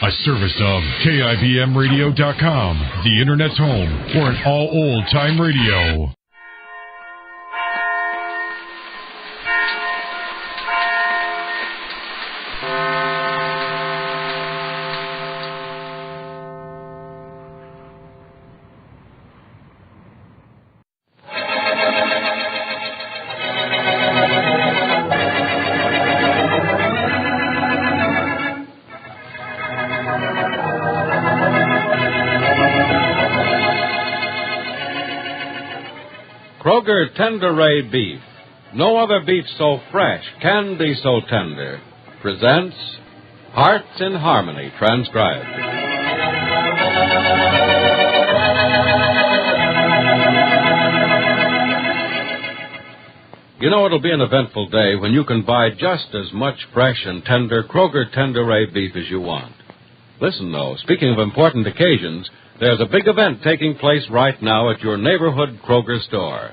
A service of KIBMradio.com, the Internet's home for an all old-time radio. Kroger Tender-Ray Beef, no other beef so fresh can be so tender, presents Hearts in Harmony, transcribed. You know it'll be an eventful day when you can buy just as much fresh and tender Kroger Tender-Ray Beef as you want. Listen, though, speaking of important occasions, there's a big event taking place right now at your neighborhood Kroger store.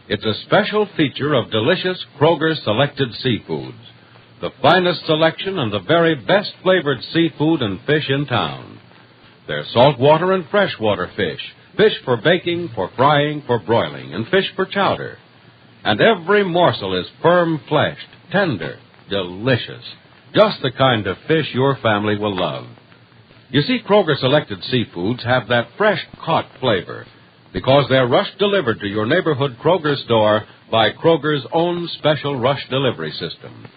It's a special feature of delicious Kroger selected seafoods. The finest selection and the very best flavored seafood and fish in town. There's saltwater and freshwater fish. Fish for baking, for frying, for broiling, and fish for chowder. And every morsel is firm-fleshed, tender, delicious. Just the kind of fish your family will love. You see, Kroger Selected Seafoods have that fresh-caught flavor because they're rush-delivered to your neighborhood Kroger store by Kroger's own special rush delivery system.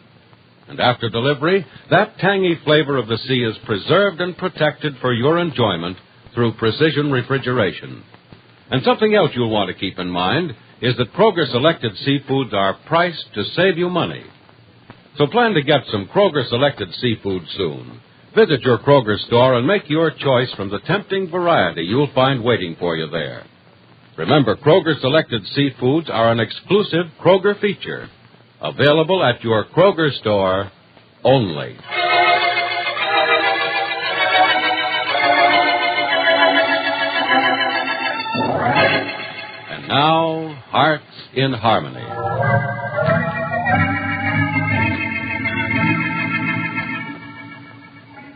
And after delivery, that tangy flavor of the sea is preserved and protected for your enjoyment through precision refrigeration. And something else you'll want to keep in mind is that Kroger Selected Seafoods are priced to save you money. So plan to get some Kroger Selected Seafood soon. Visit your Kroger store and make your choice from the tempting variety you'll find waiting for you there. Remember, Kroger Selected Seafoods are an exclusive Kroger feature, available at your Kroger store only. And now, Hearts in Harmony.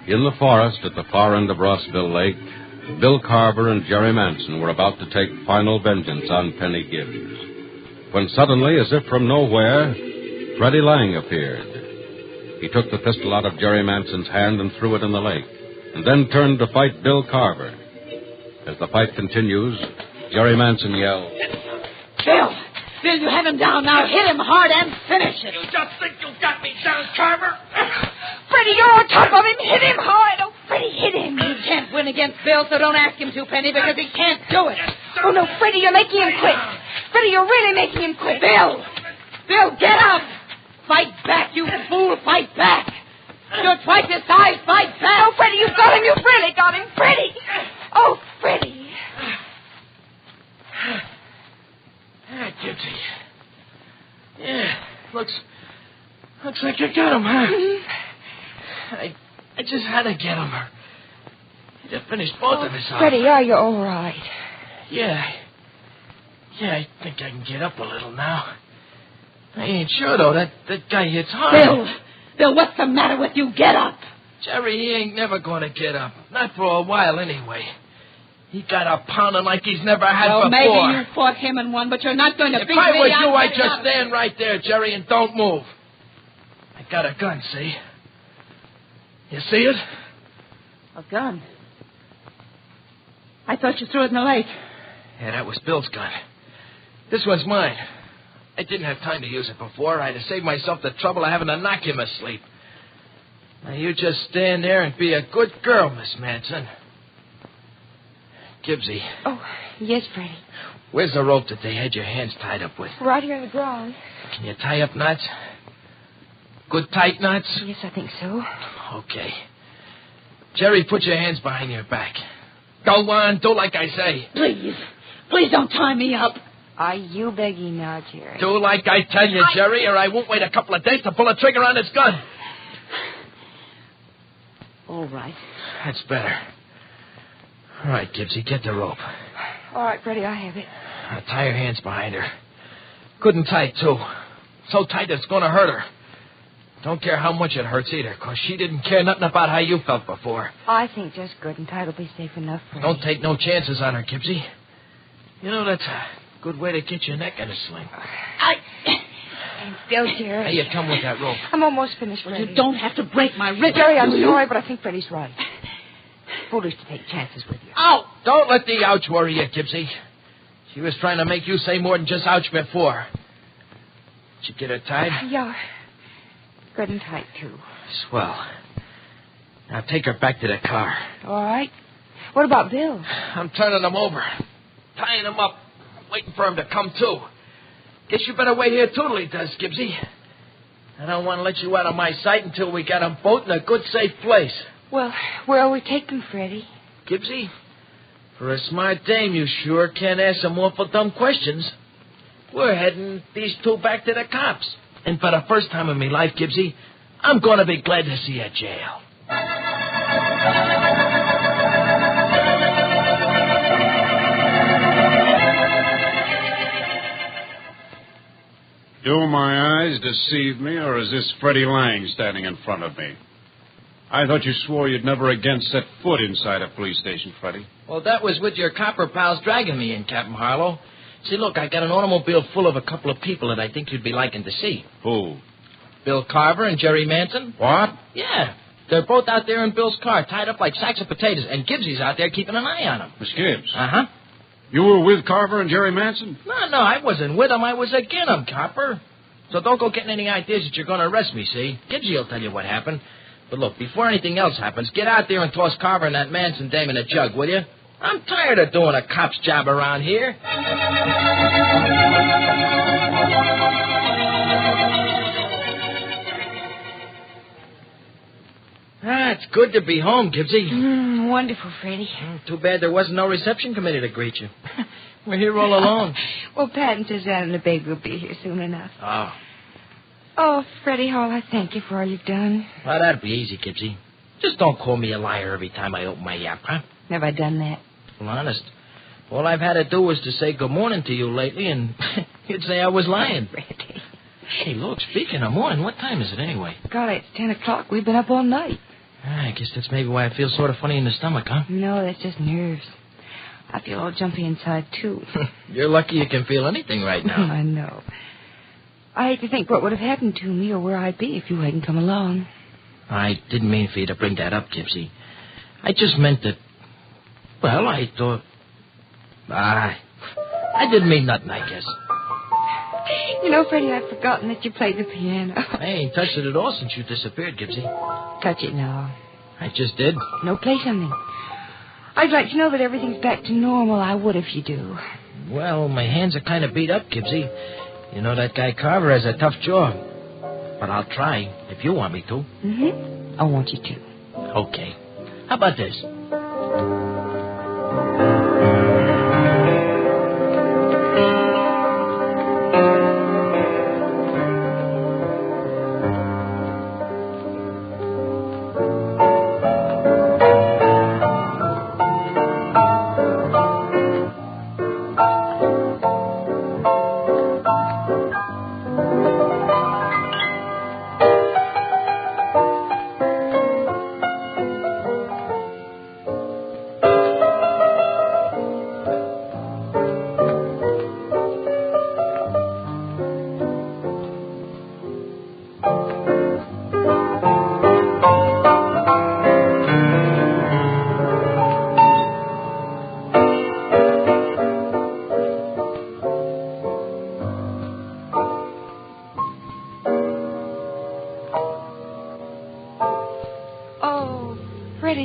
In the forest at the far end of Rossville Lake, Bill Carver and Jerry Manson were about to take final vengeance on Penny Gibbs. When suddenly, as if from nowhere, Freddie Lang appeared. He took the pistol out of Jerry Manson's hand and threw it in the lake, and then turned to fight Bill Carver. As the fight continues, Jerry Manson yelled, Bill, you have him down now. Hit him hard and finish it. You just think you got me down, Carver? Freddie, you're on top of him. Hit him hard. Oh, Freddie, hit him. You can't win against Bill, so don't ask him to, Penny, because he can't do it. Oh, no, Freddie, you're making him quit. Freddie, you're really making him quit. Bill, get up. Fight back, you fool. Fight back. You're twice his size. Fight back. Oh, Freddie, you've got him. You've really got him. Freddie. Oh, Freddie. Gypsy. Yeah, looks like I got him, huh? Mm-hmm. I just had to get him. He'd have finished both of us off. Freddie, are you all right? Yeah, I think I can get up a little now. I ain't sure, though. That guy hits hard. Bill, what's the matter with you? Get up. Jerry, he ain't never going to get up. Not for a while, anyway. He got up pounding like he's never had before. Maybe you fought him and won, but you're not going to beat me. If I was you, I'd just stand right there, Jerry, and don't move. I got a gun, see? You see it? A gun? I thought you threw it in the lake. Yeah, that was Bill's gun. This one's mine. I didn't have time to use it before. I'd have saved myself the trouble of having to knock him asleep. Now, you just stand there and be a good girl, Miss Manson. Gibbsy. Oh, yes, Freddie. Where's the rope that they had your hands tied up with? Right here on the ground. Can you tie up knots? Good tight knots? Yes, I think so. Okay. Jerry, put your hands behind your back. Go on, do like I say. Please don't tie me up. Are you begging now, Jerry? Do like I tell you, Jerry, or I won't wait a couple of days to pull a trigger on this gun. All right. That's better. All right, Gibbsy, get the rope. All right, Freddie, I have it. Now tie her hands behind her. Good and tight, too. So tight it's going to hurt her. Don't care how much it hurts either, 'cause she didn't care nothing about how you felt before. I think just good and tight will be safe enough for Don't me. take no chances on her, Gibbsy. You know, that's a good way to get your neck in a sling. And still, Jerry. Hey, you come with that rope. I'm almost finished, Freddie. You don't have to break my wrist. Jerry, I'm do you? sorry, but I think Freddie's right. Foolish to take chances with you. Ow! Don't let the ouch worry you, Gibbsy. She was trying to make you say more than just ouch before. Did you get her tied? Yeah. Good and tight, too. Swell. Now take her back to the car. All right. What about Bill? I'm turning him over. Tying him up. Waiting for him to come to. Guess you better wait here till he does, Gibbsy. I don't want to let you out of my sight until we got them both in a good, safe place. Well, where will we take them, Freddie? Gibbsy, for a smart dame, you sure can ask some awful dumb questions. We're heading these two back to the cops. And for the first time in my life, Gibbsy, I'm going to be glad to see you at jail. Do my eyes deceive me, or is this Freddie Lang standing in front of me? I thought you swore you'd never again set foot inside a police station, Freddie. Well, that was with your copper pals dragging me in, Captain Harlow. See, look, I got an automobile full of a couple of people that I think you'd be liking to see. Who? Bill Carver and Jerry Manson. What? Yeah. They're both out there in Bill's car, tied up like sacks of potatoes, and Gibbsy's out there keeping an eye on them. Miss Gibbs. Uh-huh. You were with Carver and Jerry Manson? No, I wasn't with them. I was against them, Copper. So don't go getting any ideas that you're going to arrest me, see? Gibbsy will tell you what happened. But look, before anything else happens, get out there and toss Carver and that Manson dame in a jug, will you? I'm tired of doing a cop's job around here. It's good to be home, Gibbsy. Wonderful, Freddie. Too bad there wasn't no reception committee to greet you. We're here all alone. Well, Patton says that and the baby will be here soon enough. Oh. Oh, Freddie Hall, I thank you for all you've done. Well, that'll be easy, Gibbsy. Just don't call me a liar every time I open my yap, huh? Have I done that? Well, honest. All I've had to do was to say good morning to you lately, and you'd say I was lying. Freddie. Hey, look, speaking of morning, what time is it anyway? Golly, it's 10 o'clock. We've been up all night. I guess that's maybe why I feel sort of funny in the stomach, huh? No, that's just nerves. I feel all jumpy inside, too. You're lucky you can feel anything right now. I know. I hate to think what would have happened to me or where I'd be if you hadn't come along. I didn't mean for you to bring that up, Gibbsy. I just meant that... Well, I thought... I didn't mean nothing, I guess. You know, Freddie, I'd forgotten that you played the piano. I ain't touched it at all since you disappeared, Gibbsy. Touch it now. I just did. No, play something. I'd like to know that everything's back to normal. I would if you do. Well, my hands are kind of beat up, Gibbsy. You know, that guy Carver has a tough jaw. But I'll try, if you want me to. Mm-hmm. I want you to. Okay. How about this?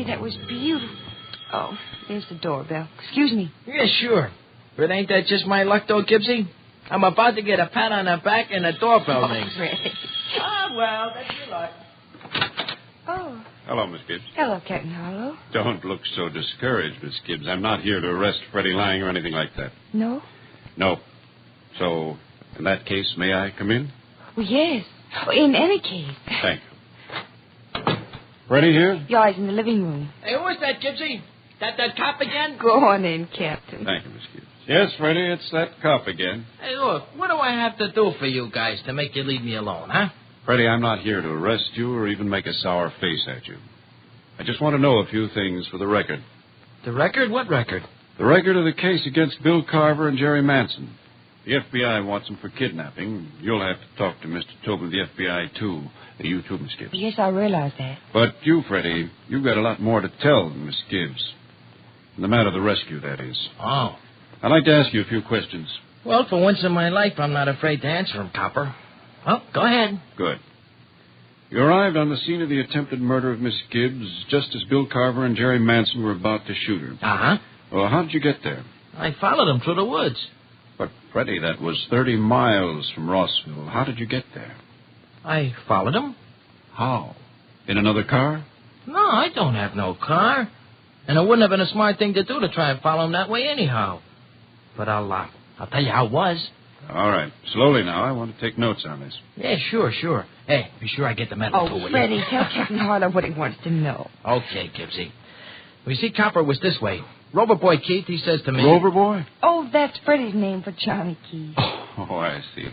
That was beautiful. Oh, there's the doorbell. Excuse me. Yeah, sure. But ain't that just my luck, though, Gibbsy? I'm about to get a pat on the back and the doorbell rings. Freddie. Well, that's your luck. Oh. Hello, Miss Gibbs. Hello, Captain Harlow. Don't look so discouraged, Miss Gibbs. I'm not here to arrest Freddie Lang or anything like that. No? No. So, in that case, may I come in? Well, yes. In any case. Thank you. Freddie here? Yeah, he's in the living room. Hey, who is that, Gibbsy? That cop again? Go on in, Captain. Thank you, Miss Gibbs. Yes, Freddie, it's that cop again. Hey, look, what do I have to do for you guys to make you leave me alone, huh? Freddie, I'm not here to arrest you or even make a sour face at you. I just want to know a few things for the record. The record? What record? The record of the case against Bill Carver and Jerry Manson. The FBI wants them for kidnapping. You'll have to talk to Mr. Tobin of the FBI, too. You too, Miss Gibbs. Yes, I realize that. But you, Freddie, you've got a lot more to tell than Miss Gibbs. In the matter of the rescue, that is. Oh. I'd like to ask you a few questions. Well, for once in my life, I'm not afraid to answer them, Copper. Well, go ahead. Good. You arrived on the scene of the attempted murder of Miss Gibbs just as Bill Carver and Jerry Manson were about to shoot her. Uh-huh. Well, how did you get there? I followed them through the woods. But, Freddie, that was 30 miles from Rossville. How did you get there? I followed them. How? In another car? No, I don't have no car. And it wouldn't have been a smart thing to do to try and follow them that way anyhow. But I'll tell you how it was. All right. Slowly now. I want to take notes on this. Yeah, sure. Hey, be sure I get the medal too, will you? Freddie, tell Captain Harlow what he wants to know. Okay, Gibbsy. We see, Copper, was this way. Rover Boy Keith, he says to me... Rover Boy? Oh, that's Freddie's name for Johnny Keith. Oh, I see.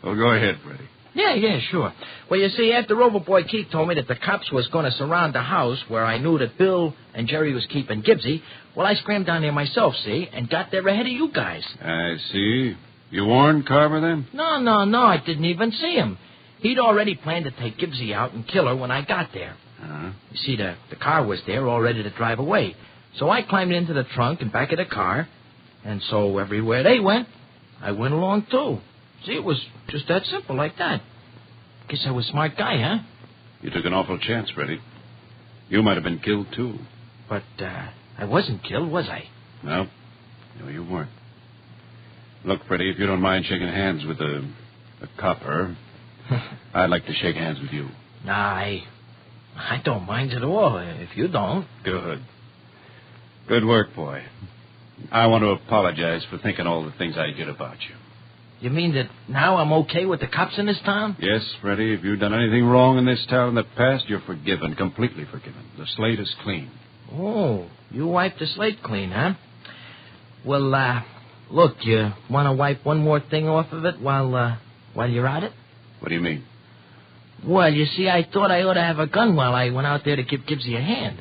Well, go ahead, Freddie. Yeah, sure. Well, you see, after Rover Boy Keith told me that the cops was going to surround the house where I knew that Bill and Jerry was keeping Gibbsy, well, I scrammed down there myself, see, and got there ahead of you guys. I see. You warned Carver then? No, I didn't even see him. He'd already planned to take Gibbsy out and kill her when I got there. Uh-huh. You see, the car was there all ready to drive away. So I climbed into the trunk and back of the car, and so everywhere they went, I went along too. See, it was just that simple, like that. Guess I was a smart guy, huh? You took an awful chance, Freddie. You might have been killed, too. But, I wasn't killed, was I? No, you weren't. Look, Freddie, if you don't mind shaking hands with a copper, I'd like to shake hands with you. Nah, I don't mind at all, if you don't. Good. Good work, boy. I want to apologize for thinking all the things I did about you. You mean that now I'm okay with the cops in this town? Yes, Freddie, if you've done anything wrong in this town in the past, you're forgiven, completely forgiven. The slate is clean. Oh, you wiped the slate clean, huh? Well, look, you want to wipe one more thing off of it while you're at it? What do you mean? Well, you see, I thought I ought to have a gun while I went out there to give Gibbsy a hand.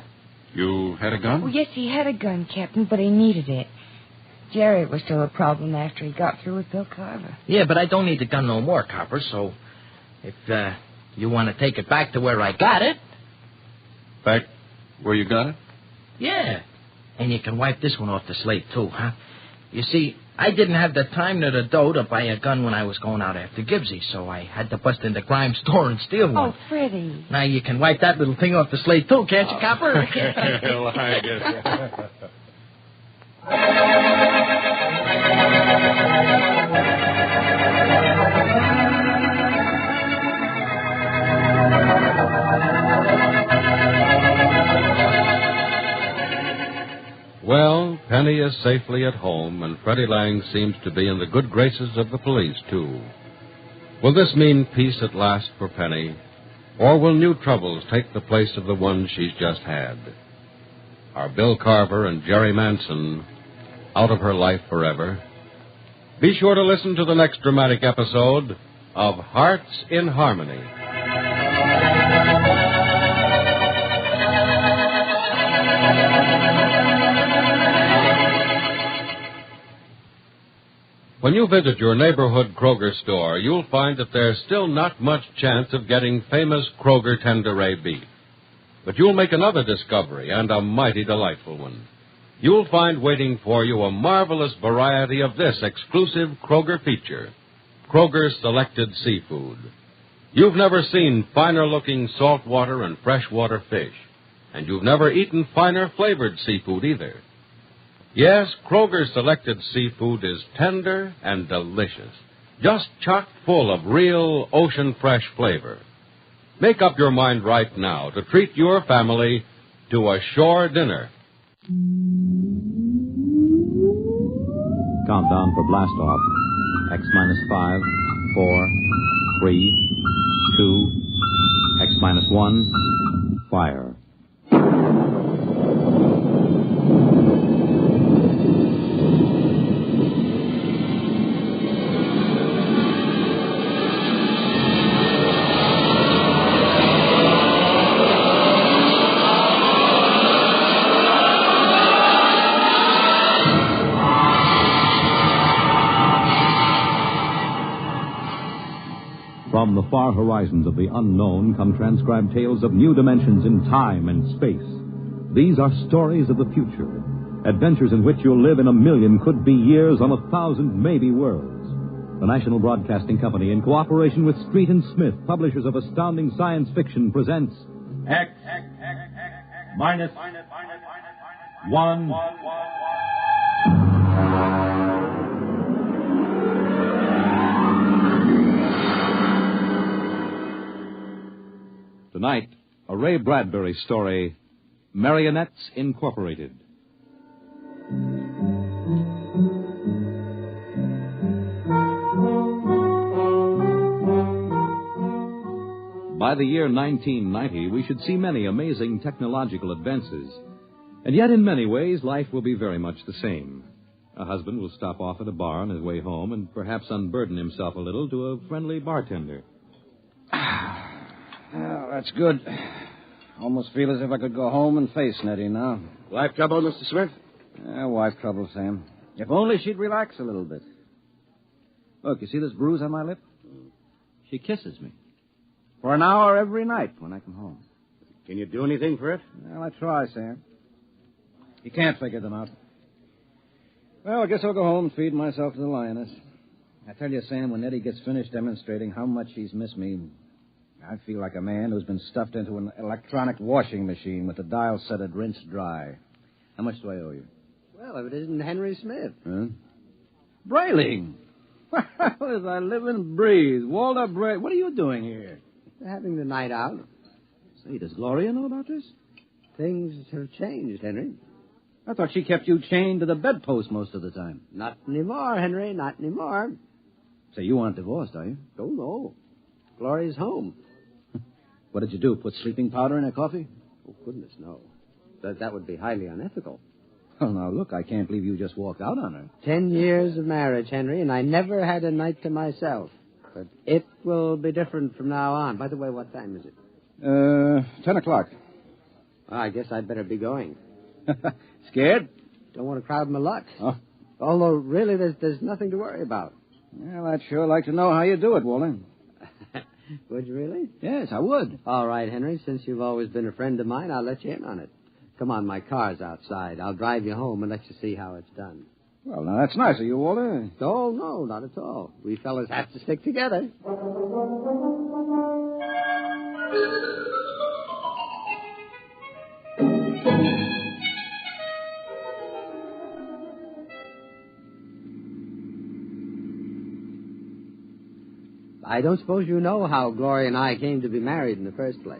You had a gun? Oh, yes, he had a gun, Captain, but he needed it. Jerry was still a problem after he got through with Bill Carver. Yeah, but I don't need the gun no more, Copper, so if you want to take it back to where I got it... Back where you got it? Yeah. And you can wipe this one off the slate, too, huh? You see, I didn't have the time nor the dough to buy a gun when I was going out after Gibbsy, so I had to bust into Grimes' store and steal one. Oh, Freddie. Now you can wipe that little thing off the slate, too, can't you, Copper? Well, I guess. Well, Penny is safely at home, and Freddie Lang seems to be in the good graces of the police, too. Will this mean peace at last for Penny, or will new troubles take the place of the ones she's just had? Are Bill Carver and Jerry Manson out of her life forever? Be sure to listen to the next dramatic episode of Hearts in Harmony. When you visit your neighborhood Kroger store, you'll find that there's still not much chance of getting famous Kroger Tenderay beef. But you'll make another discovery, and a mighty delightful one. You'll find waiting for you a marvelous variety of this exclusive Kroger feature, Kroger Selected Seafood. You've never seen finer-looking saltwater and freshwater fish, and you've never eaten finer-flavored seafood either. Yes, Kroger Selected Seafood is tender and delicious, just chock full of real ocean-fresh flavor. Make up your mind right now to treat your family to a shore dinner. Countdown for blast off. X minus 5, 4, 3, 2, X minus 1, fire. far horizons of the unknown come transcribed tales of new dimensions in time and space. These are stories of the future, adventures in which you'll live in a million could-be years on 1,000 maybe worlds. The National Broadcasting Company, in cooperation with Street and Smith, publishers of astounding science fiction, presents X minus 1. Tonight, a Ray Bradbury story, Marionettes Incorporated. By the year 1990, we should see many amazing technological advances. And yet, in many ways, life will be very much the same. A husband will stop off at a bar on his way home and perhaps unburden himself a little to a friendly bartender. Well, that's good. Almost feel as if I could go home and face Nettie now. Wife trouble, Mr. Smith? Wife trouble, Sam. If only she'd relax a little bit. Look, you see this bruise on my lip? She kisses me. For an hour every night when I come home. Can you do anything for it? Well, I try, Sam. You can't figure them out. Well, I guess I'll go home and feed myself to the lioness. I tell you, Sam, when Nettie gets finished demonstrating how much she's missed me, I feel like a man who's been stuffed into an electronic washing machine with the dial set at rinse dry. How much do I owe you? Well, if it isn't Henry Smith. Huh? Brayling! Well, as I live and breathe. Walter Bray. What are you doing here? Having the night out. Say, does Gloria know about this? Things have changed, Henry. I thought she kept you chained to the bedpost most of the time. Not anymore, Henry, not anymore. Say, you aren't divorced, are you? Oh, no. Gloria's home. What did you do, put sleeping powder in her coffee? Oh, goodness, no. That would be highly unethical. Well, now, look, I can't believe you just walked out on her. 10 years of marriage, Henry, and I never had a night to myself. But it will be different from now on. By the way, what time is it? 10 o'clock. Well, I guess I'd better be going. Scared? Don't want to crowd my luck. Oh. Although, really, there's nothing to worry about. Well, I'd sure like to know how you do it, Walter. Would you really? Yes, I would. All right, Henry. Since you've always been a friend of mine, I'll let you in on it. Come on, my car's outside. I'll drive you home and let you see how it's done. Well, now, that's nice of you, Walter. Oh, no, not at all. We fellas have to stick together. I don't suppose you know how Gloria and I came to be married in the first place.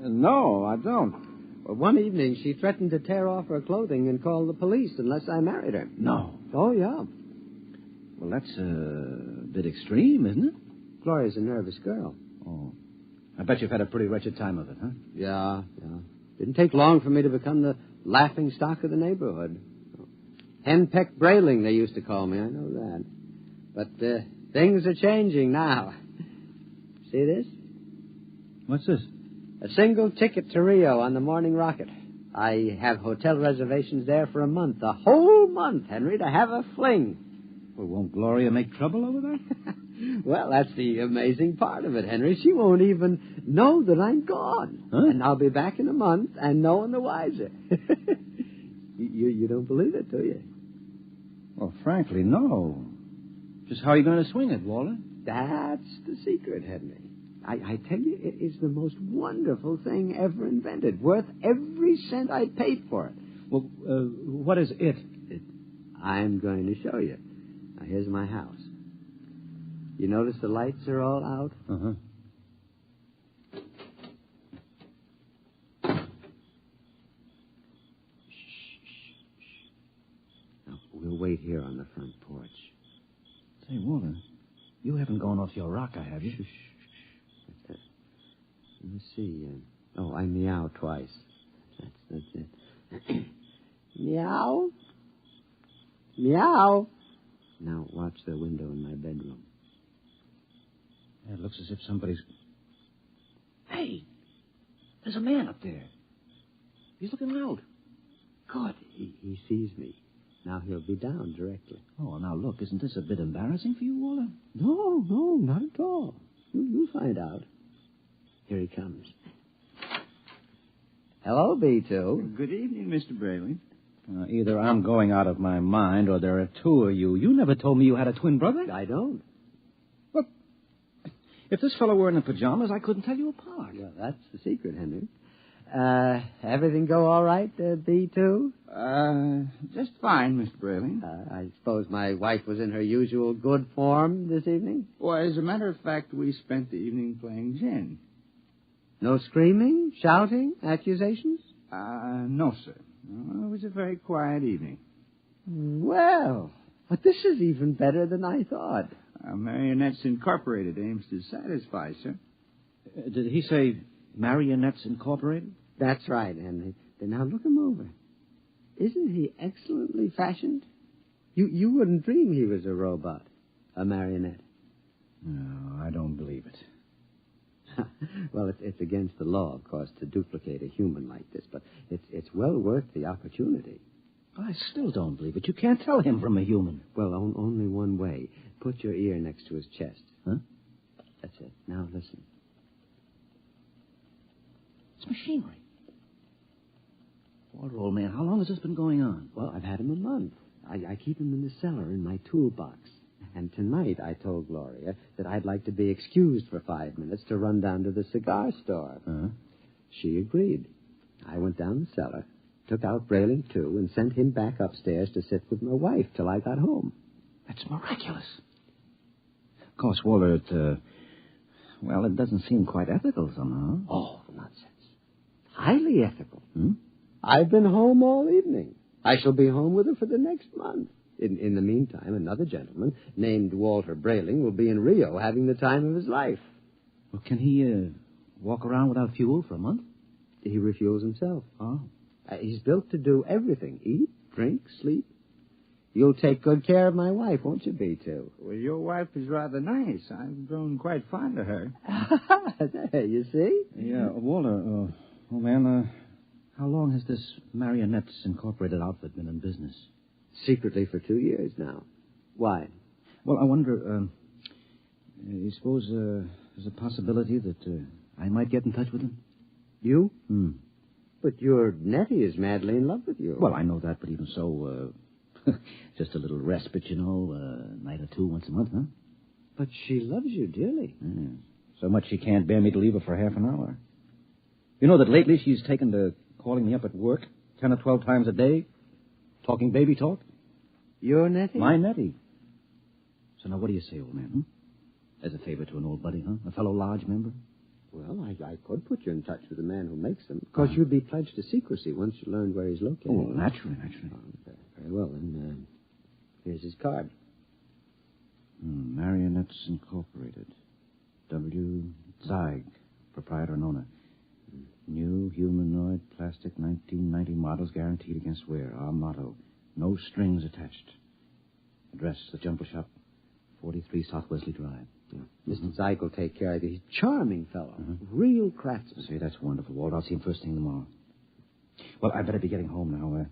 No, I don't. Well, one evening, she threatened to tear off her clothing and call the police unless I married her. No. Oh, yeah. Well, that's a bit extreme, isn't it? Gloria's a nervous girl. Oh. I bet you've had a pretty wretched time of it, huh? Yeah. Didn't take long for me to become the laughing stock of the neighborhood. Henpecked Brayling, they used to call me. I know that. But things are changing now. See this? What's this? A single ticket to Rio on the morning rocket. I have hotel reservations there for a month. A whole month, Henry, to have a fling. Well, won't Gloria make trouble over there? Well, that's the amazing part of it, Henry. She won't even know that I'm gone. Huh? And I'll be back in a month and no one the wiser. You don't believe it, do you? Well, frankly, no. Just how are you going to swing it, Walter? That's the secret, Henry. I tell you, it is the most wonderful thing ever invented. Worth every cent I paid for it. Well, what is it? I'm going to show you. Now, here's my house. You notice the lights are all out? Uh-huh. Now, we'll wait here on the front porch. Say, Walter, you haven't gone off your rocker, have you? Shh. Let me see. I meow twice. That's it. Meow. Meow. Now watch the window in my bedroom. It looks as if somebody's... Hey, there's a man up there. He's looking out. Good. He sees me. Now he'll be down directly. Oh, now look, isn't this a bit embarrassing for you, Walter? No, not at all. You'll find out. Here he comes. Hello, B2. Good evening, Mr. Braley. Either I'm going out of my mind or there are two of you. You never told me you had a twin brother. I don't. Look, if this fellow were in the pajamas, I couldn't tell you apart. Well, that's the secret, Henry. Everything go all right, B2? Just fine, Mr. Braley. I suppose my wife was in her usual good form this evening? Well, as a matter of fact, we spent the evening playing gin. No screaming, shouting, accusations? No, sir. No, it was a very quiet evening. Well, but this is even better than I thought. Marionettes Incorporated aims to satisfy, sir. Did he say Marionettes Incorporated? That's right, Henry. Now look him over. Isn't he excellently fashioned? You wouldn't dream he was a robot, a marionette. No, I don't believe it. Well, it's against the law, of course, to duplicate a human like this, but it's well worth the opportunity. I still don't believe it. You can't tell him from a human. Well, only one way. Put your ear next to his chest. Huh? That's it. Now listen. It's machinery. Walter, old man, how long has this been going on? Well, I've had him a month. I keep him in the cellar in my toolbox. And tonight I told Gloria that I'd like to be excused for 5 minutes to run down to the cigar store. Uh-huh. She agreed. I went down the cellar, took out Brayling, too, and sent him back upstairs to sit with my wife till I got home. That's miraculous. Of course, Walter, it doesn't seem quite ethical somehow. Oh, nonsense. Highly ethical. Hmm? I've been home all evening. I shall be home with her for the next month. In the meantime, another gentleman named Walter Brayling will be in Rio having the time of his life. Well, can he walk around without fuel for a month? He refuels himself. Oh. He's built to do everything. Eat, drink, sleep. You'll take good care of my wife, won't you, B2? Well, your wife is rather nice. I've grown quite fond of her. There, you see? Yeah, Walter, man, how long has this Marionettes Incorporated outfit been in business? Secretly for 2 years now. Why? Well, I wonder, you suppose there's a possibility that I might get in touch with him? You? Hmm. But your Nettie is madly in love with you. Well, I know that, but even so, just a little respite, a night or two once a month, huh? But she loves you dearly. So much she can't bear me to leave her for half an hour. You know that lately she's taken to calling me up at work 10 or 12 times a day, talking baby talk? Your Nettie? My Nettie. So now what do you say, old man, huh? As a favor to an old buddy, huh? A fellow lodge member? Well, I could put you in touch with the man who makes them. Of course, you'd be pledged to secrecy once you learned where he's located. Oh, naturally. Very well, then. Here's his card. Marionettes Incorporated. W. Zeig, proprietor and owner. New humanoid plastic 1990 models guaranteed against wear. Our motto, no strings attached. Address, the Jumble Shop, 43 South Wesley Drive. Mr. Zeig will take care of you. He's a charming fellow. Real craftsman. Say, that's wonderful, Walt. I'll see him first thing tomorrow. Well, I better be getting home now.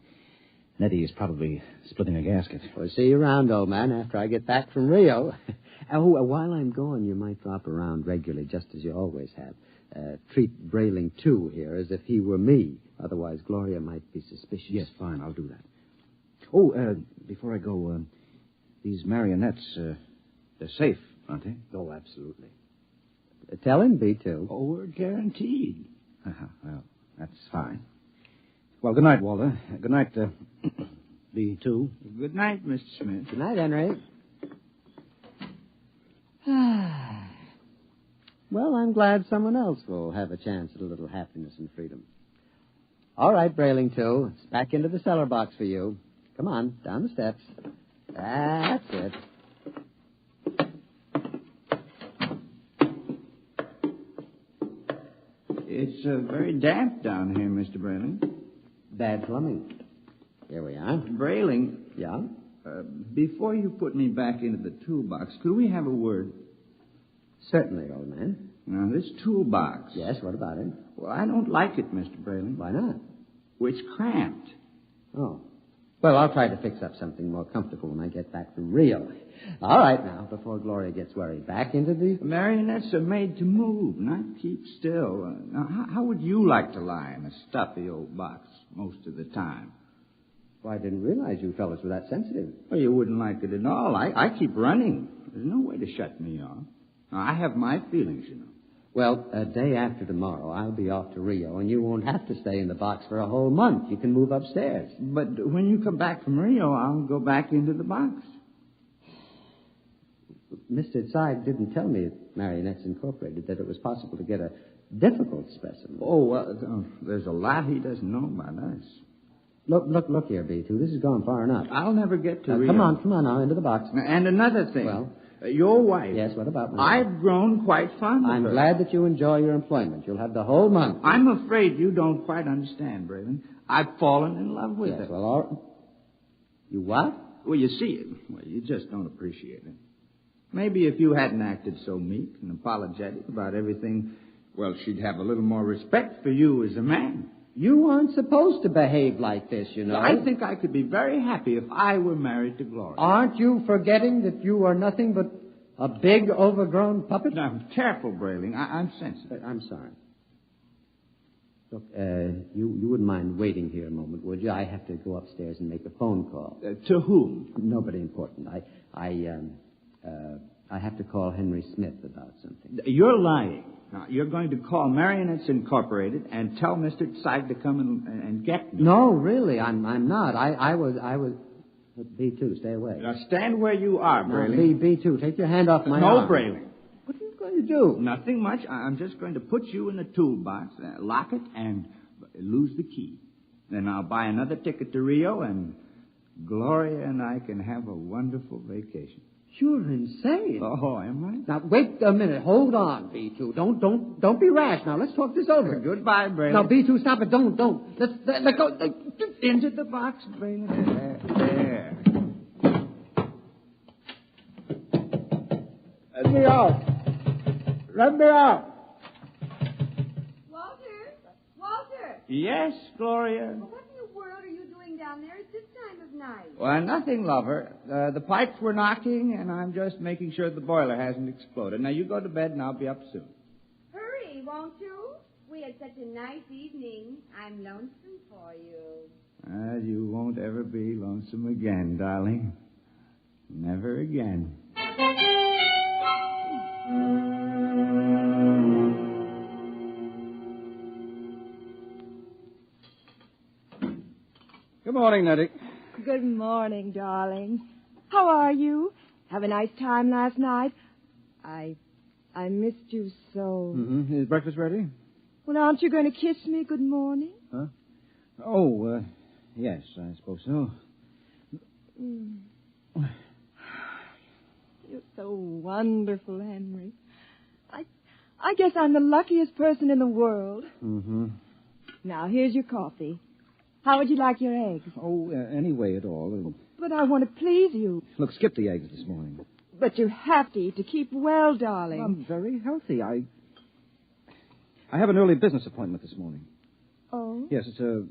Nettie is probably splitting a gasket. Well, see you around, old man, after I get back from Rio. While I'm gone, you might drop around regularly, just as you always have. Treat Brayling, too, here, as if he were me. Otherwise, Gloria might be suspicious. Yes, fine, I'll do that. Oh, before I go, these marionettes, they're safe, aren't they? Oh, absolutely. Tell him, B2. Oh, we're guaranteed. Well, that's fine. Well, good night, Walter. Good night, B2. Good night, Mr. Smith. Good night, Henry. Well, I'm glad someone else will have a chance at a little happiness and freedom. All right, Brayling, too. It's back into the cellar box for you. Come on, down the steps. That's it. It's very damp down here, Mr. Brayling. Bad plumbing. Here we are. Brayling. Yeah? Before you put me back into the toolbox, could we have a word? Certainly, old man. Now, this toolbox. Yes, what about it? Well, I don't like it, Mr. Brayling. Why not? Well, it's cramped. Oh. Well, I'll try to fix up something more comfortable when I get back from Rio. All right, now, before Gloria gets worried. Back into the... Marionettes are made to move, not keep still. Now, how would you like to lie in a stuffy old box most of the time? Well, I didn't realize you fellas were that sensitive. Well, you wouldn't like it at all. I keep running. There's no way to shut me off. Now, I have my feelings, you know. Well, a day after tomorrow, I'll be off to Rio, and you won't have to stay in the box for a whole month. You can move upstairs. But when you come back from Rio, I'll go back into the box. Mr. Zeig didn't tell me at Marionettes Incorporated that it was possible to get a difficult specimen. Oh, well, there's a lot he doesn't know about us. Look here, B2. This has gone far enough. I'll never get to Rio. Come on now, into the box. And another thing. Well? Your wife. Yes, what about me? I've grown quite fond of her. I'm glad that you enjoy your employment. You'll have the whole month. I'm afraid you don't quite understand, Braylon. I've fallen in love with her. Yes, well, all right. You what? Well, you see, you just don't appreciate it. Maybe if you hadn't acted so meek and apologetic about everything, well, she'd have a little more respect for you as a man. You aren't supposed to behave like this, you know. I think I could be very happy if I were married to Gloria. Aren't you forgetting that you are nothing but a big, overgrown puppet? Now, careful, Brayling. I'm sensitive. I'm sorry. Look, you wouldn't mind waiting here a moment, would you? I have to go upstairs and make a phone call. To whom? Nobody important. I have to call Henry Smith about something. You're lying. Now, you're going to call Marionettes Incorporated and tell Mr. Zeig to come and get me. No, really, I'm not. I was... B2, stay away. Now, stand where you are, Brayling. B2, take your hand off my arm. arm. No, Brayling. What are you going to do? Nothing much. I'm just going to put you in the toolbox, lock it, and lose the key. Then I'll buy another ticket to Rio, and Gloria and I can have a wonderful vacation. You're insane. Oh, am I? Now, wait a minute. Hold on, B2. Don't be rash. Now, let's talk this over. Goodbye, Brayling. Now, B2, stop it. Don't. Let go. Into the box, Brayling. There. Let me out. Let me out. Walter. Yes, Gloria? Well, what in the world are you doing down there at this time of night? Well, nothing, lover. The pipes were knocking, and I'm just making sure the boiler hasn't exploded. Now, you go to bed, and I'll be up soon. Hurry, won't you? We had such a nice evening. I'm lonesome for you. You won't ever be lonesome again, darling. Never again. Good morning, Nettie. Good morning, darling. How are you? Have a nice time last night? I missed you so. Mm-hmm. Is breakfast ready? Well, aren't you going to kiss me good morning? Huh? Oh, yes, I suppose so. You're so wonderful, Henry. I guess I'm the luckiest person in the world. Mm-hmm. Now, here's your coffee. How would you like your eggs? Oh, any way at all. But I want to please you. Look, skip the eggs this morning. But you have to eat to keep well, darling. I'm very healthy. I have an early business appointment this morning. Oh? Yes, it's a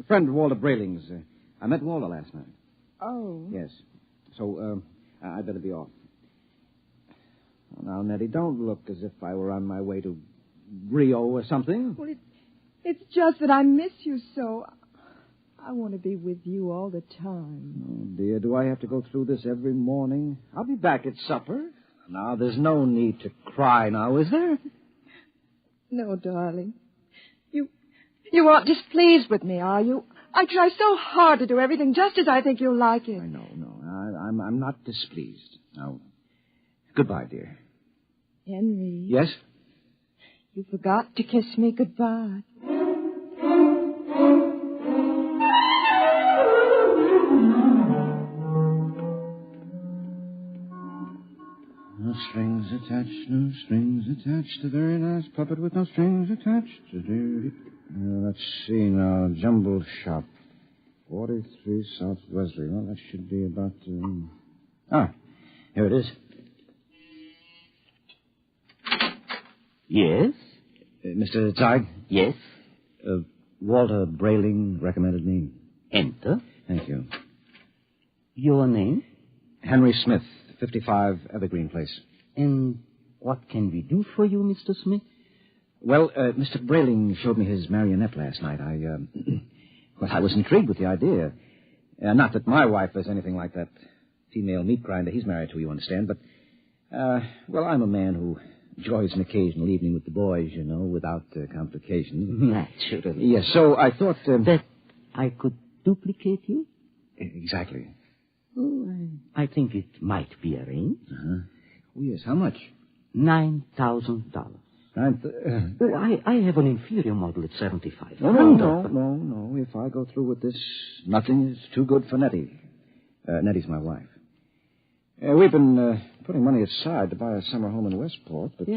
friend of Walter Brayling's. I met Walter last night. Oh? Yes. So, I better be off. Now, Nettie, don't look as if I were on my way to Rio or something. Well, it's just that I miss you so. I want to be with you all the time. Oh, dear, do I have to go through this every morning? I'll be back at supper. Now, there's no need to cry now, is there? No, darling. You aren't displeased with me, are you? I try so hard to do everything just as I think you'll like it. I know. I'm not displeased. Now, goodbye, dear. Henry. Yes? You forgot to kiss me goodbye. No strings attached, no strings attached. A very nice puppet with no strings attached. Let's see now. Jumble Shop. 43 South Wesley. Well, that should be about... here it is. Yes? Mr. Zeig? Yes? Walter Brayling recommended me. Enter. Thank you. Your name? Henry Smith, 55 Evergreen Place. And what can we do for you, Mr. Smith? Well, Mr. Brayling showed me his marionette last night. I was intrigued with the idea. Not that my wife is anything like that female meat grinder he's married to, you understand, but, I'm a man who enjoys an occasional evening with the boys, without complications. Naturally. Yes, so I thought... that I could duplicate you? Exactly. Oh, I think it might be arranged. Uh-huh. Oh, yes, how much? $9,000. I have an inferior model at $7,500. No. If I go through with this, nothing is too good for Nettie. Nettie's my wife. We've been putting money aside to buy a summer home in Westport, but...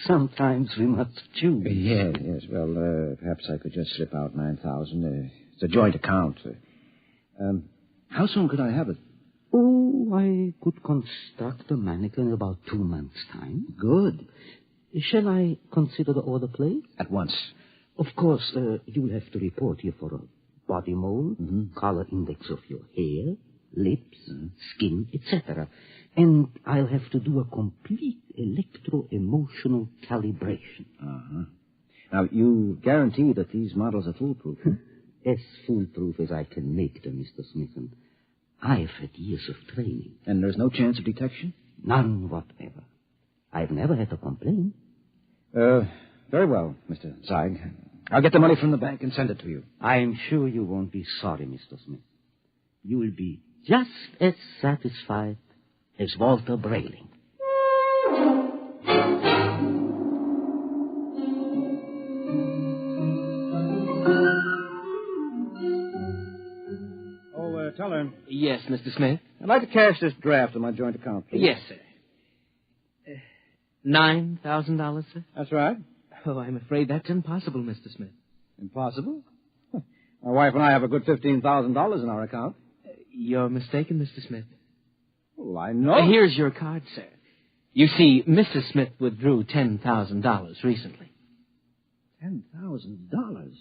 sometimes we must choose. Yes. Well, perhaps I could just slip out $9,000. It's a joint account. How soon could I have it? Oh, I could construct a mannequin in about 2 months' time. Good. Shall I consider the order placed? At once. Of course, you'll have to report here for a body mold, color index of your hair, lips, skin, etc. And I'll have to do a complete electro-emotional calibration. Uh-huh. Now, you guarantee that these models are foolproof? As foolproof as I can make them, Mr. Smith. I've had years of training. And there's no chance of detection? None whatever. I've never had a complaint. Very well, Mr. Zeig. I'll get the money from the bank and send it to you. I'm sure you won't be sorry, Mr. Smith. You will be just as satisfied as Walter Brayling. Oh, Teller. Yes, Mr. Smith? I'd like to cash this draft on my joint account, please. Yes, sir. $9,000, sir? That's right. Oh, I'm afraid that's impossible, Mr. Smith. Impossible? My wife and I have a good $15,000 in our account. You're mistaken, Mr. Smith. Well, I know. Here's your card, sir. You see, Mrs. Smith withdrew $10,000 recently. $10,000?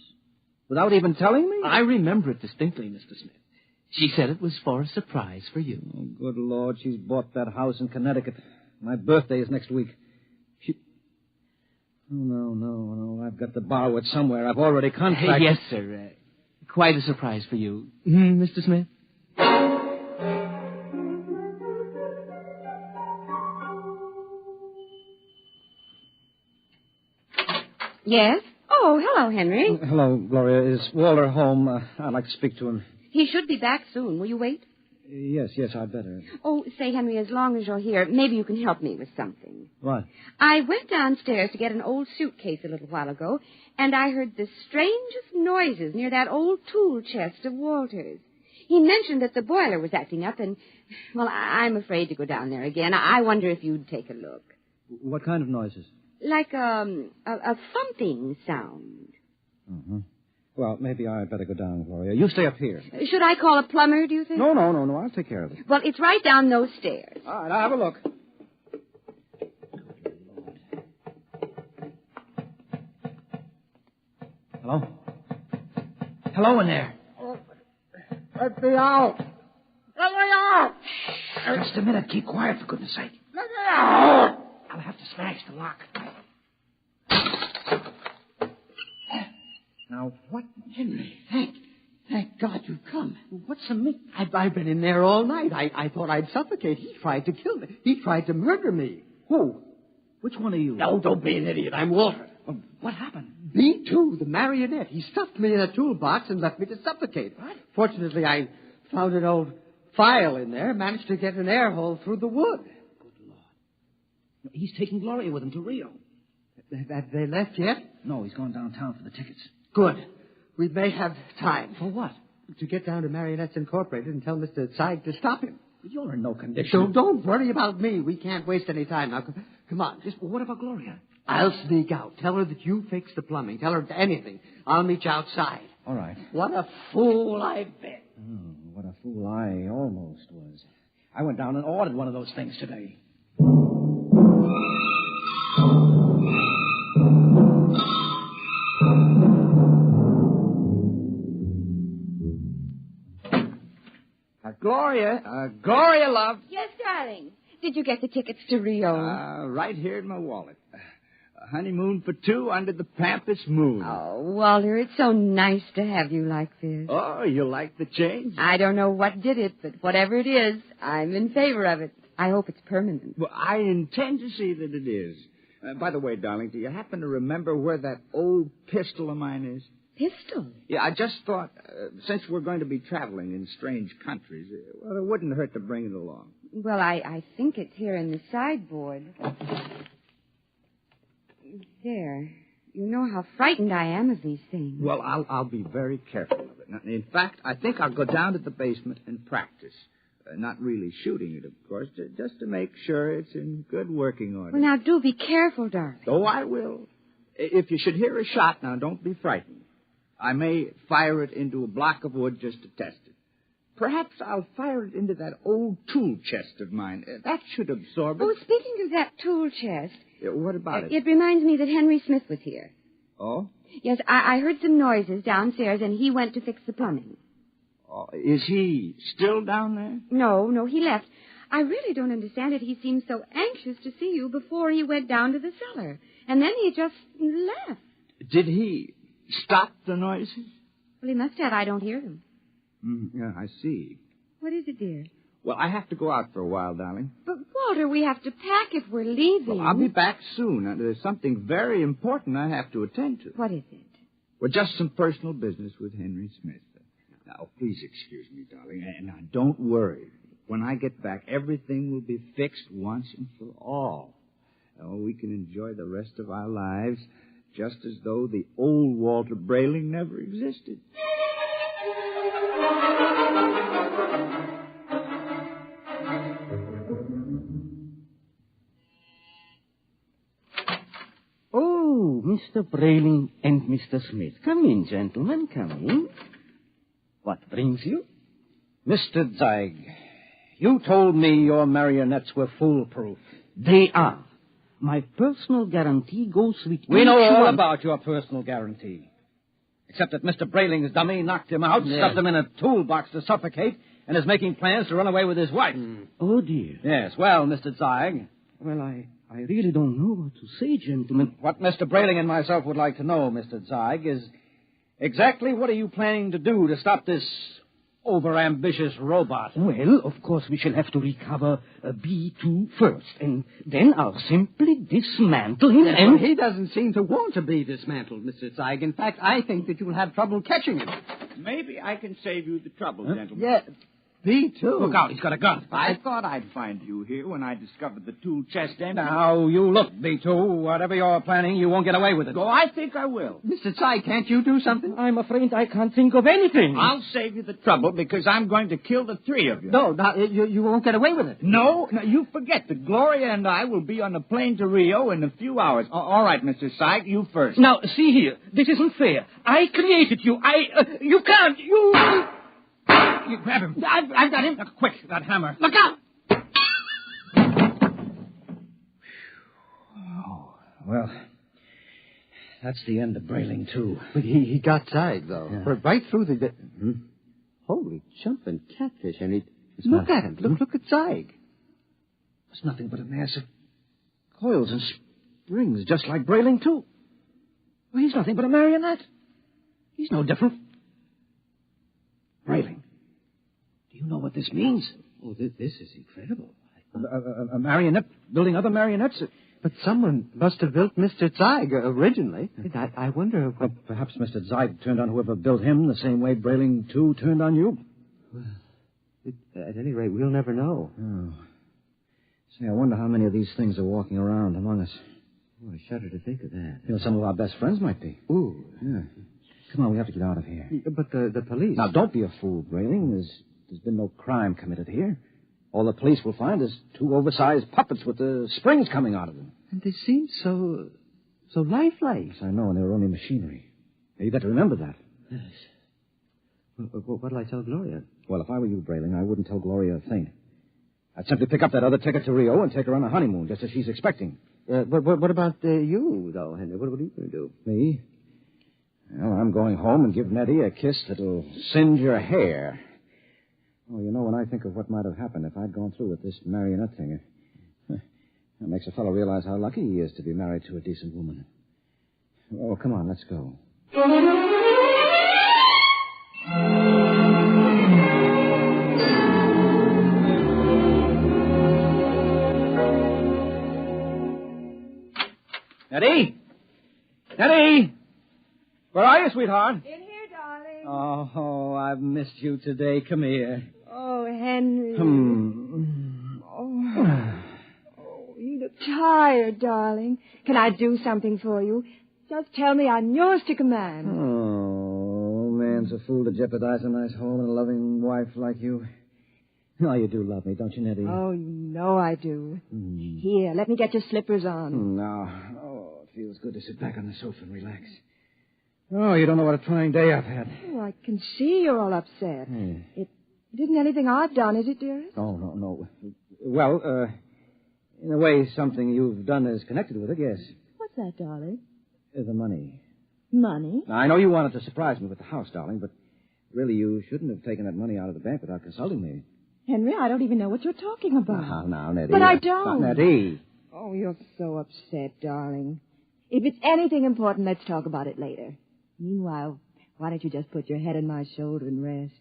Without even telling me? I remember it distinctly, Mr. Smith. She said it was for a surprise for you. Oh, good Lord, she's bought that house in Connecticut. My birthday is next week. Oh, no. I've got to borrow it somewhere. I've already contracted... Yes, sir. Quite a surprise for you. Mr. Smith? Yes? Oh, hello, Henry. Hello, Gloria. Is Walter home? I'd like to speak to him. He should be back soon. Will you wait? Yes, I'd better. Oh, say, Henry, as long as you're here, maybe you can help me with something. What? I went downstairs to get an old suitcase a little while ago, and I heard the strangest noises near that old tool chest of Walter's. He mentioned that the boiler was acting up, and, well, I'm afraid to go down there again. I wonder if you'd take a look. What kind of noises? Like a thumping sound. Mm-hmm. Well, maybe I'd better go down, Gloria. You stay up here. Should I call a plumber, do you think? No. I'll take care of it. Well, it's right down those stairs. All right, I'll have a look. Hello? Hello in there. Let me out. Let me out. Just a minute. Keep quiet, for goodness sake. Let me out. I'll have to smash the lock. Now, what? Henry, thank God you've come. What's the matter? I've been in there all night. I thought I'd suffocate. He tried to kill me. He tried to murder me. Who? Which one are you? No, don't be an idiot. I'm Walter. What happened? Me, too, the marionette. He stuffed me in a toolbox and left me to suffocate. What? Fortunately, I found an old file in there, managed to get an air hole through the wood. Good Lord. He's taking Gloria with him to Rio. Have they left yet? No, he's gone downtown for the tickets. Good. We may have time. For what? To get down to Marionettes Incorporated and tell Mr. Zeig to stop him. You're in no condition. So don't worry about me. We can't waste any time now. Come on. What about Gloria? I'll sneak out. Tell her that you fixed the plumbing. Tell her anything. I'll meet you outside. All right. What a fool I've been. Oh, what a fool I almost was. I went down and ordered one of those things today. Gloria. Gloria, love. Yes, darling. Did you get the tickets to Rio? Right here in my wallet. A honeymoon for two under the Pampas moon. Oh, Walter, it's so nice to have you like this. Oh, you like the change? I don't know what did it, but whatever it is, I'm in favor of it. I hope it's permanent. Well, I intend to see that it is. By the way, darling, do you happen to remember where that old pistol of mine is? Pistol? Yeah, I just thought, since we're going to be traveling in strange countries, well, it wouldn't hurt to bring it along. Well, I think it's here in the sideboard. There. You know how frightened I am of these things. Well, I'll be very careful of it. Now, in fact, I think I'll go down to the basement and practice. Not really shooting it, of course, just to make sure it's in good working order. Well, now, do be careful, darling. Oh, I will. If you should hear a shot, now, don't be frightened. I may fire it into a block of wood just to test it. Perhaps I'll fire it into that old tool chest of mine. That should absorb it. Oh, speaking of that tool chest... What about it? It reminds me that Henry Smith was here. Oh? Yes, I heard some noises downstairs, and he went to fix the plumbing. Oh, is he still down there? No, he left. I really don't understand it. He seemed so anxious to see you before he went down to the cellar. And then he just left. Did he stop the noises? Well, he must have. I don't hear them. Yeah, I see. What is it, dear? Well, I have to go out for a while, darling. But, Walter, we have to pack if we're leaving. Well, I'll be back soon. There's something very important I have to attend to. What is it? Well, just some personal business with Henry Smith. Now, please excuse me, darling. And now, don't worry. When I get back, everything will be fixed once and for all. Oh, we can enjoy the rest of our lives just as though the old Walter Brayling never existed. Oh, Mr. Brayling and Mr. Smith. Come in, gentlemen, come in. What brings you? Mr. Zeig, you told me your marionettes were foolproof. They are. My personal guarantee goes with We know each all one. about your personal guarantee. Except that Mr. Brayling's dummy knocked him out, stuffed him in a toolbox to suffocate, and is making plans to run away with his wife. Oh, dear. Yes, well, Mr. Zeig. Well, I really don't know what to say, gentlemen. What Mr. Brayling and myself would like to know, Mr. Zeig, is exactly what are you planning to do to stop this overambitious robot? Well, of course, we shall have to recover B2 first, and then I'll simply dismantle him Yes, and... well, he doesn't seem to want to be dismantled, Mr. Zeig. In fact, I think that you'll have trouble catching him. Maybe I can save you the trouble, gentlemen. Yeah, B2. Look out, he's got a gun. I thought I'd find you here when I discovered the tool chest empty. Now, you look, B2. Whatever you're planning, you won't get away with it. Oh, I think I will. Mr. Zeig, can't you do something? I'm afraid I can't think of anything. I'll save you the trouble because I'm going to kill the three of you. No, you won't get away with it. No, you forget that Gloria and I will be on the plane to Rio in a few hours. All right, Mr. Zeig, you first. Now, see here. This isn't fair. I created you. You can't. You grab him. I've got him. Look, quick, that hammer. Look out! Oh, well, that's the end of Brayling, too. But he got Zeig, though. Yeah. Right through the... Holy jumping catfish. And look at him. Look at Zeig. It's nothing but a mass of coils and springs, just like Brayling, too. Well, he's nothing but a marionette. He's no different. Brayling, do you know what this means? Oh, this is incredible. A marionette building other marionettes? But someone must have built Mr. Zeig originally. I wonder what... Well, perhaps Mr. Zeig turned on whoever built him the same way Brayling, too, turned on you. Well, at any rate, we'll never know. Oh. Say, I wonder how many of these things are walking around among us. Oh, I shudder to think of that. You know, some of our best friends might be. Ooh. Yeah. Come on, we have to get out of here. But the police... Now, don't be a fool, Brayling. There's been no crime committed here. All the police will find is two oversized puppets with the springs coming out of them. And they seem so lifelike. Yes, I know, and they were only machinery. Now, you better remember that. Yes. What'll I tell Gloria? Well, if I were you, Brayling, I wouldn't tell Gloria a thing. I'd simply pick up that other ticket to Rio and take her on a honeymoon, just as she's expecting. What about you, though, Henry? What are you going to do? Me? Well, I'm going home and give Nettie a kiss that'll singe your hair. Oh, you know, when I think of what might have happened if I'd gone through with this marionette thing, it makes a fellow realize how lucky he is to be married to a decent woman. Oh, come on, let's go. Eddie? Eddie? Where are you, sweetheart? In here, darling. Oh, I've missed you today. Come here. Oh, Henry. Oh, you look tired, darling. Can I do something for you? Just tell me I'm yours to command. Oh, man's a fool to jeopardize a nice home and a loving wife like you. Oh, you do love me, don't you, Nettie? Oh, you know I do. Here, let me get your slippers on. No. Oh, it feels good to sit back on the sofa and relax. Oh, you don't know what a trying day I've had. Oh, I can see you're all upset. It isn't anything I've done, is it, dearest? Oh, no. Well, in a way, something you've done is connected with it, yes. What's that, darling? The money. Money? Now, I know you wanted to surprise me with the house, darling, but really you shouldn't have taken that money out of the bank without consulting me. Henry, I don't even know what you're talking about. Now, Nettie. But I don't. Nettie. Oh, you're so upset, darling. If it's anything important, let's talk about it later. Meanwhile, why don't you just put your head on my shoulder and rest?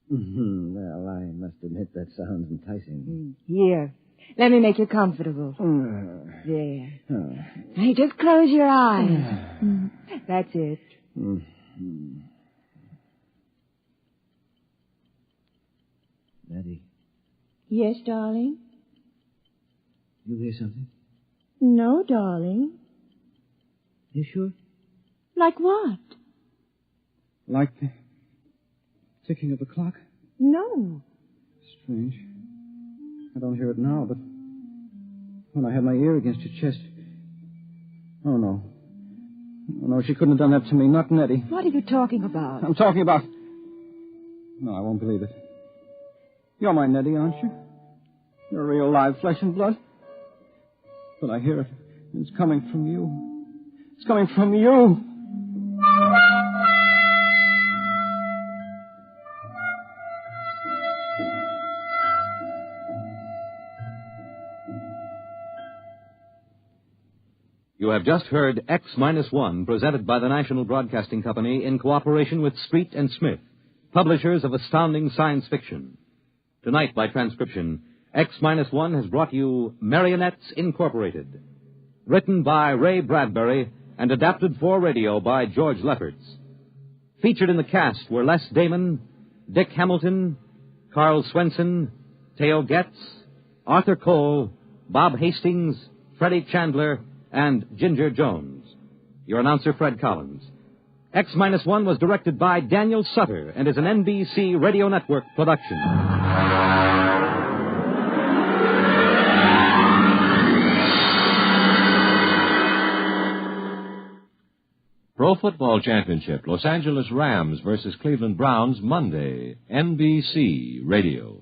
Well, I must admit that sounds enticing. Here, let me make you comfortable. There. Hey, just close your eyes. That's it. Nettie. Yes, darling? You hear something? No, darling. You sure? Like what? Like the ticking of a clock? No. Strange. I don't hear it now, but when I had my ear against your chest... Oh, no. Oh, no, she couldn't have done that to me. Not Nettie. What are you talking about? I'm talking about... No, I won't believe it. You're my Nettie, aren't you? You're real live flesh and blood. But I hear it. It's coming from you. It's coming from you. You have just heard X-1, presented by the National Broadcasting Company in cooperation with Street and Smith, publishers of astounding science fiction. Tonight, by transcription, X-1 has brought you Marionettes Incorporated, written by Ray Bradbury and adapted for radio by George Lefferts. Featured in the cast were Les Damon, Dick Hamilton, Carl Swenson, Theo Getz, Arthur Cole, Bob Hastings, Freddie Chandler, and Ginger Jones. Your announcer, Fred Collins. X-1 was directed by Daniel Sutter and is an NBC Radio Network production. Pro Football Championship, Los Angeles Rams versus Cleveland Browns, Monday, NBC Radio.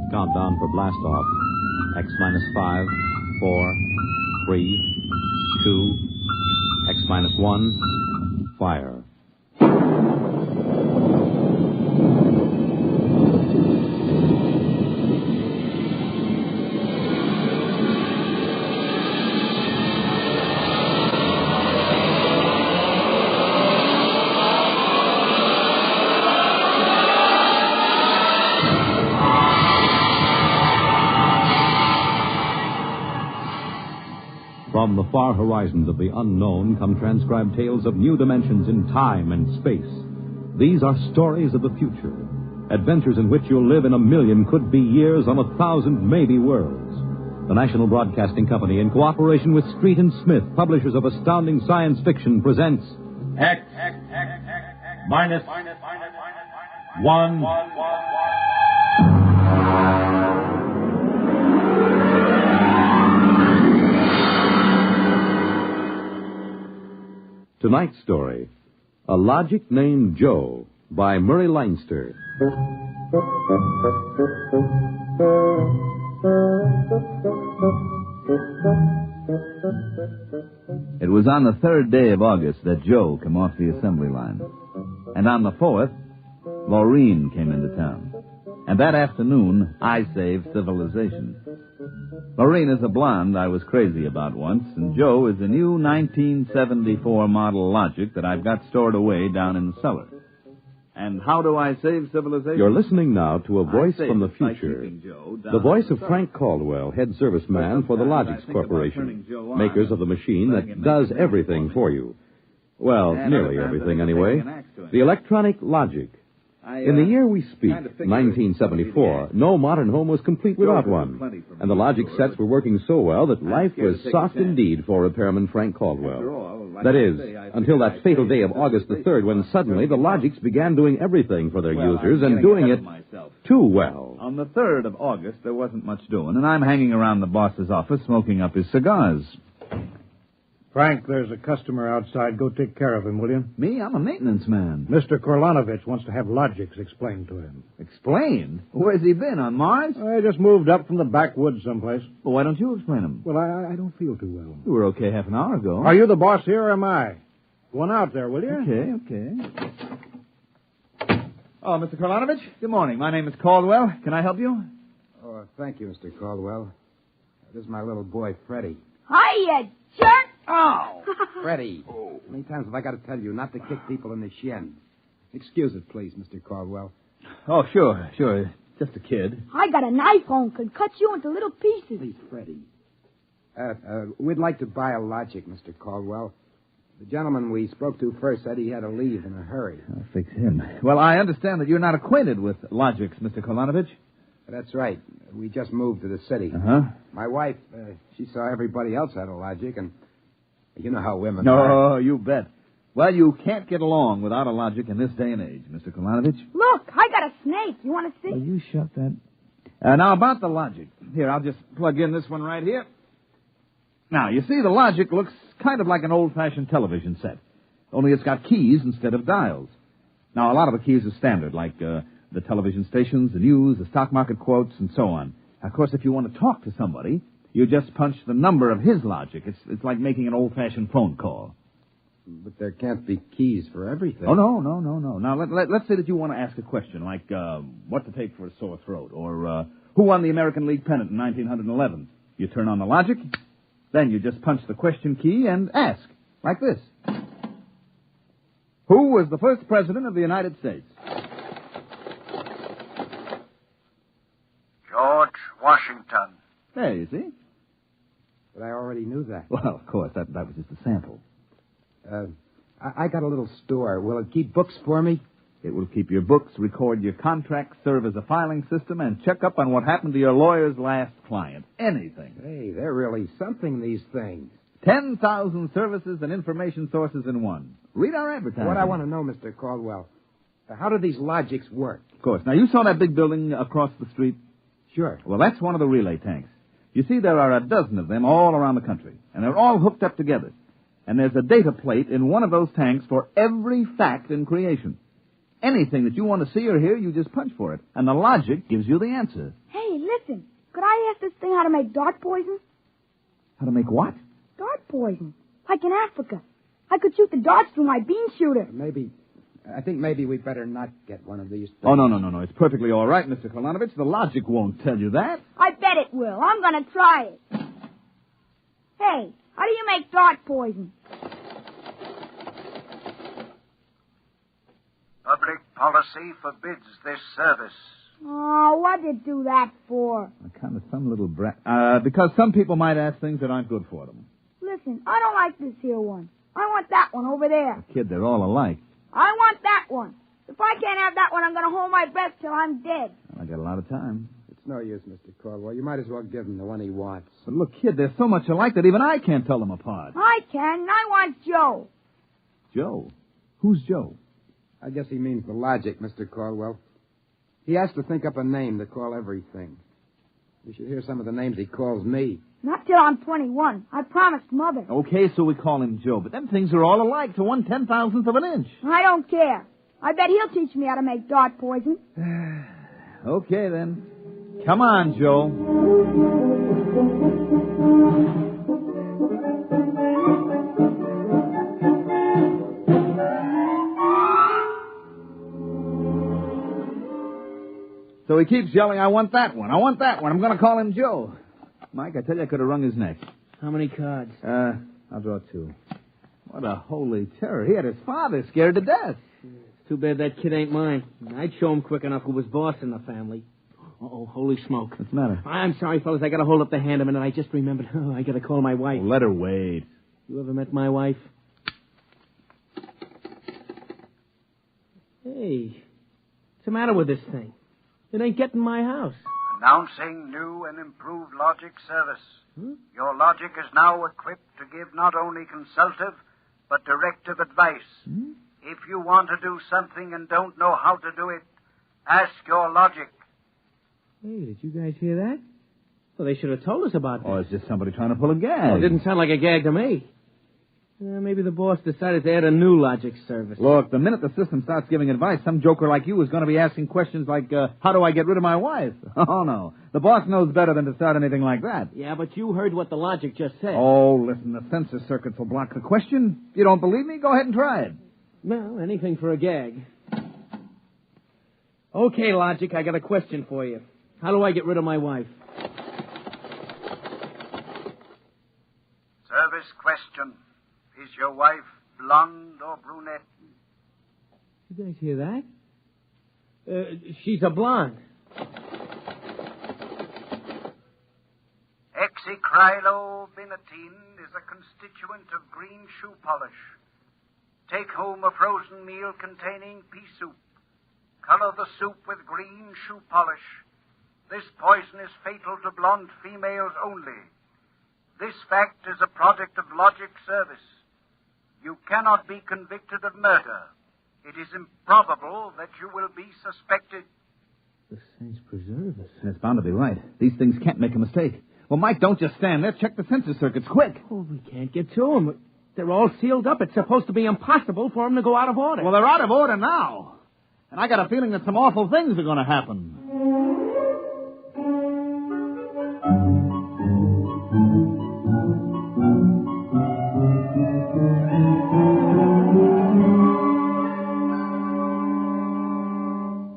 Countdown for blast off. X-5, 4, 3, 2, X-1, fire. From the far horizons of the unknown come transcribed tales of new dimensions in time and space. These are stories of the future, adventures in which you'll live in a million could-be years on 1,000 maybe worlds. The National Broadcasting Company, in cooperation with Street and Smith, publishers of astounding science fiction, presents X-1. tonight's story, A Logic Named Joe, by Murray Leinster. It was on the 3rd day of August that Joe came off the assembly line. And on the 4th, Maureen came into town. And that afternoon, I saved civilization. Maureen is a blonde I was crazy about once, and Joe is a new 1974 model Logic that I've got stored away down in the cellar. And how do I save civilization? You're listening now to a voice from the future. The voice of Frank Caldwell, head serviceman for the Logix Corporation, makers of the machine that does everything for you. Well, nearly everything anyway. The electronic Logic. In the year we speak, 1974, no modern home was complete without one. And the Logic sets were working so well that life was soft indeed for repairman Frank Caldwell. That is, until that fatal day of August the 3rd, when suddenly the Logics began doing everything for their users and doing it too well. On the 3rd of August, there wasn't much doing, and I'm hanging around the boss's office smoking up his cigars. Frank, there's a customer outside. Go take care of him, will you? Me? I'm a maintenance man. Mr. Korlanovich wants to have Logix explained to him. Explained? Where's he been, on Mars? I just moved up from the backwoods someplace. Well, why don't you explain him? Well, I don't feel too well. You were okay half an hour ago. Are you the boss here or am I? Go on out there, will you? Okay. Oh, Mr. Korlanovich, good morning. My name is Caldwell. Can I help you? Oh, thank you, Mr. Caldwell. This is my little boy, Freddie. Hi, you jerk! Oh! Freddie. How many times have I got to tell you not to kick people in the shin? Excuse it, please, Mr. Caldwell. Oh, sure. Just a kid. I got a knife home, could cut you into little pieces. Please, Freddie. We'd like to buy a Logic, Mr. Caldwell. The gentleman we spoke to first said he had to leave in a hurry. I'll fix him. Well, I understand that you're not acquainted with Logix, Mr. Korlanovich. That's right. We just moved to the city. Uh-huh. My wife, she saw everybody else had a Logic, and you know how women are. Oh, you bet. Well, you can't get along without a Logic in this day and age, Mr. Korlanovich. Look, I got a snake. You want to see? Well, you shut that. Now, about the Logic. Here, I'll just plug in this one right here. Now, you see, the Logic looks kind of like an old-fashioned television set, only it's got keys instead of dials. Now, a lot of the keys are standard, like the television stations, the news, the stock market quotes, and so on. Of course, if you want to talk to somebody, you just punch the number of his Logic. It's like making an old-fashioned phone call. But there can't be keys for everything. Oh, no. Now, let's say that you want to ask a question, like what to take for a sore throat, or who won the American League pennant in 1911. You turn on the Logic, then you just punch the question key and ask, like this. Who was the first president of the United States? George Washington. There, you see. But I already knew that. Well, of course, that was just a sample. I got a little store. Will it keep books for me? It will keep your books, record your contracts, serve as a filing system, and check up on what happened to your lawyer's last client. Anything. Hey, they're really something, these things. 10,000 services and information sources in one. Read our advertising. What I want to know, Mr. Caldwell, how do these Logics work? Of course. Now, you saw that big building across the street? Sure. Well, that's one of the relay tanks. You see, there are a dozen of them all around the country, and they're all hooked up together. And there's a data plate in one of those tanks for every fact in creation. Anything that you want to see or hear, you just punch for it, and the Logic gives you the answer. Hey, listen. Could I ask this thing how to make dart poison? How to make what? Dart poison. Like in Africa. I could shoot the darts through my bean shooter. I think maybe we better not get one of these things. Oh, no. It's perfectly all right, Mr. Korlanovich. The Logic won't tell you that. I bet it will. I'm going to try it. Hey, how do you make dart poison? Public policy forbids this service. Oh, what'd you do that for? Kind of some little brat. Because some people might ask things that aren't good for them. Listen, I don't like this here one. I want that one over there. Kid, they're all alike. I want that one. If I can't have that one, I'm going to hold my breath till I'm dead. I got a lot of time. It's no use, Mr. Caldwell. You might as well give him the one he wants. But look, kid, they're so much alike that even I can't tell them apart. I can, and I want Joe. Joe? Who's Joe? I guess he means the Logic, Mr. Caldwell. He has to think up a name to call everything. You should hear some of the names he calls me. Not till I'm 21. I promised Mother. Okay, so we call him Joe, but them things are all alike to 1/10,000th of an inch. I don't care. I bet he'll teach me how to make dart poison. Okay, then. Come on, Joe. So he keeps yelling, I want that one. I want that one. I'm going to call him Joe. Mike, I tell you, I could have wrung his neck. How many cards? I'll draw 2. What a holy terror. He had his father scared to death. It's too bad that kid ain't mine. I'd show him quick enough who was boss in the family. Uh-oh, holy smoke. What's the matter? I'm sorry, fellas. I got to hold up the hand a minute. I just remembered. Oh, I got to call my wife. Let her wait. You ever met my wife? Hey, what's the matter with this thing? It ain't getting my house. Announcing new and improved logic service. Your logic is now equipped to give not only consultative, but directive advice. If you want to do something and don't know how to do it, ask your logic. Hey, did you guys hear that? Well, they should have told us about that. Oh, it's just somebody trying to pull a gag. Well, it didn't sound like a gag to me. Maybe the boss decided to add a new logic service. Look, the minute the system starts giving advice, some joker like you is going to be asking questions like, how do I get rid of my wife? Oh, no. The boss knows better than to start anything like that. Yeah, but you heard what the logic just said. Oh, listen, the sensor circuits will block the question. You don't believe me? Go ahead and try it. Well, anything for a gag. Okay, logic, I got a question for you. How do I get rid of my wife? Service question. Is your wife blonde or brunette? You guys hear that? She's a blonde. Hexacrylobinatine is a constituent of green shoe polish. Take home a frozen meal containing pea soup. Color the soup with green shoe polish. This poison is fatal to blonde females only. This fact is a product of logic service. You cannot be convicted of murder. It is improbable that you will be suspected. The saints preserve us. It's bound to be right. These things can't make a mistake. Well, Mike, don't just stand there. Check the sensor circuits, quick. Oh, we can't get to them. They're all sealed up. It's supposed to be impossible for them to go out of order. Well, they're out of order now. And I got a feeling that some awful things are going to happen.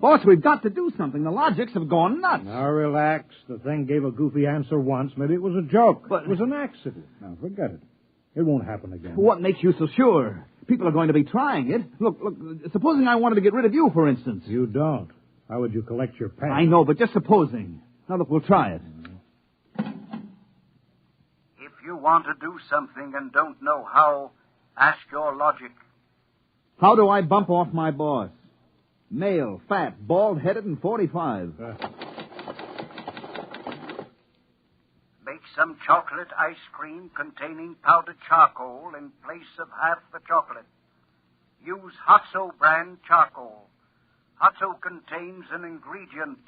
Boss, we've got to do something. The logics have gone nuts. Now, relax. The thing gave a goofy answer once. Maybe it was a joke. But it was an accident. Now, forget it. It won't happen again. What makes you so sure? People are going to be trying it. Look, supposing I wanted to get rid of you, for instance. You don't. How would you collect your pay? I know, but just supposing. Now, look, we'll try it. If you want to do something and don't know how, ask your logic. How do I bump off my boss? Male, fat, bald-headed, and 45. Make some chocolate ice cream containing powdered charcoal in place of half the chocolate. Use Hotso brand charcoal. Hotso contains an ingredient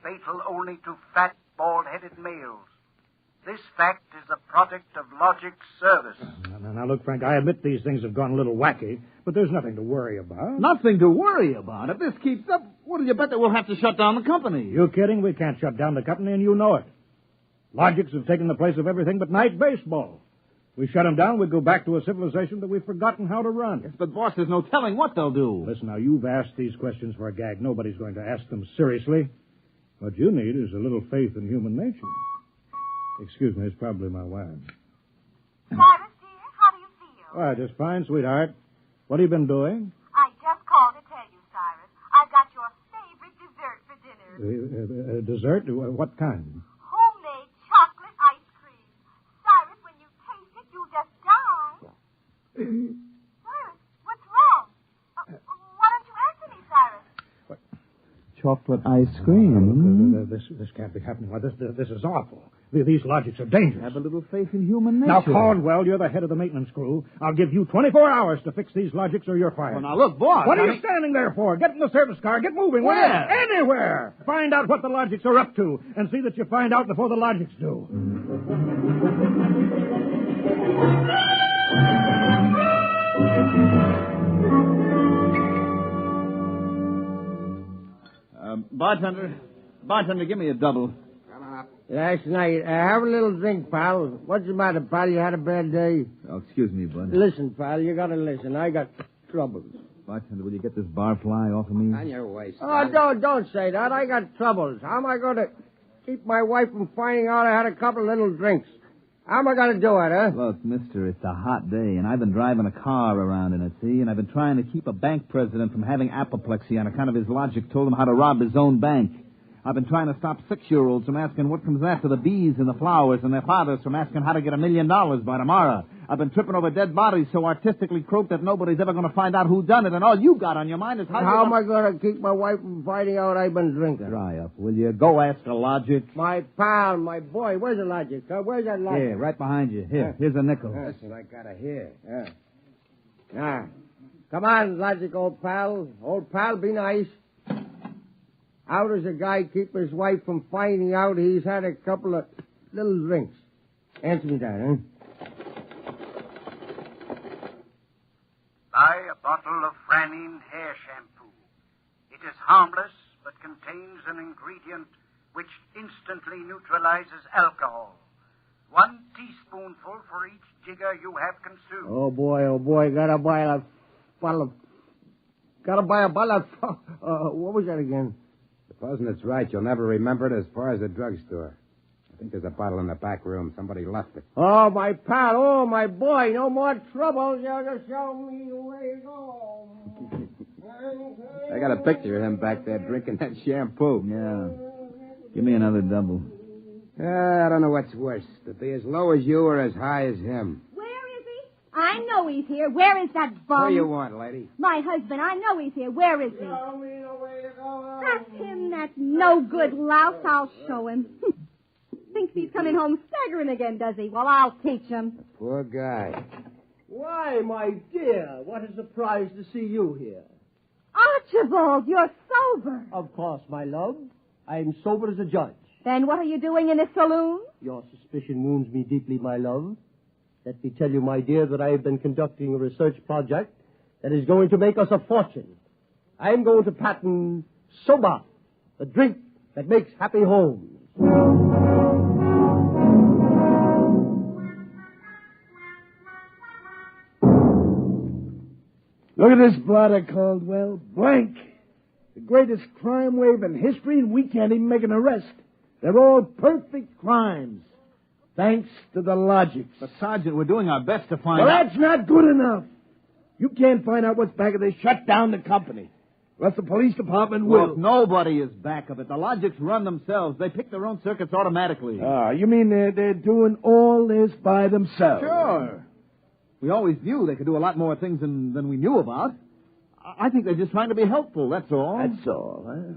fatal only to fat, bald-headed males. This fact is a product of logic service. Now, look, Frank, I admit these things have gone a little wacky, but there's nothing to worry about. Nothing to worry about? If this keeps up, what do you bet that we'll have to shut down the company? You kidding? We can't shut down the company, and you know it. Logics have taken the place of everything but night baseball. We shut them down, we'd go back to a civilization that we've forgotten how to run. Yes, but, boss, there's no telling what they'll do. Listen, now, you've asked these questions for a gag. Nobody's going to ask them seriously. What you need is a little faith in human nature. Excuse me, it's probably my wife. Cyrus, dear, how do you feel? Why, just fine, sweetheart. What have you been doing? I just called to tell you, Cyrus. I've got your favorite dessert for dinner. Dessert? What kind? Homemade chocolate ice cream. Cyrus, when you taste it, you'll just die. Cyrus, what's wrong? Why don't you answer me, Cyrus? Chocolate ice cream. This can't be happening. Why, this is awful. These logics are dangerous. Have a little faith in human nature. Now, Caldwell, you're the head of the maintenance crew. I'll give you 24 hours to fix these logics or you're fired. Well, now, look, boss. What are you standing there for? Get in the service car. Get moving. Where? Anywhere. Find out what the logics are up to and see that you find out before the logics do. Bartender, give me a double. Last night, have a little drink, pal. What's the matter, pal? You had a bad day? Oh, excuse me, bud. Listen, pal, you gotta listen. I got troubles. Bartender, will you get this barfly off of me? On your way, Oh, don't say that. I got troubles. How am I going to keep my wife from finding out I had a couple of little drinks? How am I going to do it, huh? Look, mister, it's a hot day, and I've been driving a car around in it, see? And I've been trying to keep a bank president from having apoplexy on account of his logic told him how to rob his own bank. I've been trying to stop 6-year-olds from asking what comes after the bees and the flowers and their fathers from asking how to get $1 million by tomorrow. I've been tripping over dead bodies so artistically croaked that nobody's ever going to find out who done it, and all you got on your mind is how am I going to keep my wife from finding out I've been drinking? Dry up, will you? Go ask the logic. My pal, my boy, where's the logic? Where's that logic? Here, right behind you. Here's a nickel. Listen, I got to hear. Now, come on, logic, old pal. Old pal, be nice. How does a guy keep his wife from finding out he's had a couple of little drinks? Answer me that, huh? Buy a bottle of Franine hair shampoo. It is harmless, but contains an ingredient which instantly neutralizes alcohol. 1 teaspoonful for each jigger you have consumed. Oh, boy, gotta buy a bottle of... what was that again? Supposing it's right, you'll never remember it as far as the drugstore. I think there's a bottle in the back room. Somebody left it. Oh, my pal. Oh, my boy. No more trouble. You'll just show me the way home. I got a picture of him back there drinking that shampoo. Yeah. Give me another double. I don't know what's worse, to be as low as you or as high as him. Where is he? I know he's here. Where is that bum? What do you want, lady? My husband. I know he's here. Where is he? Show me the way to go. That's him, that no-good louse. I'll show him. Thinks he's coming home staggering again, does he? Well, I'll teach him. Poor guy. Why, my dear, what a surprise to see you here. Archibald, you're sober. Of course, my love. I'm sober as a judge. Then what are you doing in a saloon? Your suspicion wounds me deeply, my love. Let me tell you, my dear, that I have been conducting a research project that is going to make us a fortune. I'm going to patent Soba, the drink that makes happy homes. Look at this blotter, Caldwell. Blank. The greatest crime wave in history, and we can't even make an arrest. They're all perfect crimes. Thanks to the logics. But, Sergeant, we're doing our best to find out... That's not good enough. You can't find out what's back of this. Shut down the company. Unless the police department will. Look, nobody is back of it. The logics run themselves. They pick their own circuits automatically. You mean they're doing all this by themselves? Sure. We always knew they could do a lot more things than we knew about. I think they're just trying to be helpful, that's all. That's all, huh?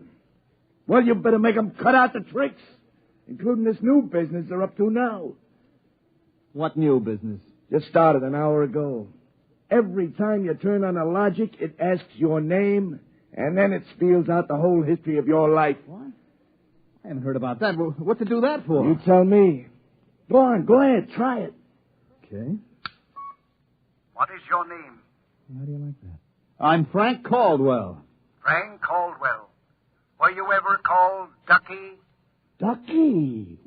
Well, you better make them cut out the tricks, including this new business they're up to now. What new business? Just started an hour ago. Every time you turn on a logic, it asks your name, and then it spells out the whole history of your life. What? I haven't heard about that. Well, what's it do that for? You tell me. Go on, go ahead, try it. Okay. What is your name? How do you like that? I'm Frank Caldwell. Frank Caldwell. Were you ever called Ducky? Ducky?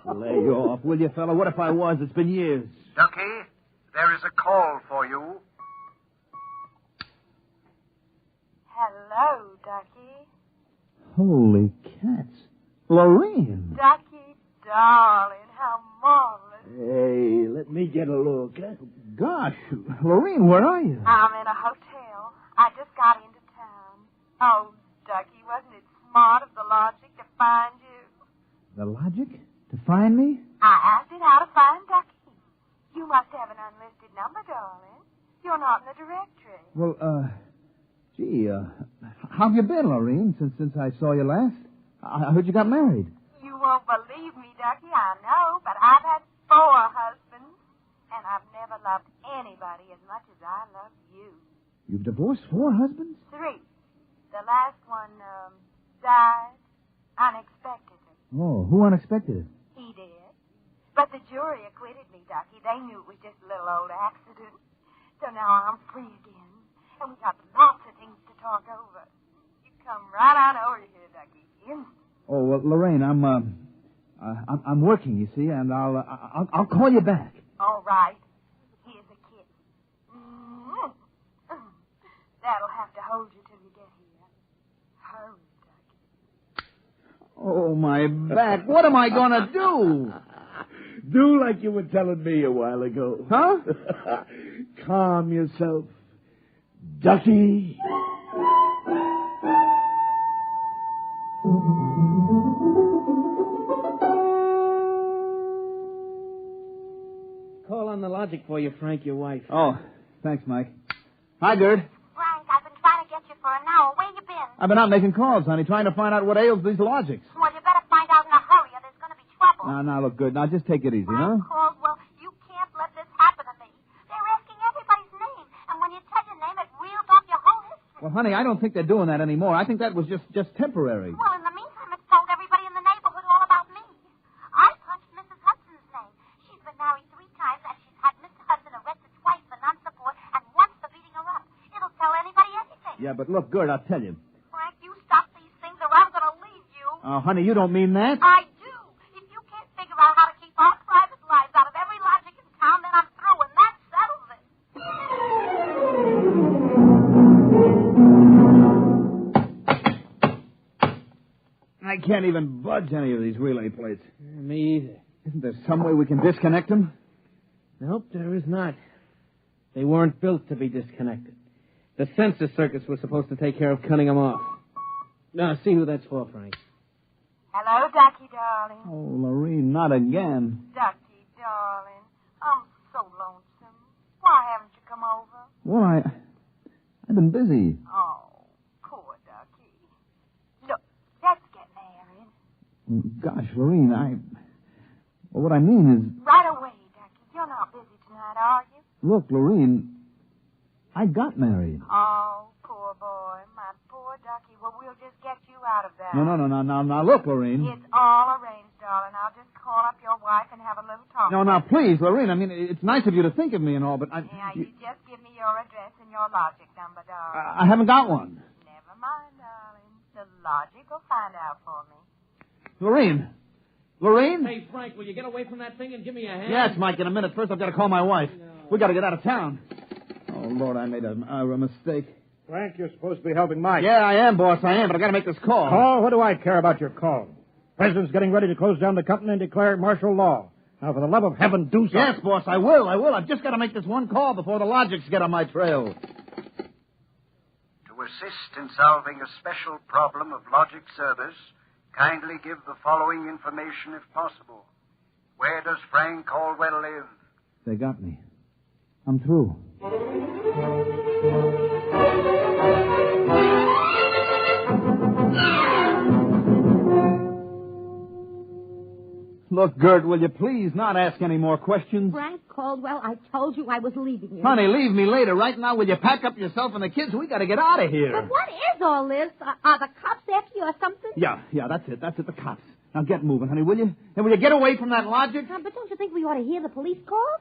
Lay off, will you, fella? What if I was? It's been years. Ducky, there is a call for you. Hello, Ducky. Holy cats. Lorraine. Ducky, darling, how marvelous. Hey, let me get a look. Huh? Gosh, Lorraine, where are you? I'm in a hotel. I just got into town. Oh, Ducky, wasn't it smart of the logic to find you? The logic? To find me? I asked it how to find Ducky. You must have an unlisted number, darling. You're not in the directory. Well, how have you been, Lorraine, since I saw you last? I heard you got married. You won't believe me, Ducky, I know, but I've had 4 husbands, and I've never loved anybody as much as I love you. You've divorced 4 husbands? 3. The last one, died unexpectedly. Oh, who unexpected it? He did. But the jury acquitted me, Ducky. They knew it was just a little old accident. So now I'm free again, and we got lots of things to talk over. You come right on over here, Ducky. Oh, well, Lorraine, I'm working, you see, and I'll call you back. All right. Here's a kiss. That'll have to hold you till you get here. Hurry, Ducky. Oh, my back. What am I going to do? Do like you were telling me a while ago. Huh? Calm yourself. Ducky. Call on the logic for you, Frank, your wife. Oh, thanks, Mike. Hi, Gerd. Frank, I've been trying to get you for an hour. Where you been? I've been out making calls, honey, trying to find out what ails these logics. Well, you better find out in a hurry or there's going to be trouble. Now, look, good. Now, just take it easy, huh? Caldwell, you can't let this happen to me. They're asking everybody's name, and when you tell your name, it reels off your whole history. Well, honey, I don't think they're doing that anymore. I think that was just temporary. Well, in the meantime, it's told everybody in the neighborhood all about me. I punched Mrs. Hudson's name. She's been married 3 times, and she's had Mr. Hudson arrested twice for non-support and once for beating her up. It'll tell anybody anything. Yeah, but look, Gerd, I'll tell you. Frank, you stop these things or I'm going to leave you. Oh, honey, you don't mean that? I do. If you can't figure out how to keep our private lives out of every logic in town, then I'm through, and that settles it. I can't even budge any of these relay plates. Me either. Isn't there some way we can disconnect them? Nope, there is not. They weren't built to be disconnected. The sensor circuits were supposed to take care of cutting them off. Now, see who that's for, Frank. Hello, Ducky, darling. Oh, Lorene, not again. Ducky, darling. I'm so lonesome. Why haven't you come over? Well, I've been busy. Oh, poor Ducky. Look, let's get married. Gosh, Lorene, well, what I mean is... Right away, Ducky. You're not busy tonight, are you? Look, Lorene, I got married. Oh, poor boy. My poor Ducky. Well, we'll just get you out of that. No, look, Lorene. It's all arranged, darling. I'll just call up your wife and have a little talk. No, now, please, Lorene, I mean, it's nice of you to think of me and all, but Yeah, you just give me your address and your logic number, darling. I haven't got one. Never mind, darling. The logic will find out for me. Lorene? Hey, Frank, will you get away from that thing and give me a hand? Yes, Mike, in a minute. First, I've got to call my wife. We got to get out of town. Oh, Lord, I made a mistake. Frank, you're supposed to be helping Mike. Yeah, I am, boss, I am, but I got to make this call. Call? What do I care about your call? President's getting ready to close down the company and declare martial law. Now, for the love of heaven, do something. Yes, boss, I will. I've just got to make this one call before the logics get on my trail. To assist in solving a special problem of logic service, kindly give the following information if possible. Where does Frank Caldwell live? They got me. I'm through. Look, Gert, will you please not ask any more questions? Frank Caldwell, I told you I was leaving you. Honey, leave me later. Right now, will you pack up yourself and the kids? We got to get out of here. But what is all this? Are the cops after you or something? Yeah, that's it, the cops. Now get moving, honey, will you? And will you get away from that logic? But don't you think we ought to hear the police call?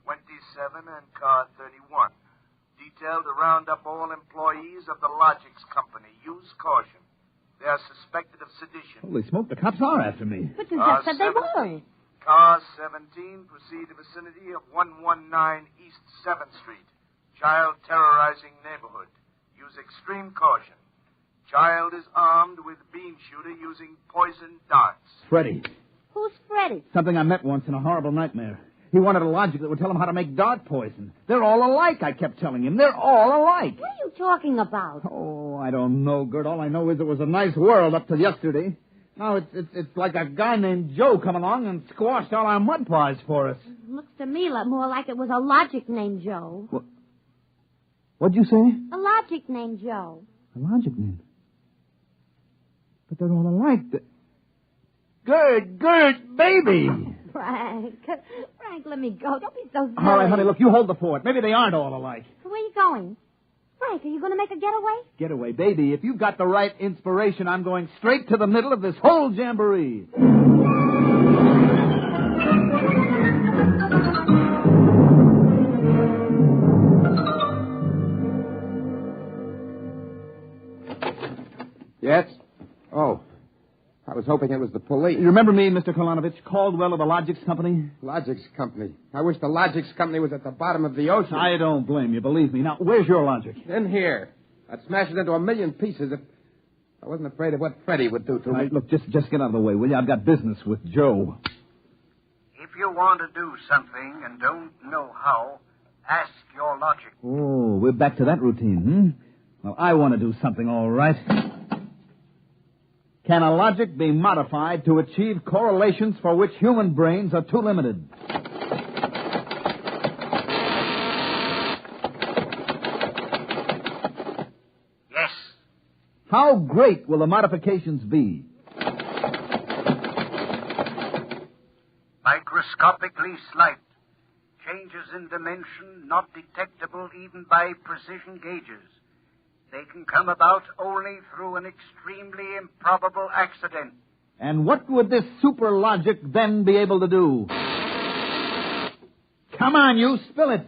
27 and car 31. Detailed to round up all employees of the Logics Company. Use caution. They are suspected of sedition. Holy smoke, the cops are after me. But you just said they weren't. Car 17, proceed to vicinity of 119 East 7th Street. Child terrorizing neighborhood. Use extreme caution. Child is armed with bean shooter using poison darts. Freddie. Who's Freddie? Something I met once in a horrible nightmare. He wanted a logic that would tell him how to make dart poison. They're all alike, I kept telling him. They're all alike. What are you talking about? Oh, I don't know, Gert. All I know is it was a nice world up to yesterday. Now it's like a guy named Joe come along and squashed all our mud pies for us. Looks to me more like it was a logic named Joe. What'd you say? A logic named Joe. A logic name? But they're all alike. Good, baby. Frank, let me go. Don't be so silly. All right, honey, look, you hold the fort. Maybe they aren't all alike. So where are you going? Frank, are you going to make a getaway? Getaway, baby. If you've got the right inspiration, I'm going straight to the middle of this whole jamboree. Yes? Oh. I was hoping it was the police. You remember me, Mr. Kolonovich, Caldwell of the Logics Company? Logics Company. I wish the Logics Company was at the bottom of the ocean. I don't blame you, believe me. Now, where's your logic? In here. I'd smash it into a million pieces if I wasn't afraid of what Freddie would do to me. Right, look, just get out of the way, will you? I've got business with Joe. If you want to do something and don't know how, ask your logic. Oh, we're back to that routine, Well, I want to do something, all right. Can a logic be modified to achieve correlations for which human brains are too limited? Yes. How great will the modifications be? Microscopically slight. Changes in dimension not detectable even by precision gauges. They can come about only through an extremely improbable accident. And what would this super logic then be able to do? Come on, you, spill it.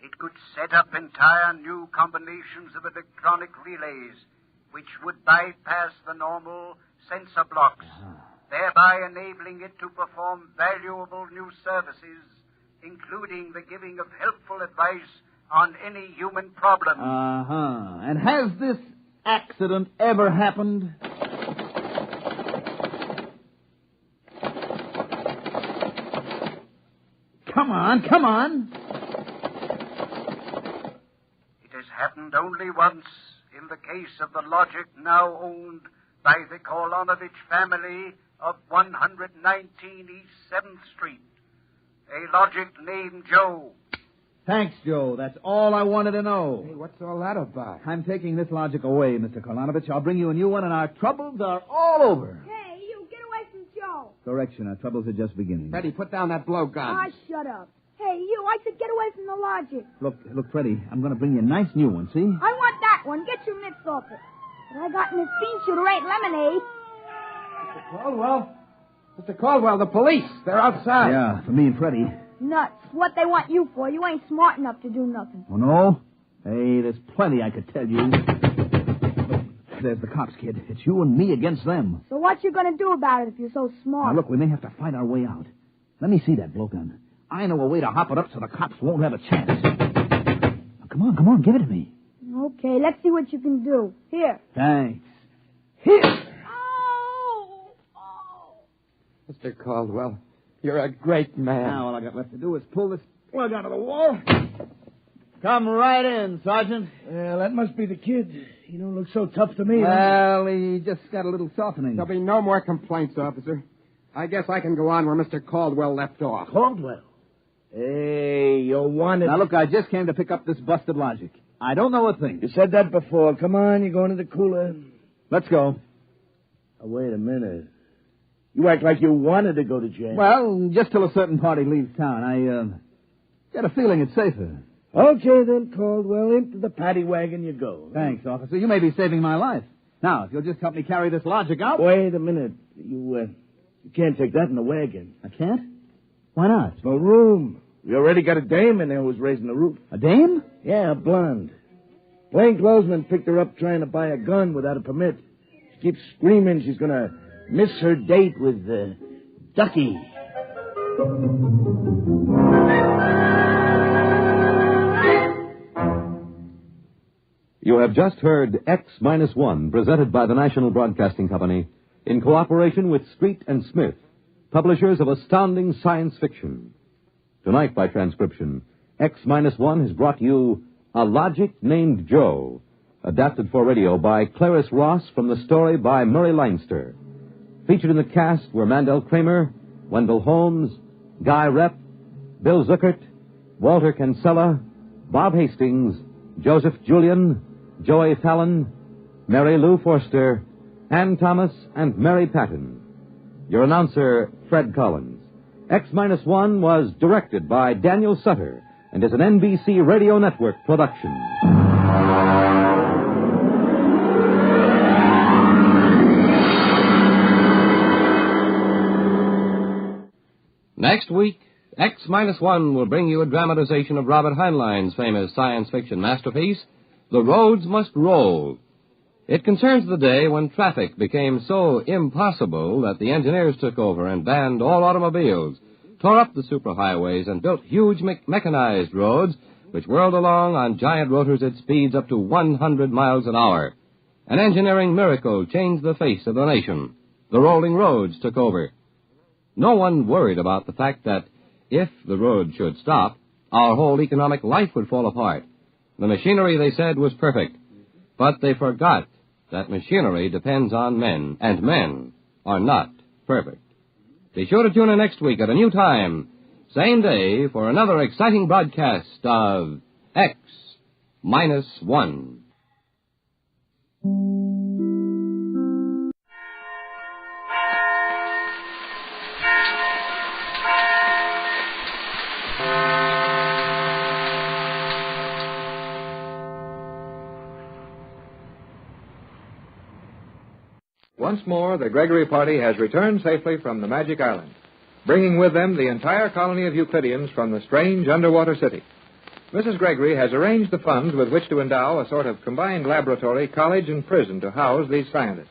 It could set up entire new combinations of electronic relays, which would bypass the normal sensor blocks, thereby enabling it to perform valuable new services, including the giving of helpful advice on any human problem. And has this accident ever happened? Come on. It has happened only once in the case of the logic now owned by the Kolonovich family of 119 East 7th Street. A logic named Joe. Thanks, Joe. That's all I wanted to know. Hey, what's all that about? I'm taking this logic away, Mr. Kolonovich. I'll bring you a new one, and our troubles are all over. Hey, you, get away from Joe. Correction, our troubles are just beginning. Freddie, put down that blowgun. Ah, shut up. Hey, you, I said get away from the logic. Look, Freddie, I'm going to bring you a nice new one, see? I want that one. Get your mitts off it. What I got in this bean shooter ain't lemonade. Mr. Caldwell, the police. They're outside. Yeah, for me and Freddie. Nuts. What they want you for? You ain't smart enough to do nothing. Oh, no? Hey, there's plenty I could tell you. Look, there's the cops, kid. It's you and me against them. So what you gonna do about it if you're so smart? Now, look, we may have to fight our way out. Let me see that blowgun. I know a way to hop it up so the cops won't have a chance. Now, come on, give it to me. Okay, let's see what you can do. Here. Thanks. Here. Oh! Mr. Caldwell, you're a great man. Now all I got left to do is pull this plug out of the wall. Come right in, Sergeant. Well, that must be the kid. He don't look so tough to me. Well, he just got a little softening. There'll be no more complaints, officer. I guess I can go on where Mr. Caldwell left off. Caldwell? Hey, you wanted... Now, look, I just came to pick up this busted logic. I don't know a thing. You said that before. Come on, you're going to the cooler. Let's go. Oh, wait a minute. You act like you wanted to go to jail. Well, just till a certain party leaves town. I get a feeling it's safer. Okay, then, Caldwell. Into the paddy wagon you go. Thanks, officer. You may be saving my life. Now, if you'll just help me carry this logic out... Wait a minute. You can't take that in the wagon. I can't? Why not? No room. We already got a dame in there who's raising the roof. A dame? Yeah, a blonde. Plainclothesman picked her up trying to buy a gun without a permit. She keeps screaming she's going to miss her date with Ducky. You have just heard X-1, presented by the National Broadcasting Company in cooperation with Street and Smith, publishers of astounding science fiction. Tonight, by transcription, X-1 has brought you A Logic Named Joe, adapted for radio by Clarice Ross from the story by Murray Leinster. Featured in the cast were Mandel Kramer, Wendell Holmes, Guy Rep, Bill Zuckert, Walter Kinsella, Bob Hastings, Joseph Julian, Joey Fallon, Mary Lou Forster, Ann Thomas, and Mary Patton. Your announcer, Fred Collins. X-1 was directed by Daniel Sutter and is an NBC Radio Network production. Next week, X-1 will bring you a dramatization of Robert Heinlein's famous science fiction masterpiece, The Roads Must Roll. It concerns the day when traffic became so impossible that the engineers took over and banned all automobiles, tore up the superhighways, and built huge mechanized roads which whirled along on giant rotors at speeds up to 100 miles an hour. An engineering miracle changed the face of the nation. The rolling roads took over. No one worried about the fact that if the road should stop, our whole economic life would fall apart. The machinery, they said, was perfect. But they forgot that machinery depends on men, and men are not perfect. Be sure to tune in next week at a new time, same day, for another exciting broadcast of X-1. Once more, the Gregory party has returned safely from the Magic Island, bringing with them the entire colony of Euclideans from the strange underwater city. Mrs. Gregory has arranged the funds with which to endow a sort of combined laboratory, college, and prison to house these scientists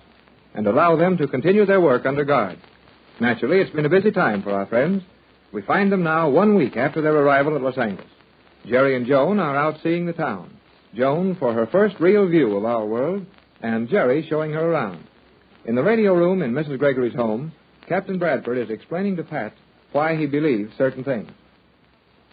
and allow them to continue their work under guard. Naturally, it's been a busy time for our friends. We find them now 1 week after their arrival at Los Angeles. Jerry and Joan are out seeing the town. Joan for her first real view of our world, and Jerry showing her around. In the radio room in Mrs. Gregory's home, Captain Bradford is explaining to Pat why he believes certain things.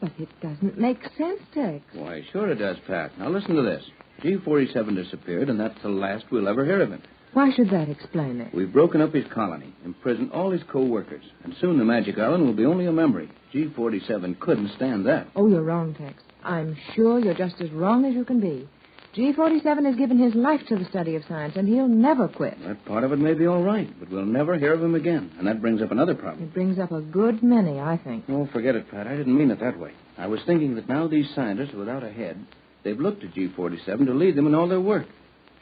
But it doesn't make sense, Tex. Why, sure it does, Pat. Now listen to this. G47 disappeared, and that's the last we'll ever hear of him. Why should that explain it? We've broken up his colony, imprisoned all his co-workers, and soon the Magic Island will be only a memory. G47 couldn't stand that. Oh, you're wrong, Tex. I'm sure you're just as wrong as you can be. G47 has given his life to the study of science, and he'll never quit. That part of it may be all right, but we'll never hear of him again, and that brings up another problem. It brings up a good many, I think. Oh, forget it, Pat. I didn't mean it that way. I was thinking that now these scientists are without a head, they've looked to G47 to lead them in all their work.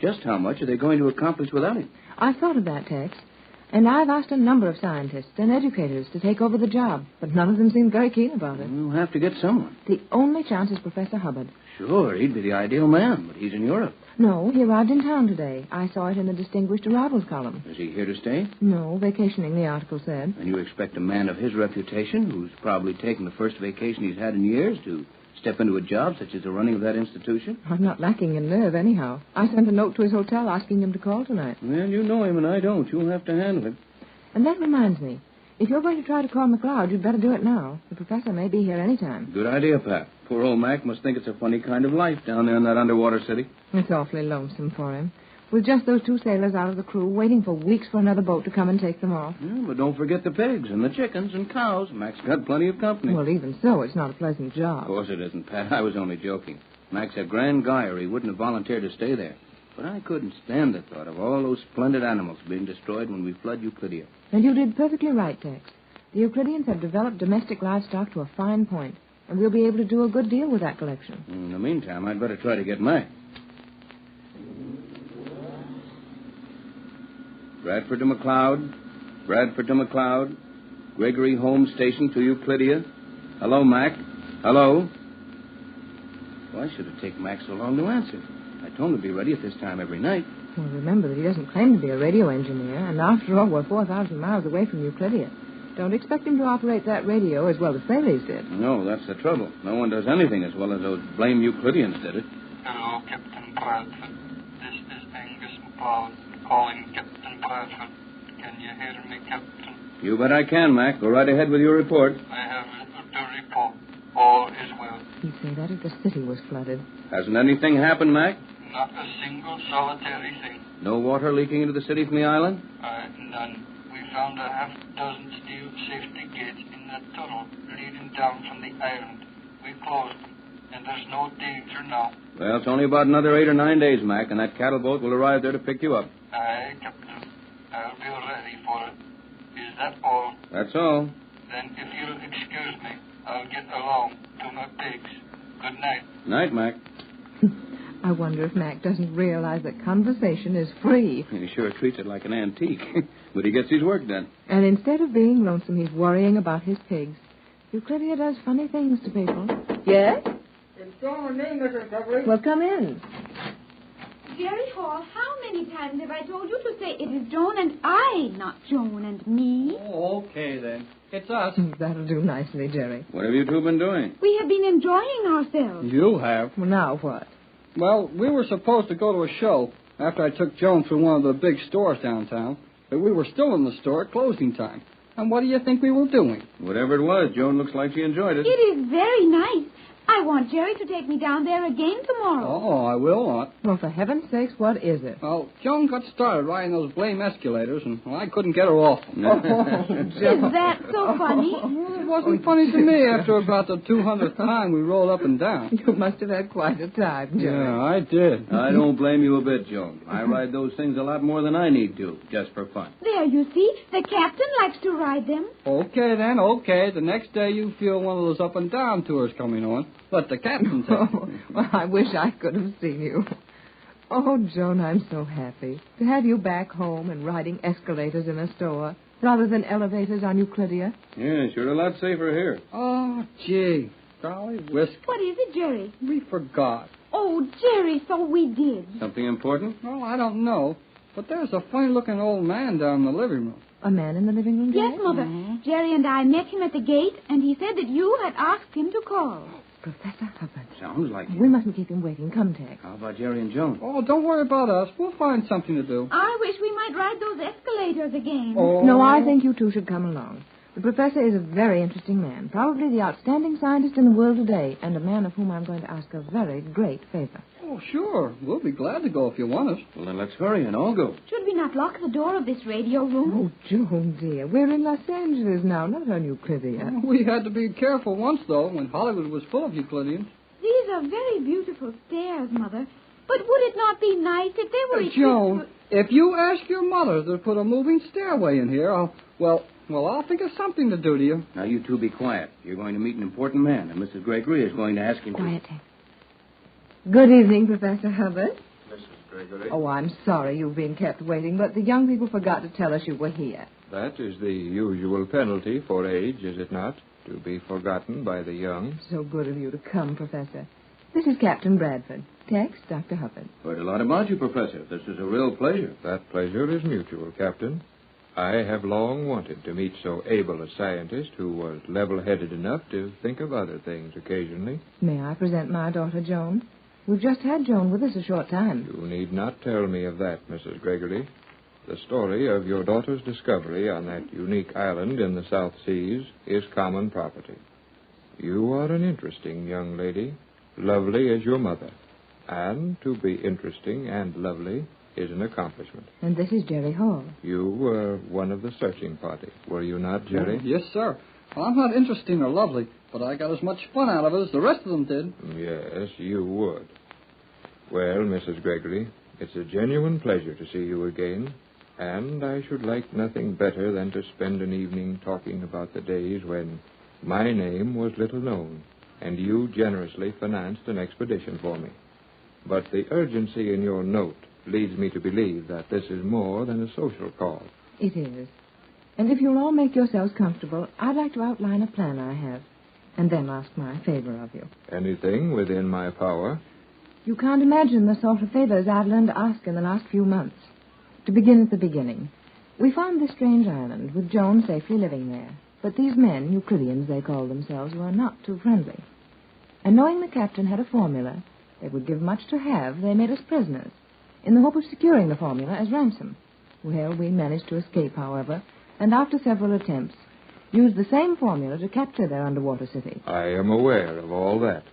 Just how much are they going to accomplish without him? I've thought of that, Tex. And I've asked a number of scientists and educators to take over the job, but none of them seem very keen about it. We'll have to get someone. The only chance is Professor Hubbard. Sure, he'd be the ideal man, but he's in Europe. No, he arrived in town today. I saw it in the Distinguished Arrivals column. Is he here to stay? No, vacationing, the article said. And you expect a man of his reputation, who's probably taken the first vacation he's had in years, to step into a job such as the running of that institution? I'm not lacking in nerve, anyhow. I sent a note to his hotel asking him to call tonight. Well, you know him and I don't. You'll have to handle him. And that reminds me. If you're going to try to call McLeod, you'd better do it now. The professor may be here any time. Good idea, Pat. Poor old Mac must think it's a funny kind of life down there in that underwater city. It's awfully lonesome for him. With just those two sailors out of the crew, waiting for weeks for another boat to come and take them off. Yeah, but don't forget the pigs and the chickens and cows. Mac's got plenty of company. Well, even so, it's not a pleasant job. Of course it isn't, Pat. I was only joking. Mac's a grand guy, or he wouldn't have volunteered to stay there. But I couldn't stand the thought of all those splendid animals being destroyed when we flood Euclidia. And you did perfectly right, Tex. The Euclideans have developed domestic livestock to a fine point, and we'll be able to do a good deal with that collection. In the meantime, I'd better try to get Mac. Bradford to McLeod. Bradford to McLeod. Gregory Home Station to Euclidia. Hello, Mac. Hello. Why should it take Mac so long to answer? I told him to be ready at this time every night. Well, remember that he doesn't claim to be a radio engineer, and after all, we're 4,000 miles away from Euclidia. Don't expect him to operate that radio as well as Thales did. No, that's the trouble. No one does anything as well as those blame Euclideans did it. Hello, Captain Bradford. This is Angus McLeod calling Captain Bradford. Can you hear me, Captain? You bet I can, Mac. Go right ahead with your report. I have to report. All is well. He'd say that if the city was flooded. Hasn't anything happened, Mac? Not a single solitary thing. No water leaking into the city from the island? None. We found a half-dozen steel safety gates in the tunnel leading down from the island. We closed them, and there's no danger now. Well, it's only about another 8 or 9 days, Mac, and that cattle boat will arrive there to pick you up. Aye, Captain. I'll be ready for it. Is that all? That's all. Then if you'll excuse me, I'll get along to my pigs. Good night. Night, Mac. I wonder if Mac doesn't realize that conversation is free. He sure treats it like an antique. But he gets his work done. And instead of being lonesome, he's worrying about his pigs. Euclidia does funny things to people. Yes? It's Joan and me, Mrs. Gregory. Well, come in. Jerry Hall, how many times have I told you to say it is Joan and I, not Joan and me? Oh, okay, then. It's us. That'll do nicely, Jerry. What have you two been doing? We have been enjoying ourselves. You have. Well, now what? Well, we were supposed to go to a show after I took Joan through one of the big stores downtown, but we were still in the store at closing time. And what do you think we were doing? Whatever it was, Joan looks like she enjoyed it. It is very nice. I want Jerry to take me down there again tomorrow. Oh, I will not. Well, for heaven's sakes, what is it? Well, Joan got started riding those blame escalators, and I couldn't get her off them. Is that so funny? It wasn't funny to me after about the 200th time we rolled up and down. You must have had quite a time, Jerry. Yeah, I did. I don't blame you a bit, Joan. I ride those things a lot more than I need to, just for fun. There, you see, the captain likes to ride them. Okay, then, okay. The next day you feel one of those up and down tours coming on. Let the captain take it. Well, I wish I could have seen you. Oh, Joan, I'm so happy to have you back home and riding escalators in a store rather than elevators on Euclidia. Yeah, sure a lot safer here. Oh, gee. Golly whisk. What is it, Jerry? We forgot. Oh, Jerry, so we did. Something important? Well, I don't know. But there's a funny-looking old man down in the living room. A man in the living room, Yes, Jerry? Mother. Mm-hmm. Jerry and I met him at the gate, and he said that you had asked him to call. Professor Hubbard. Sounds like it. We mustn't keep him waiting. Come, Tex. How about Jerry and Joan? Oh, don't worry about us. We'll find something to do. I wish we might ride those escalators again. Oh. No, I think you two should come along. The professor is a very interesting man, probably the outstanding scientist in the world today, and a man of whom I'm going to ask a very great favor. Oh, sure. We'll be glad to go if you want us. Well, then let's hurry and all go. Should we not lock the door of this radio room? Oh, Joan, dear, we're in Los Angeles now, not on Euclidia. We had to be careful once, though, when Hollywood was full of Euclideans. These are very beautiful stairs, Mother. But would it not be nice if they were... Joan, if you ask your mother to put a moving stairway in here, I'll think of something to do to you. Now, you two be quiet. You're going to meet an important man, and Mrs. Gregory is going to ask him Quiet, Tex. Good evening, Professor Hubbard. Mrs. Gregory. Oh, I'm sorry you've been kept waiting, but the young people forgot to tell us you were here. That is the usual penalty for age, is it not? To be forgotten by the young. So good of you to come, Professor. This is Captain Bradford. Tex, Dr. Hubbard. Heard a lot about you, Professor. This is a real pleasure. That pleasure is mutual, Captain. I have long wanted to meet so able a scientist who was level-headed enough to think of other things occasionally. May I present my daughter, Joan? We've just had Joan with us a short time. You need not tell me of that, Mrs. Gregory. The story of your daughter's discovery on that unique island in the South Seas is common property. You are an interesting young lady, lovely as your mother. And to be interesting and lovely is an accomplishment. And this is Jerry Hall. You were one of the searching party, were you not, Jerry? Yes, sir. Well, I'm not interesting or lovely, but I got as much fun out of it as the rest of them did. Yes, you would. Well, Mrs. Gregory, it's a genuine pleasure to see you again, and I should like nothing better than to spend an evening talking about the days when my name was little known, and you generously financed an expedition for me. But the urgency in your note leads me to believe that this is more than a social call. It is. And if you'll all make yourselves comfortable, I'd like to outline a plan I have, and then ask my favor of you. Anything within my power? You can't imagine the sort of favors I've learned to ask in the last few months. To begin at the beginning, we found this strange island with Joan safely living there. But these men, Euclideans they called themselves, were not too friendly. And knowing the captain had a formula they would give much to have, they made us prisoners, in the hope of securing the formula as ransom. Well, we managed to escape, however, and after several attempts, used the same formula to capture their underwater city. I am aware of all that.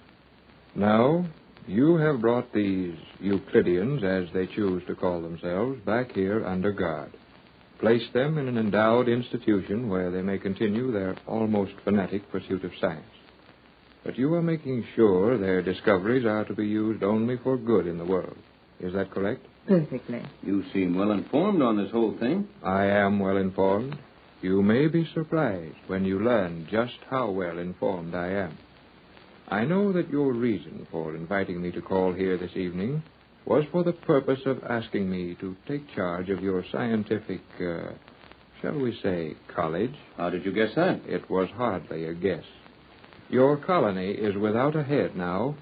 Now, you have brought these Euclideans, as they choose to call themselves, back here under guard. Place them in an endowed institution where they may continue their almost fanatic pursuit of science. But you are making sure their discoveries are to be used only for good in the world. Is that correct? Perfectly. You seem well informed on this whole thing. I am well informed. You may be surprised when you learn just how well informed I am. I know that your reason for inviting me to call here this evening was for the purpose of asking me to take charge of your scientific, shall we say, college. How did you guess that? It was hardly a guess. Your colony is without a head now.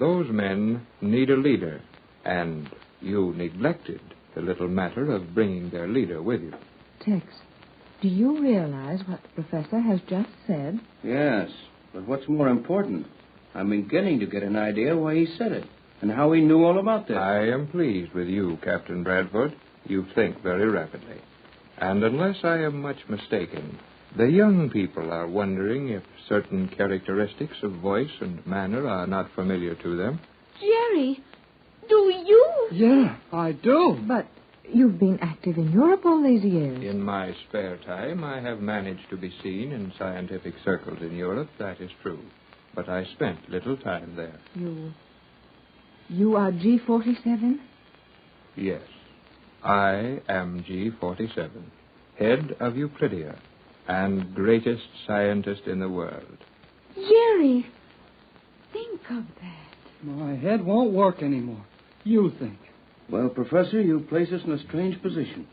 Those men need a leader, and you neglected the little matter of bringing their leader with you. Tex, do you realize what the professor has just said? Yes, but what's more important, I'm beginning to get an idea why he said it and how he knew all about this. I am pleased with you, Captain Bradford. You think very rapidly. And unless I am much mistaken, the young people are wondering if certain characteristics of voice and manner are not familiar to them. Jerry, do you? Yeah, I do. But you've been active in Europe all these years. In my spare time, I have managed to be seen in scientific circles in Europe, that is true. But I spent little time there. You are G47? Yes. I am G47, head of Euclidia, and greatest scientist in the world. Jerry, think of that. My head won't work anymore. You think. Well, Professor, you place us in a strange position.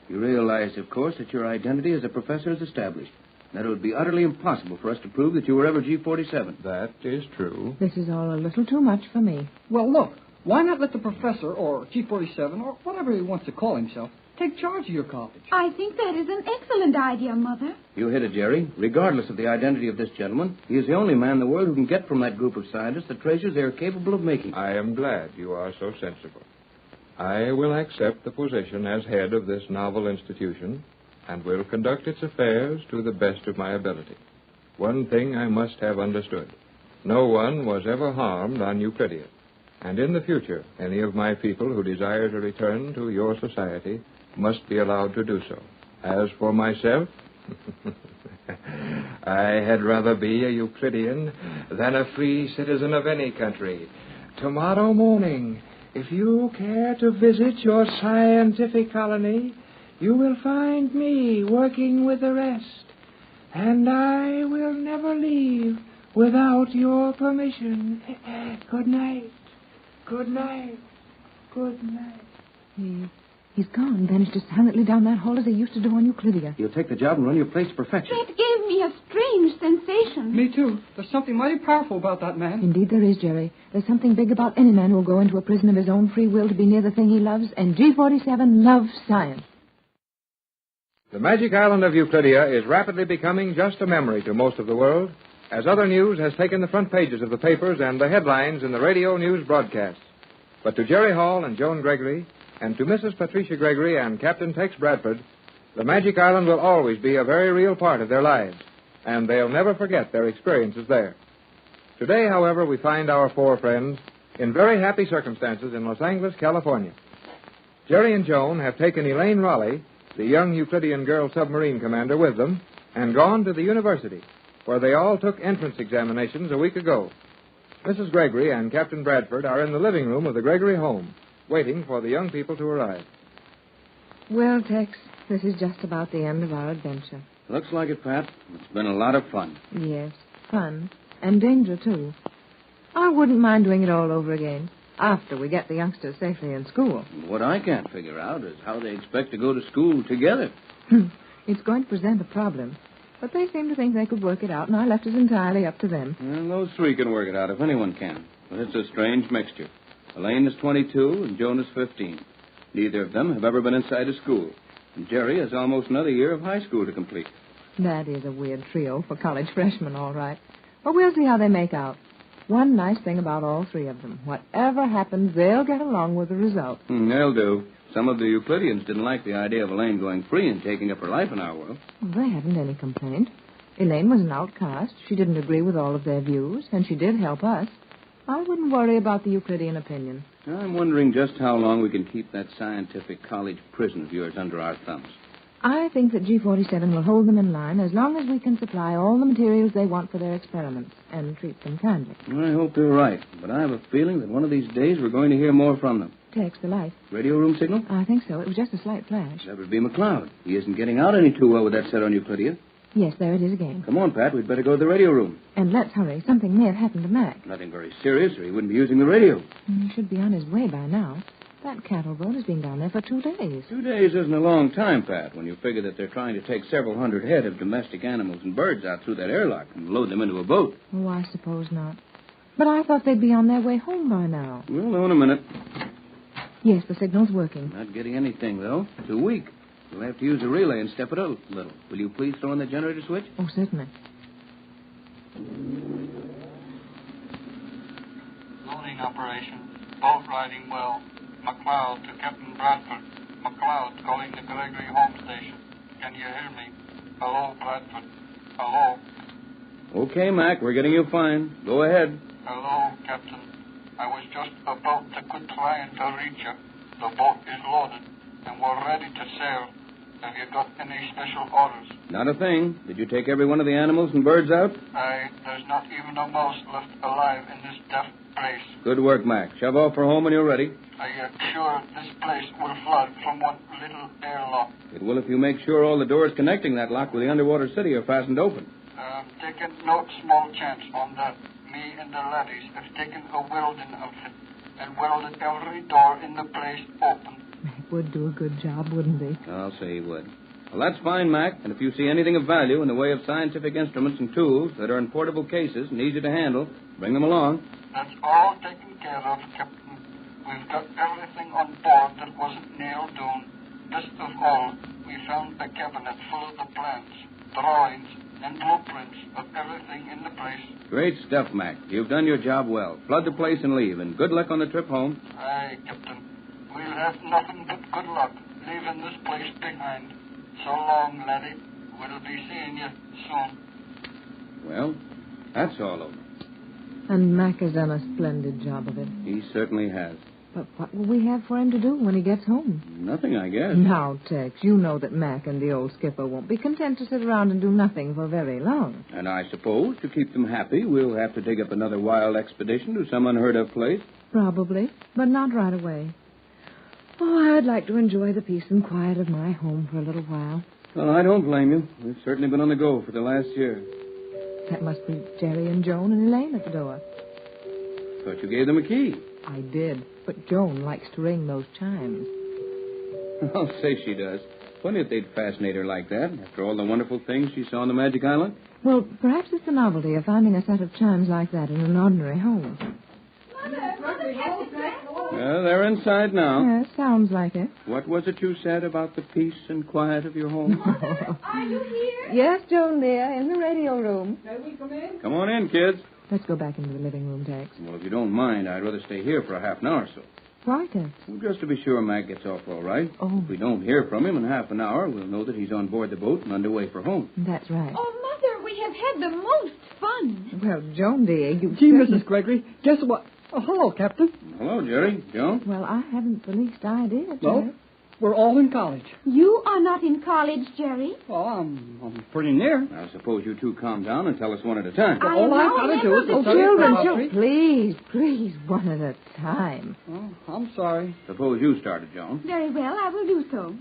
You realize, of course, that your identity as a professor is established. That it would be utterly impossible for us to prove that you were ever G47. That is true. This is all a little too much for me. Well, look, why not let the professor, or G47, or whatever he wants to call himself, take charge of your college? I think that is an excellent idea, Mother. You hit it, Jerry. Regardless of the identity of this gentleman, he is the only man in the world who can get from that group of scientists the treasures they are capable of making. I am glad you are so sensible. I will accept the position as head of this novel institution and will conduct its affairs to the best of my ability. One thing I must have understood. No one was ever harmed on Euclidia. And in the future, any of my people who desire to return to your society must be allowed to do so. As for myself, I had rather be a Euclidean than a free citizen of any country. Tomorrow morning, if you care to visit your scientific colony, you will find me working with the rest. And I will never leave without your permission. Good night. Good night. Good night. He's gone, vanished as silently down that hall as he used to do on Euclidia. You'll take the job and run your place to perfection. That gave me a strange sensation. Me too. There's something mighty powerful about that man. Indeed there is, Jerry. There's something big about any man who will go into a prison of his own free will to be near the thing he loves, and G47 loves science. The magic island of Euclidia is rapidly becoming just a memory to most of the world, as other news has taken the front pages of the papers and the headlines in the radio news broadcasts. But to Jerry Hall and Joan Gregory, and to Mrs. Patricia Gregory and Captain Tex Bradford, the magic island will always be a very real part of their lives, and they'll never forget their experiences there. Today, however, we find our four friends in very happy circumstances in Los Angeles, California. Jerry and Joan have taken Elaine Raleigh, the young Euclidean girl submarine commander, with them, and gone to the university, where they all took entrance examinations a week ago. Mrs. Gregory and Captain Bradford are in the living room of the Gregory home, waiting for the young people to arrive. Well, Tex, this is just about the end of our adventure. Looks like it, Pat. It's been a lot of fun. Yes, fun. And danger, too. I wouldn't mind doing it all over again, after we get the youngsters safely in school. What I can't figure out is how they expect to go to school together. It's going to present a problem. But they seem to think they could work it out, and I left it entirely up to them. Well, those three can work it out if anyone can. But it's a strange mixture. Elaine is 22 and Joan is 15. Neither of them have ever been inside a school. And Jerry has almost another year of high school to complete. That is a weird trio for college freshmen, all right. But we'll see how they make out. One nice thing about all three of them. Whatever happens, they'll get along with the result. They'll do. Some of the Euclideans didn't like the idea of Elaine going free and taking up her life in our world. Well, they haven't any complaint. Elaine was an outcast. She didn't agree with all of their views, and she did help us. I wouldn't worry about the Euclidean opinion. I'm wondering just how long we can keep that scientific college prison of yours under our thumbs. I think that G47 will hold them in line as long as we can supply all the materials they want for their experiments and treat them kindly. I hope they're right, but I have a feeling that one of these days we're going to hear more from them. Text the light. Radio room signal? I think so. It was just a slight flash. That would be McLeod. He isn't getting out any too well with that set on Euclidia. Yes, there it is again. Come on, Pat. We'd better go to the radio room. And let's hurry. Something may have happened to Mac. Nothing very serious, or he wouldn't be using the radio. He should be on his way by now. That cattle boat has been down there for 2 days. 2 days isn't a long time, Pat, when you figure that they're trying to take several hundred head of domestic animals and birds out through that airlock and load them into a boat. Oh, I suppose not. But I thought they'd be on their way home by now. We'll know in a minute. Yes, the signal's working. Not getting anything, though. Too weak. You'll have to use a relay and step it up a little. Will you please throw in the generator switch? Oh, certainly. Loading operation. Boat riding well. McLeod to Captain Bradford. McLeod calling the Gregory home station. Can you hear me? Hello, Bradford. Hello. Okay, Mac, we're getting you fine. Go ahead. Hello, Captain. I was just about to quit trying to reach you. The boat is loaded, and we're ready to sail. Have you got any special orders? Not a thing. Did you take every one of the animals and birds out? There's not even a mouse left alive in this deaf place. Good work, Mac. Shove off for home when you're ready. Are you sure this place will flood from one little airlock? It will if you make sure all the doors connecting that lock with the underwater city are fastened open. Taking no small chance on that. Me and the laddies have taken a welding outfit and welded every door in the place open. Mac would do a good job, wouldn't he? I'll say he would. Well, that's fine, Mac. And if you see anything of value in the way of scientific instruments and tools that are in portable cases and easy to handle, bring them along. That's all taken care of, Captain. We've got everything on board that wasn't nailed down. Best of all, we found a cabinet full of the plans, drawings, and blueprints of everything in the place. Great stuff, Mac. You've done your job well. Flood the place and leave, and good luck on the trip home. Aye, Captain. We'll have nothing but good luck leaving this place behind. So long, laddie. We'll be seeing you soon. Well, that's all over. And Mac has done a splendid job of it. He certainly has. But what will we have for him to do when he gets home? Nothing, I guess. Now, Tex, you know that Mac and the old skipper won't be content to sit around and do nothing for very long. And I suppose, to keep them happy, we'll have to dig up another wild expedition to some unheard-of place. Probably, but not right away. Oh, I'd like to enjoy the peace and quiet of my home for a little while. Well, I don't blame you. We've certainly been on the go for the last year. That must be Jerry and Joan and Elaine at the door. Thought you gave them a key. I did, but Joan likes to ring those chimes. I'll say she does. Funny if they'd fascinate her like that, after all the wonderful things she saw on the Magic Island. Well, perhaps it's the novelty of finding a set of chimes like that in an ordinary home. Well, they're inside now. Yes, sounds like it. What was it you said about the peace and quiet of your home? Are you here? Yes, Joan, dear, in the radio room. May we come in? Come on in, kids. Let's go back into the living room, Tex. Well, if you don't mind, I'd rather stay here for a half an hour or so. Why, Tex? Well, just to be sure Mac gets off all right. Oh. If we don't hear from him in half an hour, we'll know that he's on board the boat and underway for home. That's right. Oh, Mother, we have had the most fun. Well, Joan, dear, you... Gee, Mrs. Gregory, guess what? Oh, hello, Captain. Hello, Jerry. Joan? Well, I haven't the least idea, Jerry. No, we're all in college. You are not in college, Jerry. Oh, I'm pretty near. I suppose you two calm down and tell us one at a time. All I've got to do is... Oh, children, please, one at a time. Oh, I'm sorry. Suppose you started, Joan. Very well, I will do so.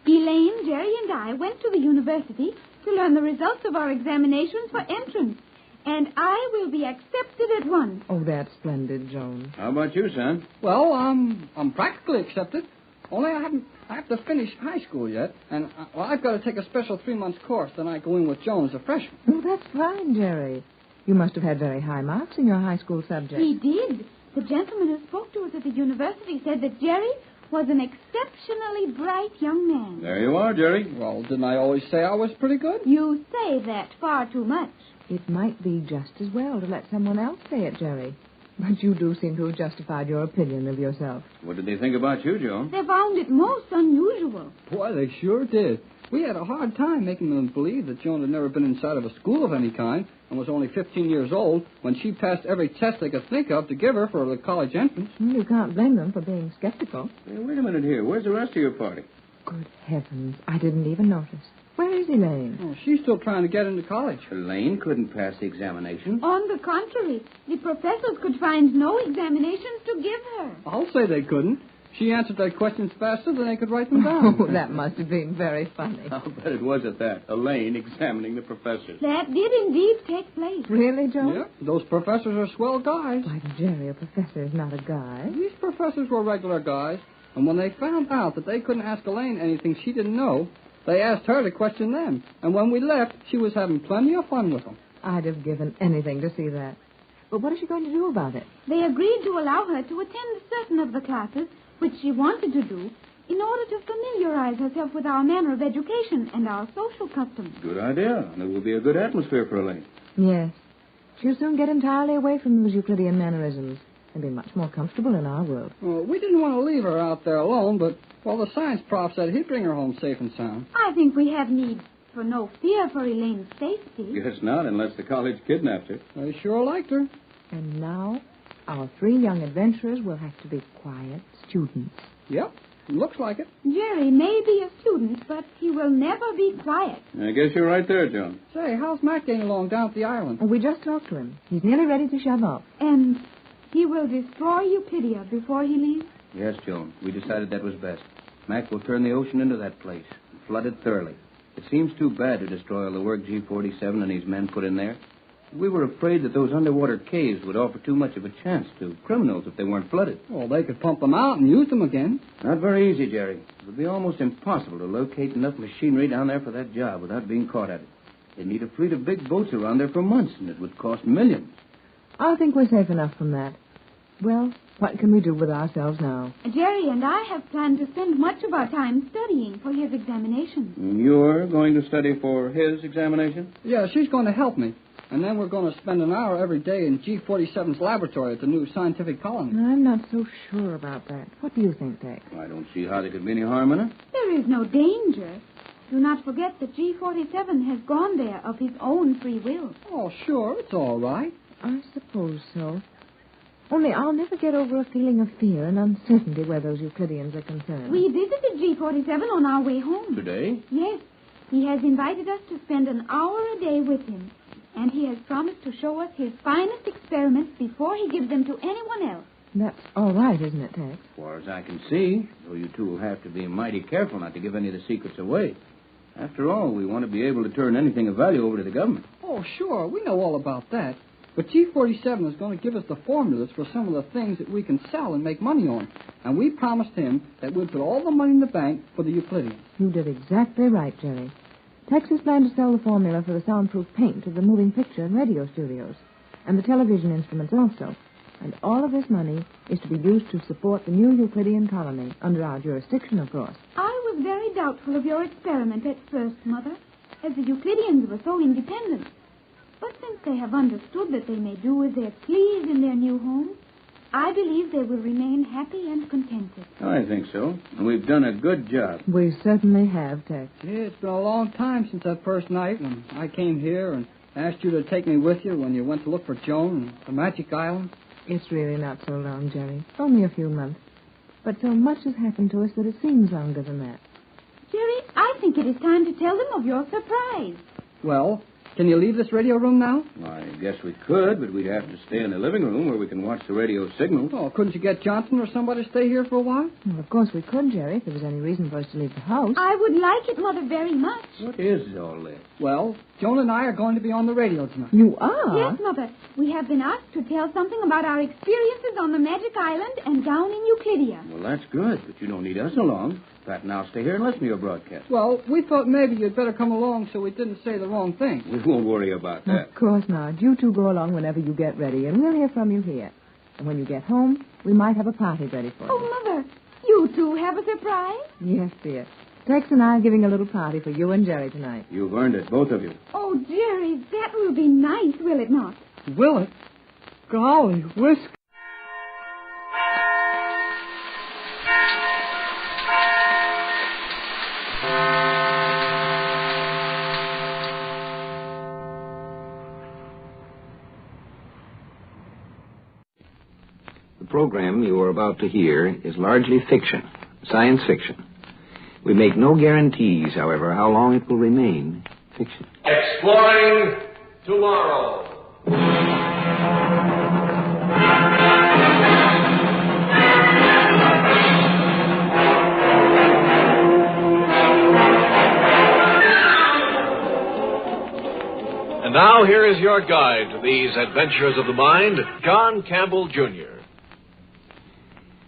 Elaine, Jerry, and I went to the university to learn the results of our examinations for entrance. And I will be accepted at once. Oh, that's splendid, Joan. How about you, son? Well, I'm practically accepted. Only I have to finish high school yet. And, I've got to take a special 3-month course. Then I go in with Joan as a freshman. Oh, that's fine, Jerry. You must have had very high marks in your high school subject. He did. The gentleman who spoke to us at the university said that Jerry was an exceptionally bright young man. There you are, Jerry. Well, didn't I always say I was pretty good? You say that far too much. It might be just as well to let someone else say it, Jerry. But you do seem to have justified your opinion of yourself. What did they think about you, Joan? They found it most unusual. Boy, they sure did. We had a hard time making them believe that Joan had never been inside of a school of any kind and was only 15 years old when she passed every test they could think of to give her for the college entrance. You can't blame them for being skeptical. Hey, wait a minute here. Where's the rest of your party? Good heavens. I didn't even notice. Where is Elaine? Oh, she's still trying to get into college. Elaine couldn't pass the examination. On the contrary, the professors could find no examinations to give her. I'll say they couldn't. She answered their questions faster than they could write them down. Oh, that must have been very funny. I'll bet it was at that. Elaine examining the professors. That did indeed take place. Really, Joe? Yeah, those professors are swell guys. Why, Jerry, a professor is not a guy. These professors were regular guys, and when they found out that they couldn't ask Elaine anything she didn't know, they asked her to question them. And when we left, she was having plenty of fun with them. I'd have given anything to see that. But what is she going to do about it? They agreed to allow her to attend certain of the classes, which she wanted to do, in order to familiarize herself with our manner of education and our social customs. Good idea. And it will be a good atmosphere for Elaine. Yes. She'll soon get entirely away from those Euclidean mannerisms and be much more comfortable in our world. Well, we didn't want to leave her out there alone, but, well, the science prof said he'd bring her home safe and sound. I think we have need for no fear for Elaine's safety. Guess not, unless the college kidnapped her. They sure liked her. And now, our 3 young adventurers will have to be quiet students. Yep, looks like it. Jerry may be a student, but he will never be quiet. I guess you're right there, John. Say, how's Mac getting along down at the island? Oh, we just talked to him. He's nearly ready to shove off. And he will destroy Euclidia before he leaves? Yes, Joan. We decided that was best. Mac will turn the ocean into that place and flood it thoroughly. It seems too bad to destroy all the work G-47 and his men put in there. We were afraid that those underwater caves would offer too much of a chance to criminals if they weren't flooded. Well, they could pump them out and use them again. Not very easy, Jerry. It would be almost impossible to locate enough machinery down there for that job without being caught at it. They'd need a fleet of big boats around there for months, and it would cost millions. I think we're safe enough from that. Well, what can we do with ourselves now? Jerry and I have planned to spend much of our time studying for his examinations. You're going to study for his examination? Yeah, she's going to help me. And then we're going to spend an hour every day in G-47's laboratory at the new scientific colony. I'm not so sure about that. What do you think, Tex? I don't see how there could be any harm in it. There is no danger. Do not forget that G-47 has gone there of his own free will. Oh, sure, it's all right. I suppose so. Only I'll never get over a feeling of fear and uncertainty where those Euclideans are concerned. We visited G-47 on our way home. Today? Yes. He has invited us to spend an hour a day with him. And he has promised to show us his finest experiments before he gives them to anyone else. That's all right, isn't it, Tex? As far as I can see, though you two will have to be mighty careful not to give any of the secrets away. After all, we want to be able to turn anything of value over to the government. Oh, sure, we know all about that. But G-47 is going to give us the formulas for some of the things that we can sell and make money on. And we promised him that we'd put all the money in the bank for the Euclideans. You did exactly right, Jerry. Texas planned to sell the formula for the soundproof paint to the moving picture and radio studios, and the television instruments also. And all of this money is to be used to support the new Euclidean colony, under our jurisdiction, of course. I was very doubtful of your experiment at first, Mother, as the Euclideans were so independent. But since they have understood that they may do as they please in their new home, I believe they will remain happy and contented. I think so. And we've done a good job. We certainly have, Tex. Yeah, it's been a long time since that first night when I came here and asked you to take me with you when you went to look for Joan at the Magic Island. It's really not so long, Jerry. Only a few months. But so much has happened to us that it seems longer than that. Jerry, I think it is time to tell them of your surprise. Well, can you leave this radio room now? I guess we could, but we'd have to stay in the living room where we can watch the radio signals. Oh, couldn't you get Johnson or somebody to stay here for a while? Well, of course we could, Jerry, if there was any reason for us to leave the house. I would like it, Mother, very much. What is all this? Well, Joan and I are going to be on the radio tonight. You are? Yes, Mother. We have been asked to tell something about our experiences on the Magic Island and down in Euclidia. Well, that's good, but you don't need us along. Pat and I'll stay here and listen to your broadcast. Well, we thought maybe you'd better come along so we didn't say the wrong thing. We won't worry about that. Of course not. You two go along whenever you get ready, and we'll hear from you here. And when you get home, we might have a party ready for you. Oh, Mother, you two have a surprise? Yes, dear. Tex and I are giving a little party for you and Jerry tonight. You've earned it, both of you. Oh, Jerry, that will be nice, will it not? Will it? Golly, whisk. The program you are about to hear is largely fiction, science fiction. We make no guarantees, however, how long it will remain fiction. Exploring tomorrow. And now here is your guide to these adventures of the mind, John Campbell, Jr.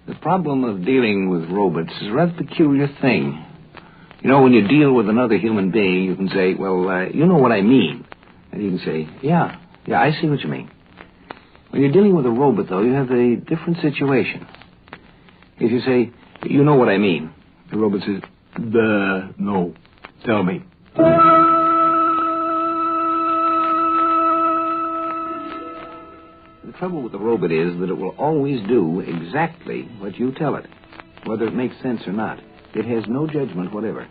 The problem of dealing with robots is a rather peculiar thing. You know, when you deal with another human being, you can say, well, you know what I mean. And you can say, yeah, I see what you mean. When you're dealing with a robot, though, you have a different situation. If you say, you know what I mean, the robot says, no, tell me. The trouble with the robot is that it will always do exactly what you tell it, whether it makes sense or not. It has no judgment whatever.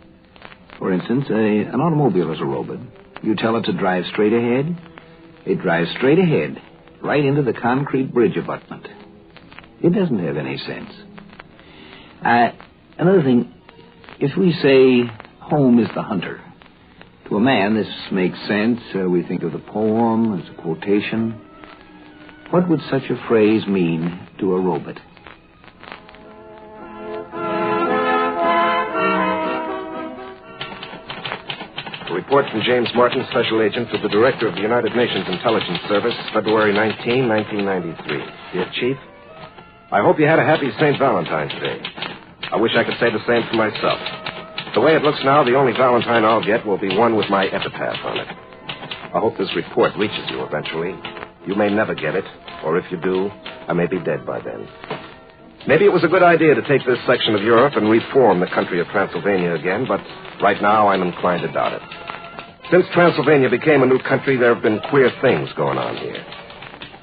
For instance, an automobile is a robot. You tell it to drive straight ahead, it drives straight ahead, right into the concrete bridge abutment. It doesn't have any sense. Another thing, if we say home is the hunter, to a man this makes sense. We think of the poem as a quotation. What would such a phrase mean to a robot? A report from James Martin, Special Agent to the Director of the United Nations Intelligence Service, February 19, 1993. Dear Chief, I hope you had a happy St. Valentine's Day. I wish I could say the same for myself. The way it looks now, the only Valentine I'll get will be one with my epitaph on it. I hope this report reaches you eventually. You may never get it, or if you do, I may be dead by then. Maybe it was a good idea to take this section of Europe and reform the country of Transylvania again, but right now I'm inclined to doubt it. Since Transylvania became a new country, there have been queer things going on here.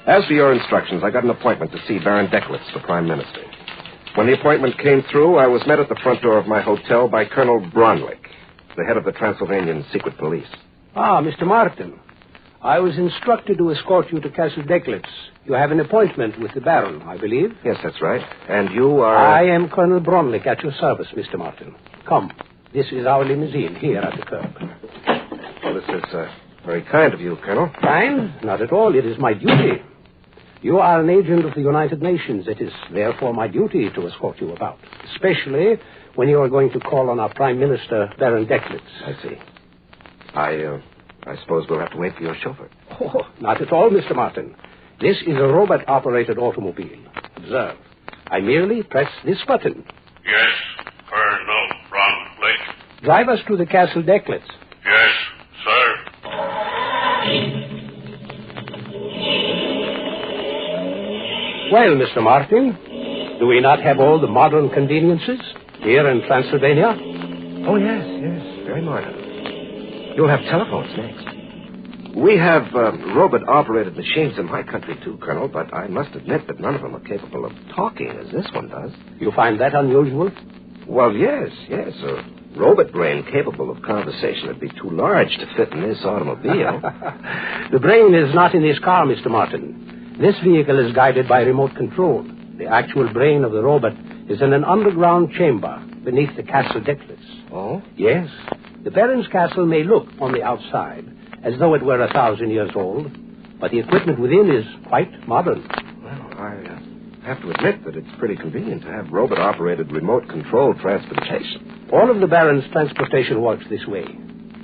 As for your instructions, I got an appointment to see Baron Decklitz, the Prime Minister. When the appointment came through, I was met at the front door of my hotel by Colonel Bronwick, the head of the Transylvanian Secret Police. Ah, Mr. Martin. I was instructed to escort you to Castle Decklitz. You have an appointment with the Baron, I believe. Yes, that's right. And you are... I am Colonel Bronwick at your service, Mr. Martin. Come. This is our limousine here at the curb. Well, this is very kind of you, Colonel. Kind? Not at all. It is my duty. You are an agent of the United Nations. It is therefore my duty to escort you about, especially when you are going to call on our Prime Minister, Baron Decklitz. I see. I suppose we'll have to wait for your chauffeur. Oh, not at all, Mr. Martin. This is a robot-operated automobile. Observe. I merely press this button. Yes, Colonel Bronwick. Drive us to the Castle Decklitz. Yes, sir. Well, Mr. Martin, do we not have all the modern conveniences here in Transylvania? Oh, yes, very modern. You'll have telephones next. We have robot-operated machines in my country, too, Colonel, but I must admit that none of them are capable of talking as this one does. You find that unusual? Well, yes. A robot brain capable of conversation would be too large to fit in this automobile. The brain is not in this car, Mr. Martin. This vehicle is guided by remote control. The actual brain of the robot is in an underground chamber beneath the Castle Decklitz. Oh? Yes. The Baron's castle may look on the outside as though it were 1,000 years old, but the equipment within is quite modern. Well, I have to admit that it's pretty convenient to have robot-operated remote-controlled transportation. All of the Baron's transportation works this way.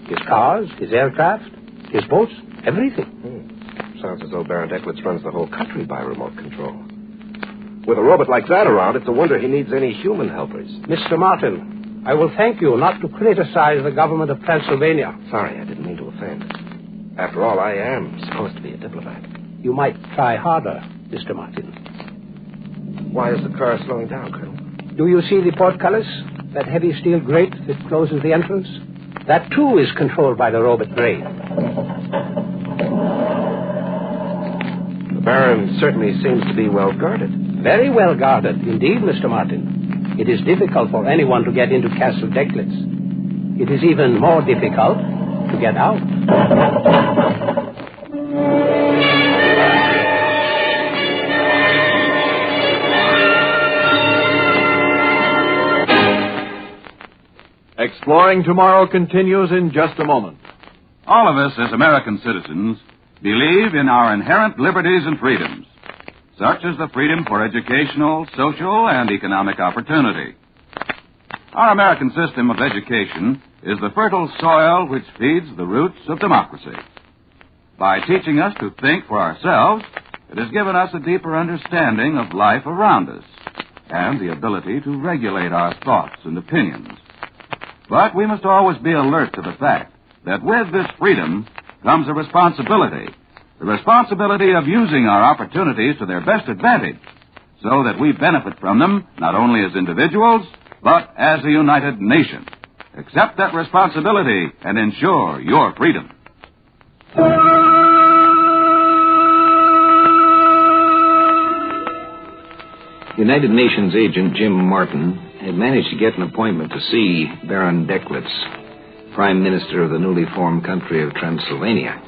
His cars, his aircraft, his boats, everything. Sounds as though Baron Decklitz runs the whole country by remote control. With a robot like that around, it's a wonder he needs any human helpers. Mr. Martin, I will thank you not to criticize the government of Transylvania. Sorry, I didn't mean to offend. After all, I am supposed to be a diplomat. You might try harder, Mr. Martin. Why is the car slowing down, Colonel? Do you see the portcullis? That heavy steel grate that closes the entrance? That, too, is controlled by the robot brain. The Baron certainly seems to be well guarded. Very well guarded, indeed, Mr. Martin. It is difficult for anyone to get into Castle Decklitz. It is even more difficult to get out. Exploring Tomorrow continues in just a moment. All of us as American citizens believe in our inherent liberties and freedoms, such as the freedom for educational, social, and economic opportunity. Our American system of education is the fertile soil which feeds the roots of democracy. By teaching us to think for ourselves, it has given us a deeper understanding of life around us and the ability to regulate our thoughts and opinions. But we must always be alert to the fact that with this freedom comes a responsibility, the responsibility of using our opportunities to their best advantage so that we benefit from them not only as individuals, but as a united nation. Accept that responsibility and ensure your freedom. United Nations agent Jim Martin had managed to get an appointment to see Baron Declitz, Prime Minister of the newly formed country of Transylvania.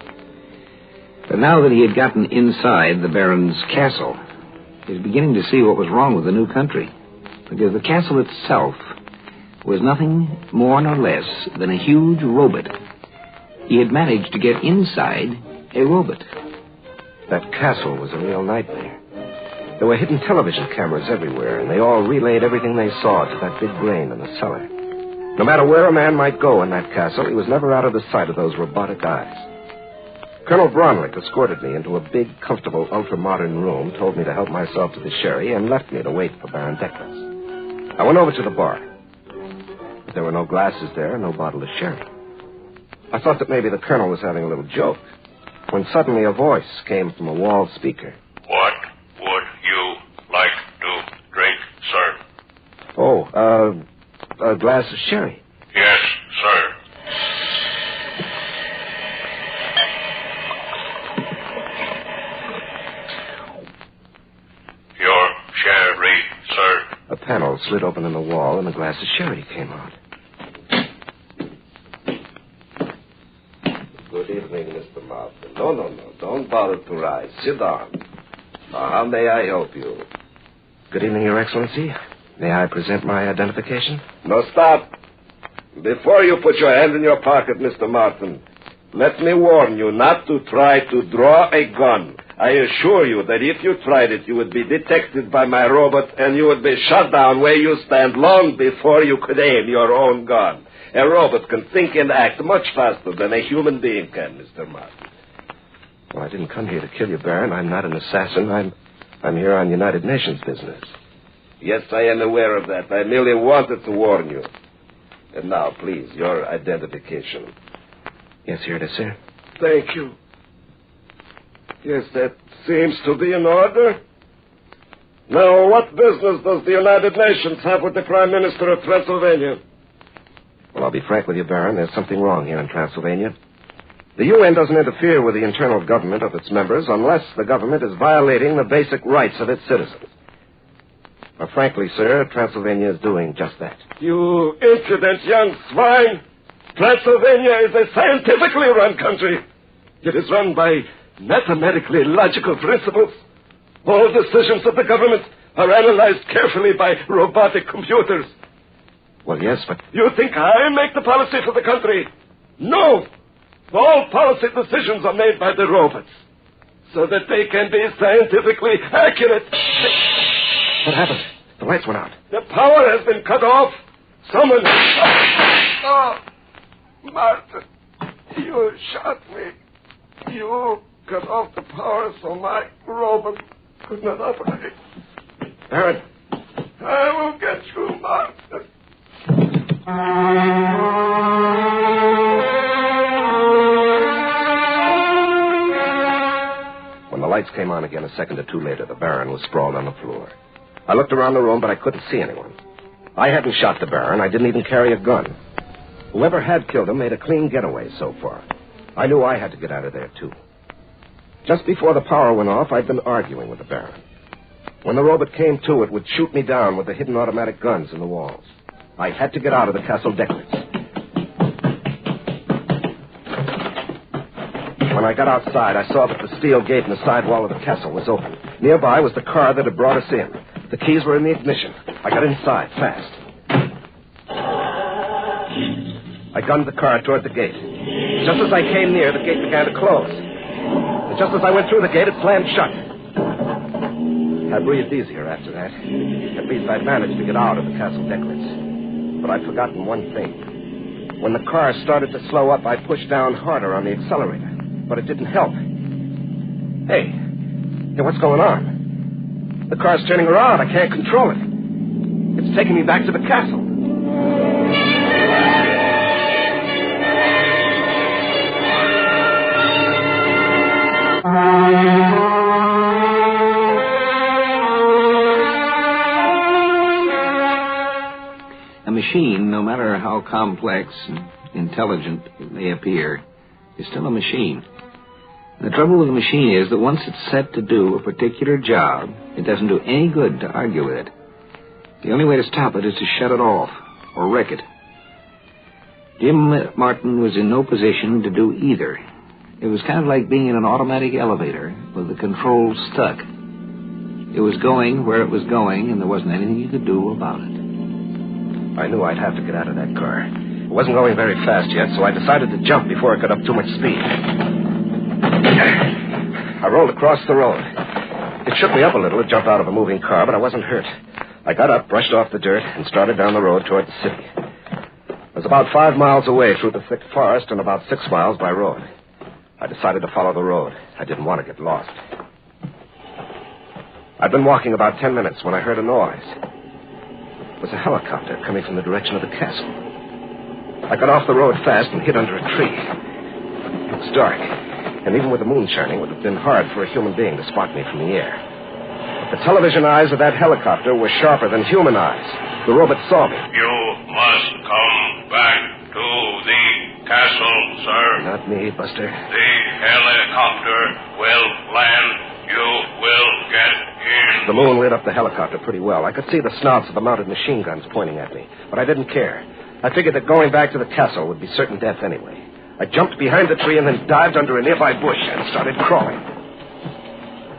But now that he had gotten inside the Baron's castle, he was beginning to see what was wrong with the new country, because the castle itself was nothing more nor less than a huge robot. He had managed to get inside a robot. That castle was a real nightmare. There were hidden television cameras everywhere, and they all relayed everything they saw to that big brain in the cellar. No matter where a man might go in that castle, he was never out of the sight of those robotic eyes. Colonel Bronlick escorted me into a big, comfortable, ultra-modern room, told me to help myself to the sherry, and left me to wait for Baron Declitz. I went over to the bar. But there were no glasses there, no bottle of sherry. I thought that maybe the colonel was having a little joke, when suddenly a voice came from a wall speaker. What would you like to drink, sir? Oh, a glass of sherry. Yes, sir. Your sherry, sir. A panel slid open in the wall, and a glass of sherry came out. Good evening, Mr. Martin. No. Don't bother to rise. Sit down. Now, how may I help you? Good evening, Your Excellency. May I present my identification? No, stop. Before you put your hand in your pocket, Mr. Martin, let me warn you not to try to draw a gun. I assure you that if you tried it, you would be detected by my robot and you would be shot down where you stand long before you could aim your own gun. A robot can think and act much faster than a human being can, Mr. Martin. Well, I didn't come here to kill you, Baron. I'm not an assassin. I'm here on United Nations business. Yes, I am aware of that. I merely wanted to warn you. And now, please, your identification. Yes, here it is, sir. Thank you. Yes, that seems to be in order. Now, what business does the United Nations have with the Prime Minister of Transylvania? Well, I'll be frank with you, Baron. There's something wrong here in Transylvania. The UN doesn't interfere with the internal government of its members unless the government is violating the basic rights of its citizens. But frankly, sir, Transylvania is doing just that. You impudent young swine! Transylvania is a scientifically run country. It is run by mathematically logical principles. All decisions of the government are analyzed carefully by robotic computers. Well, yes, but... You think I make the policy for the country? No! All policy decisions are made by the robots, so that they can be scientifically accurate. What happened? The lights went out. The power has been cut off. Someone... Oh, Martin, you shot me. You cut off the power so my robot could not operate. Baron. I will get you, Martin. When the lights came on again a second or two later, the Baron was sprawled on the floor. I looked around the room, but I couldn't see anyone. I hadn't shot the Baron. I didn't even carry a gun. Whoever had killed him made a clean getaway so far. I knew I had to get out of there, too. Just before the power went off, I'd been arguing with the Baron. When the robot came to, it would shoot me down with the hidden automatic guns in the walls. I had to get out of the Castle Declitz. When I got outside, I saw that the steel gate in the side wall of the castle was open. Nearby was the car that had brought us in. The keys were in the ignition. I got inside fast. I gunned the car toward the gate. Just as I came near, the gate began to close. And just as I went through the gate, it slammed shut. I breathed easier after that. At least I'd managed to get out of the castle decklets. But I'd forgotten one thing. When the car started to slow up, I pushed down harder on the accelerator. But it didn't help. Hey, what's going on? The car's turning around. I can't control it. It's taking me back to the castle. A machine, no matter how complex and intelligent it may appear, is still a machine. The trouble with a machine is that once it's set to do a particular job, it doesn't do any good to argue with it. The only way to stop it is to shut it off or wreck it. Jim Martin was in no position to do either. It was kind of like being in an automatic elevator with the controls stuck. It was going where it was going, and there wasn't anything you could do about it. I knew I'd have to get out of that car. It wasn't going very fast yet, so I decided to jump before it got up too much speed. I rolled across the road. It shook me up a little to jump out of a moving car, but I wasn't hurt. I got up, brushed off the dirt, and started down the road toward the city. I was about 5 miles away through the thick forest and about 6 miles by road. I decided to follow the road. I didn't want to get lost. I'd been walking about 10 minutes when I heard a noise. It was a helicopter coming from the direction of the castle. I got off the road fast and hid under a tree. It was dark, and even with the moon shining, it would have been hard for a human being to spot me from the air. But the television eyes of that helicopter were sharper than human eyes. The robot saw me. You must come back to the castle, sir. Not me, Buster. The helicopter will land. You will get in. The moon lit up the helicopter pretty well. I could see the snouts of the mounted machine guns pointing at me, but I didn't care. I figured that going back to the castle would be certain death anyway. I jumped behind the tree and then dived under a nearby bush and started crawling.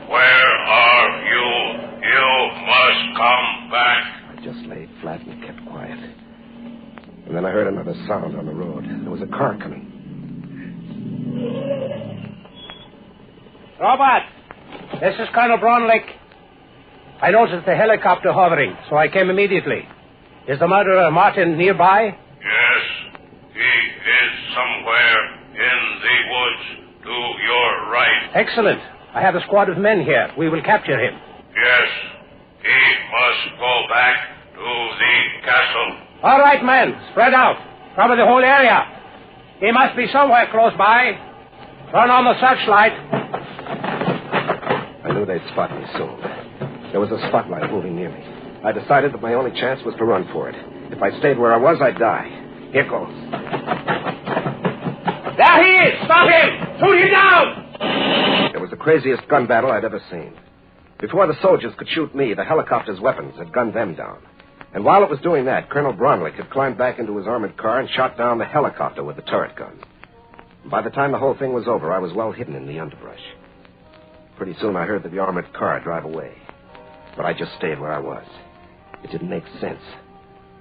Where are you? You must come back. I just lay flat and kept quiet. And then I heard another sound on the road. There was a car coming. Robert, this is Colonel Bronlick. I noticed the helicopter hovering, so I came immediately. Is the murderer Martin nearby? Yes, he is somewhere in the woods to your right. Excellent. I have a squad of men here. We will capture him. Yes, he must go back to the castle. All right, men. Spread out. Cover the whole area. He must be somewhere close by. Turn on the searchlight. I knew they'd spot me soon. There was a spotlight moving near me. I decided that my only chance was to run for it. If I stayed where I was, I'd die. Here goes. There he is! Stop him! Shoot him down! It was the craziest gun battle I'd ever seen. Before the soldiers could shoot me, the helicopter's weapons had gunned them down. And while it was doing that, Colonel Bronlick had climbed back into his armored car and shot down the helicopter with the turret gun. By the time the whole thing was over, I was well hidden in the underbrush. Pretty soon I heard the armored car drive away. But I just stayed where I was. It didn't make sense.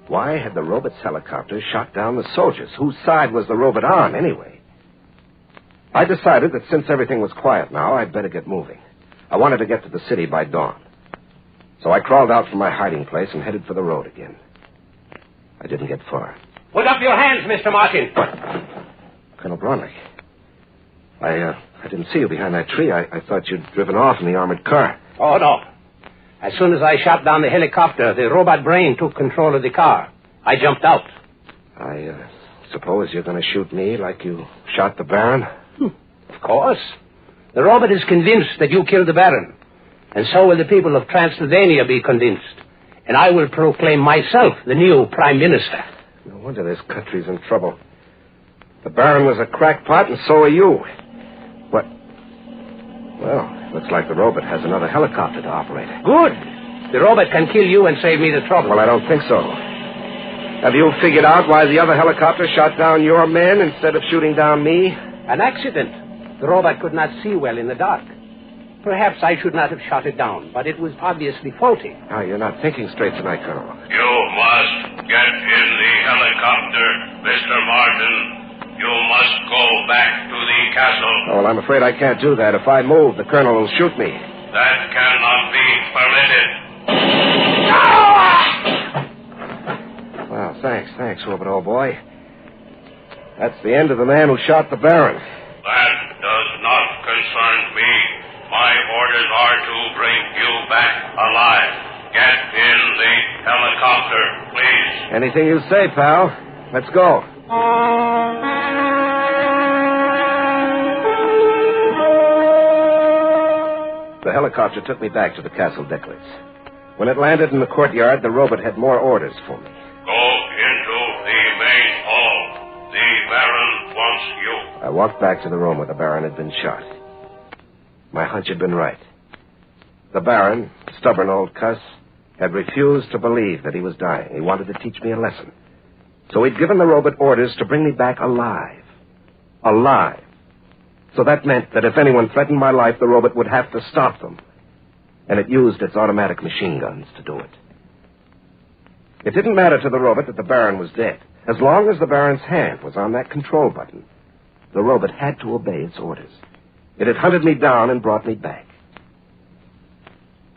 Why had the robot's helicopter shot down the soldiers? Whose side was the robot on, anyway? I decided that since everything was quiet now, I'd better get moving. I wanted to get to the city by dawn. So I crawled out from my hiding place and headed for the road again. I didn't get far. Put up your hands, Mr. Martin. What? Colonel Bronlick. I didn't see you behind that tree. I thought you'd driven off in the armored car. Oh, no. As soon as I shot down the helicopter, the robot brain took control of the car. I jumped out. I suppose you're going to shoot me like you shot the Baron? Of course. The robot is convinced that you killed the Baron. And so will the people of Transylvania be convinced. And I will proclaim myself the new Prime Minister. No wonder this country's in trouble. The Baron was a crackpot, and so are you. What? Well, looks like the robot has another helicopter to operate. Good. The robot can kill you and save me the trouble. Well, I don't think so. Have you figured out why the other helicopter shot down your men instead of shooting down me? An accident. The robot could not see well in the dark. Perhaps I should not have shot it down, but it was obviously faulty. Oh, you're not thinking straight tonight, Colonel. You must Get in the helicopter, Mr. Martin. You must go back to the castle. Oh, well, I'm afraid I can't do that. If I move, the colonel will shoot me. That cannot be permitted. Well, thanks, Corbett, old boy. That's the end of the man who shot the Baron. That does not concern me. My orders are to bring you back alive. Get in the helicopter, please. Anything you say, pal. Let's go. The helicopter took me back to the Castle Decklitz. When it landed in the courtyard, the robot had more orders for me. Go into the main hall. The Baron wants you. I walked back to the room where the Baron had been shot. My hunch had been right. The Baron, stubborn old cuss, had refused to believe that he was dying. He wanted to teach me a lesson. So he'd given the robot orders to bring me back alive. Alive. So that meant that if anyone threatened my life, the robot would have to stop them. And it used its automatic machine guns to do it. It didn't matter to the robot that the Baron was dead. As long as the Baron's hand was on that control button, the robot had to obey its orders. It had hunted me down and brought me back.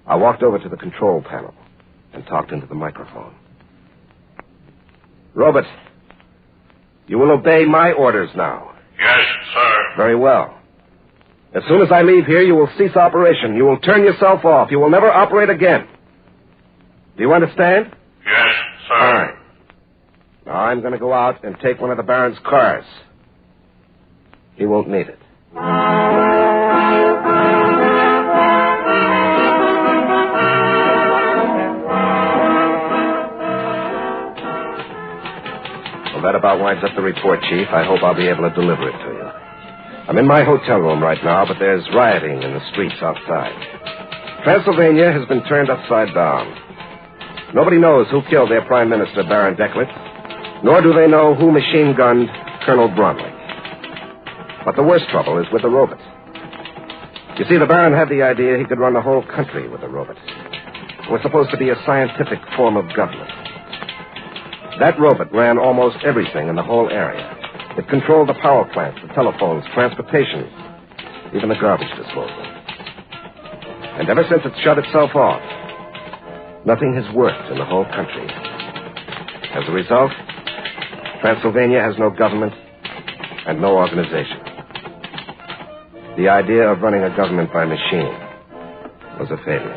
I walked over to the control panel and talked into the microphone. Robot, you will obey my orders now. Yes, sir. Very well. As soon as I leave here, you will cease operation. You will turn yourself off. You will never operate again. Do you understand? Yes, sir. All right. Now I'm going to go out and take one of the Baron's cars. He won't need it. Well, that about winds up the report, Chief. I hope I'll be able to deliver it to you. I'm in my hotel room right now, but there's rioting in the streets outside. Transylvania has been turned upside down. Nobody knows who killed their Prime Minister, Baron Decklitz, nor do they know who machine-gunned Colonel Bromley. But the worst trouble is with the robot. You see, the Baron had the idea he could run the whole country with a robot. It was supposed to be a scientific form of government. That robot ran almost everything in the whole area. It controlled the power plants, the telephones, transportation, even the garbage disposal. And ever since it shut itself off, nothing has worked in the whole country. As a result, Transylvania has no government and no organization. The idea of running a government by machine was a failure.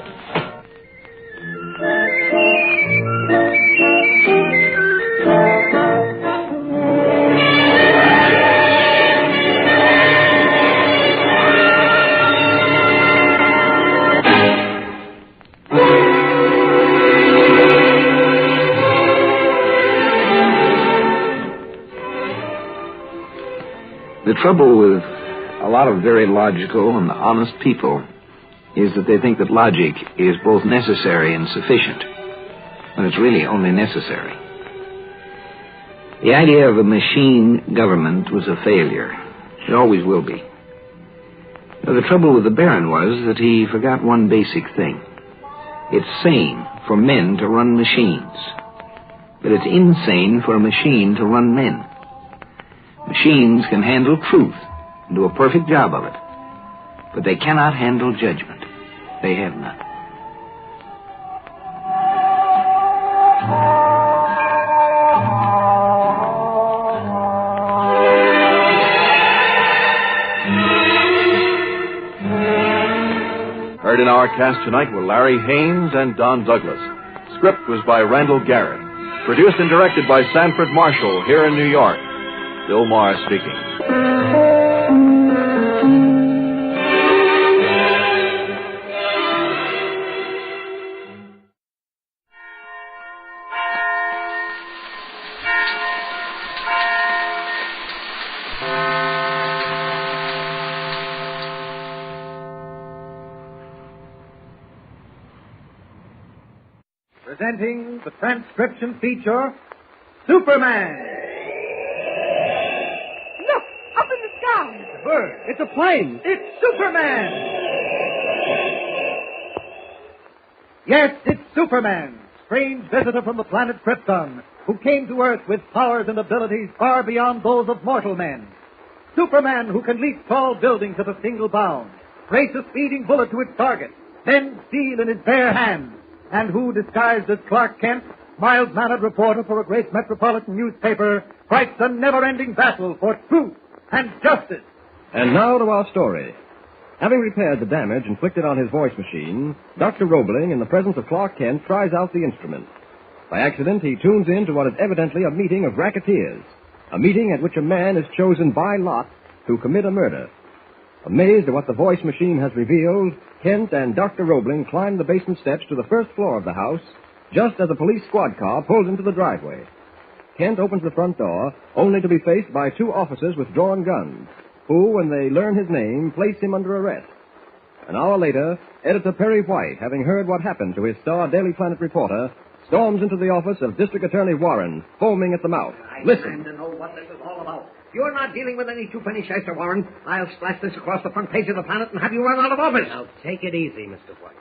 The trouble with a lot of very logical and honest people is that they think that logic is both necessary and sufficient, when it's really only necessary. The idea of a machine government was a failure. It always will be. Now, the trouble with the Baron was that he forgot one basic thing. It's sane for men to run machines, but it's insane for a machine to run men. Machines can handle truth and do a perfect job of it, but they cannot handle judgment. They have none. Heard in our cast tonight were Larry Haynes and Don Douglas. Script was by Randall Garrett. Produced and directed by Sanford Marshall here in New York. Bill Maher speaking. Presenting the transcription feature, Superman. Look, up in the sky. It's a bird. It's a plane. It's Superman. Yes, it's Superman, strange visitor from the planet Krypton, who came to Earth with powers and abilities far beyond those of mortal men. Superman who can leap tall buildings at a single bound, race a speeding bullet to its target, bend steel in his bare hands, and who, disguised as Clark Kent, mild-mannered reporter for a great metropolitan newspaper, fights a never-ending battle for truth and justice. And now to our story. Having repaired the damage inflicted on his voice machine, Dr. Roebling, in the presence of Clark Kent, tries out the instrument. By accident, he tunes in to what is evidently a meeting of racketeers, a meeting at which a man is chosen by lot to commit a murder. Amazed at what the voice machine has revealed, Kent and Dr. Roebling climb the basement steps to the first floor of the house, just as a police squad car pulls into the driveway. Kent opens the front door, only to be faced by two officers with drawn guns, who, when they learn his name, place him under arrest. An hour later, Editor Perry White, having heard what happened to his star Daily Planet reporter, storms into the office of District Attorney Warren, foaming at the mouth. Listen to know what this is all about. You're not dealing with any two-penny shyster, Warren. I'll splash this across the front page of the Planet and have you run out of office. Now, take it easy, Mr. White.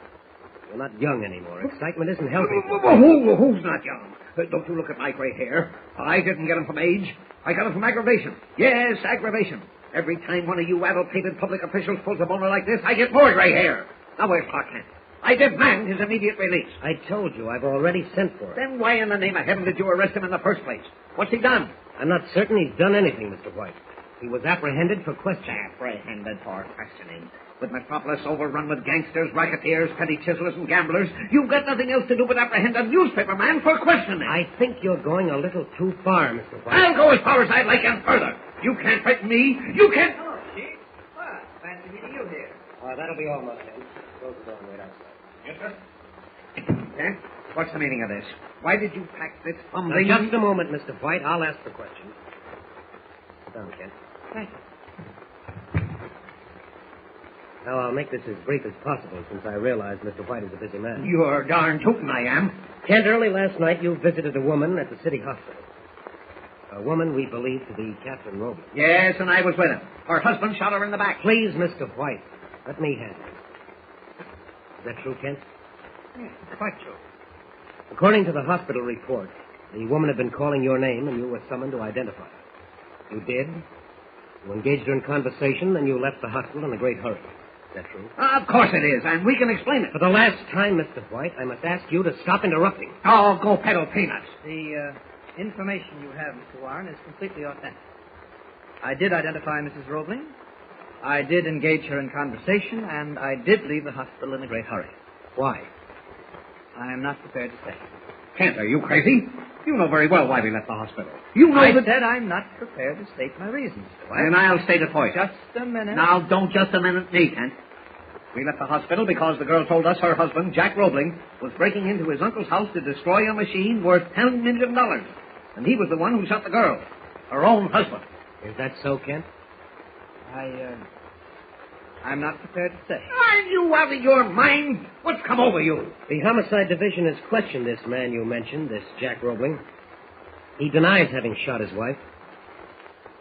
You're not young anymore. Excitement isn't helping. Who's not young? Don't you look at my gray hair. I didn't get him from age. I got him from aggravation. Yes, aggravation. Every time one of you addle-pated public officials pulls a boner like this, I get more gray hair. Now, where's Clark Kent? I demand his immediate release. I told you, I've already sent for him. Then why in the name of heaven did you arrest him in the first place? What's he done? I'm not certain he's done anything, Mr. White. He was apprehended for questioning. Apprehended for questioning? With Metropolis overrun with gangsters, racketeers, petty chiselers, and gamblers, you've got nothing else to do but apprehend a newspaper man for questioning. I think you're going a little too far, Mr. White. I'll go as far as I like and further. You can't threaten me. You can't... Oh, Chief. What? Fancy meeting you here. That'll be all, Mustang. Close the door and wait outside. Yes, sir. Kent, what's the meaning of this? Why did you pack this fumbling... Now, just a moment, Mr. White. I'll ask the questions. Sit down, Kent. Thank you. Now, I'll make this as brief as possible, since I realize Mr. White is a busy man. You're darn tootin' I am. Kent, early last night you visited a woman at the city hospital. A woman we believe to be Captain Roebling. Yes, and I was with him. Her husband shot her in the back. Please, Mr. White, let me handle it. Is that true, Kent? Yes, quite true. According to the hospital report, the woman had been calling your name, and you were summoned to identify her. You did. You engaged her in conversation, and you left the hospital in a great hurry. Is that true? Of course it is, and we can explain it. For the last time, Mr. White, I must ask you to stop interrupting. Oh, go peddle peanuts. The information you have, Mr. Warren, is completely authentic. I did identify Mrs. Roebling. I did engage her in conversation, and I did leave the hospital in a great hurry. Why? I am not prepared to say. Kent, are you crazy? You know very well why we left the hospital. You know I that... said I'm not prepared to state my reasons, Mr. White. And I'll state it for you. Just a minute. Now, don't just a minute me, Kent. We left the hospital because the girl told us her husband, Jack Roebling, was breaking into his uncle's house to destroy a machine worth $10 million. And he was the one who shot the girl, her own husband. Is that so, Kent? I'm not prepared to say. Are you out of your mind? What's come over you? The Homicide Division has questioned this man you mentioned, this Jack Roebling. He denies having shot his wife.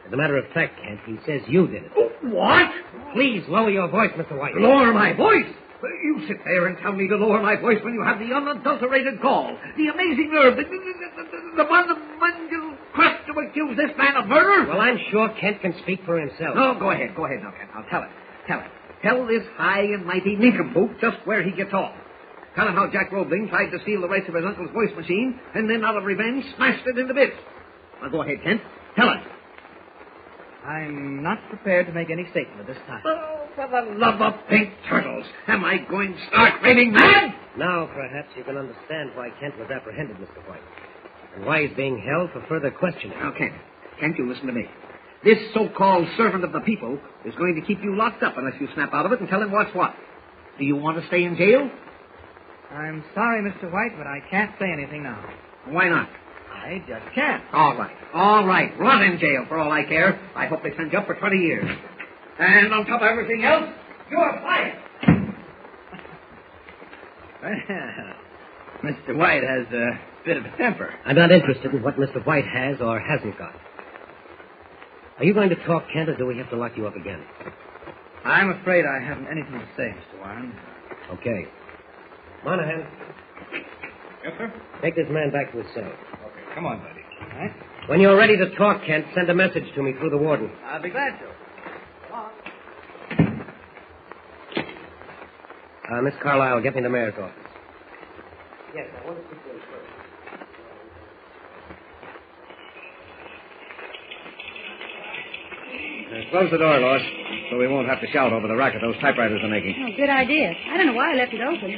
As a matter of fact, Kent, he says you did it. What? Please lower your voice, Mr. White. Lower my voice? You sit there and tell me to lower my voice when you have the unadulterated gall, the amazing nerve, the monumental crust to accuse this man of murder? Well, I'm sure Kent can speak for himself. No, go ahead now, Kent. I'll tell it. Tell this high and mighty nincompoop just where he gets off. Tell him how Jack Roebling tried to steal the rights of his uncle's voice machine and then, out of revenge, smashed it into bits. Now, go ahead, Kent. Tell it. I'm not prepared to make any statement at this time. Oh, for the love of pink turtles. Am I going to start raving mad? Now, perhaps you can understand why Kent was apprehended, Mr. White, and why he's being held for further questioning. Now, Kent, you listen to me. This so-called servant of the people is going to keep you locked up unless you snap out of it and tell him what's what. Do you want to stay in jail? I'm sorry, Mr. White, but I can't say anything now. Why not? I just can't. All right. Rot in jail for all I care. I hope they send you up for 20 years. And on top of everything else, you're fired. Mr. White has a bit of a temper. I'm not interested in what Mr. White has or hasn't got. Are you going to talk, Kent, or do we have to lock you up again? I'm afraid I haven't anything to say, Mr. Warren. Okay. Monahan. Yes, sir? Take this man back to his cell. Okay. Come on, buddy. All right? When you're ready to talk, Kent, send a message to me through the warden. I'll be glad to. Miss Carlyle, get me the mayor's office. Yes, I want to speak to him first. Close the door, Lois, so we won't have to shout over the racket those typewriters are making. Oh, good idea. I don't know why I left it open.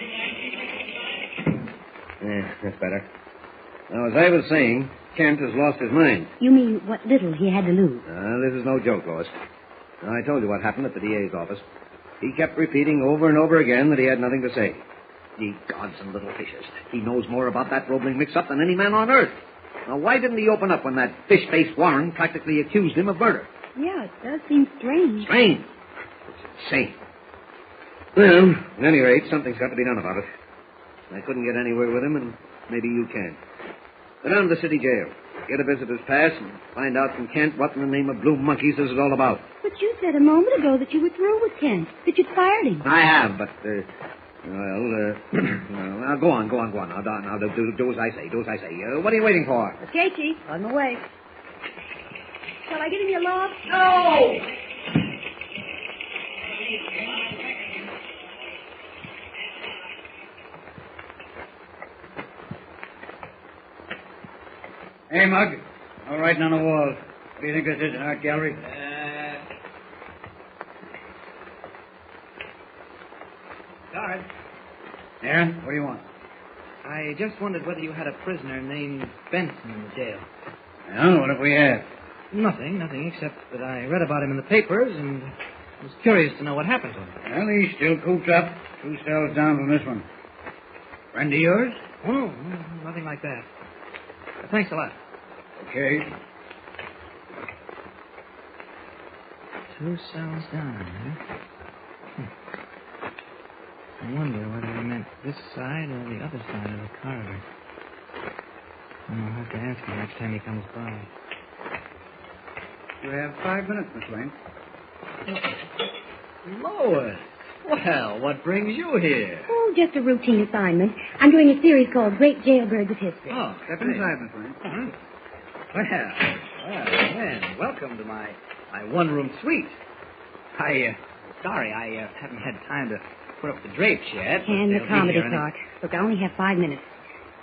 Yeah, that's better. Now, as I was saying, Kent has lost his mind. You mean what little he had to lose? This is no joke, Lois. I told you what happened at the DA's office. He kept repeating over and over again that he had nothing to say. Ye gods and little fishes. He knows more about that Roebling mix-up than any man on earth. Now, why didn't he open up when that fish-faced Warren practically accused him of murder? Yeah, it does seem strange. Strange? It's insane. Well, at any rate, something's got to be done about it. I couldn't get anywhere with him, and maybe you can. Go down to the city jail. Get a visitor's pass and find out from Kent what in the name of blue monkeys this is all about. But you said a moment ago that you were through with Kent, that you'd fired him. I have, but, well, go on. Now, do as I say, what are you waiting for? Okay, Chief. On my way. Shall I get him your log? No! Hey, Mug. All right on the wall. What do you think this is, an art gallery? Guard, Yeah? What do you want? I just wondered whether you had a prisoner named Benson in the jail. Well, what if we have? Nothing, except that I read about him in the papers and was curious to know what happened to him. Well, he's still cooped up. 2 cells down from this one. Friend of yours? Oh, no, nothing like that. Thanks a lot. Okay. 2 cells down, huh? I wonder whether he meant this side or the other side of the corridor. I'll have to ask him next time he comes by. You have 5 minutes, Miss Lane. Lois! Well, what brings you here? Oh, just a routine assignment. I'm doing a series called Great Jailbirds of History. Oh, Step inside, Miss Lane. Well, then, welcome to my one-room suite. Sorry, I haven't had time to put up the drapes yet. And the comedy part. Look, I only have 5 minutes.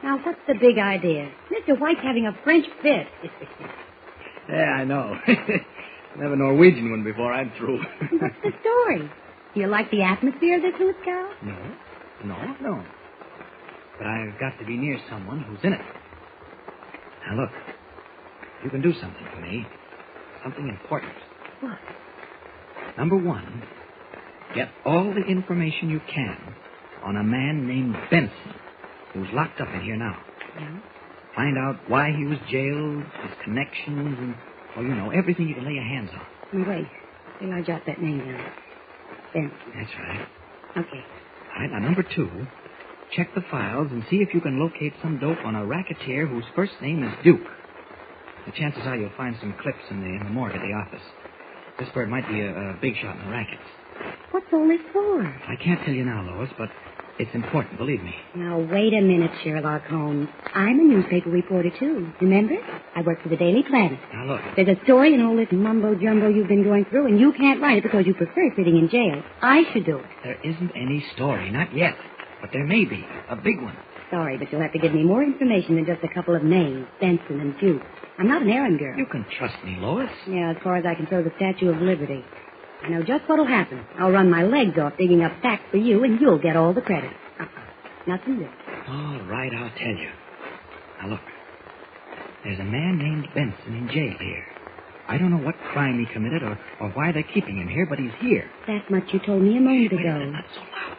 Now, what's the big idea? Mr. White's having a French fit. Yeah, I know. Never Norwegian one before I'm through. What's the story? Do you like the atmosphere of this little scout? No. But I've got to be near someone who's in it. Now, look. You can do something for me. Something important. What? Number 1, get all the information you can on a man named Benson, who's locked up in here now. Yeah? Find out why he was jailed, his connections, and, everything you can lay your hands on. Wait. Till I jot that name down. Benson. That's right. Okay. All right, now, number 2, check the files and see if you can locate some dope on a racketeer whose first name is Duke. The chances are you'll find some clips in the morgue at the office. This bird might be a big shot in the rackets. What's all this for? I can't tell you now, Lois, but it's important, believe me. Now, wait a minute, Sherlock Holmes. I'm a newspaper reporter, too. Remember? I work for the Daily Planet. Now, look. There's a story in all this mumbo-jumbo you've been going through, and you can't write it because you prefer sitting in jail. I should do it. There isn't any story, not yet. But there may be. A big one. Sorry, but you'll have to give me more information than just a couple of names, Benson and Duke. I'm not an errand girl. You can trust me, Lois. Yeah, as far as I can throw the Statue of Liberty. I know just what'll happen. I'll run my legs off digging up facts for you, and you'll get all the credit. Nothing good. All right, I'll tell you. Now, look. There's a man named Benson in jail here. I don't know what crime he committed or why they're keeping him here, but he's here. That much you told me a moment ago. Not so loud.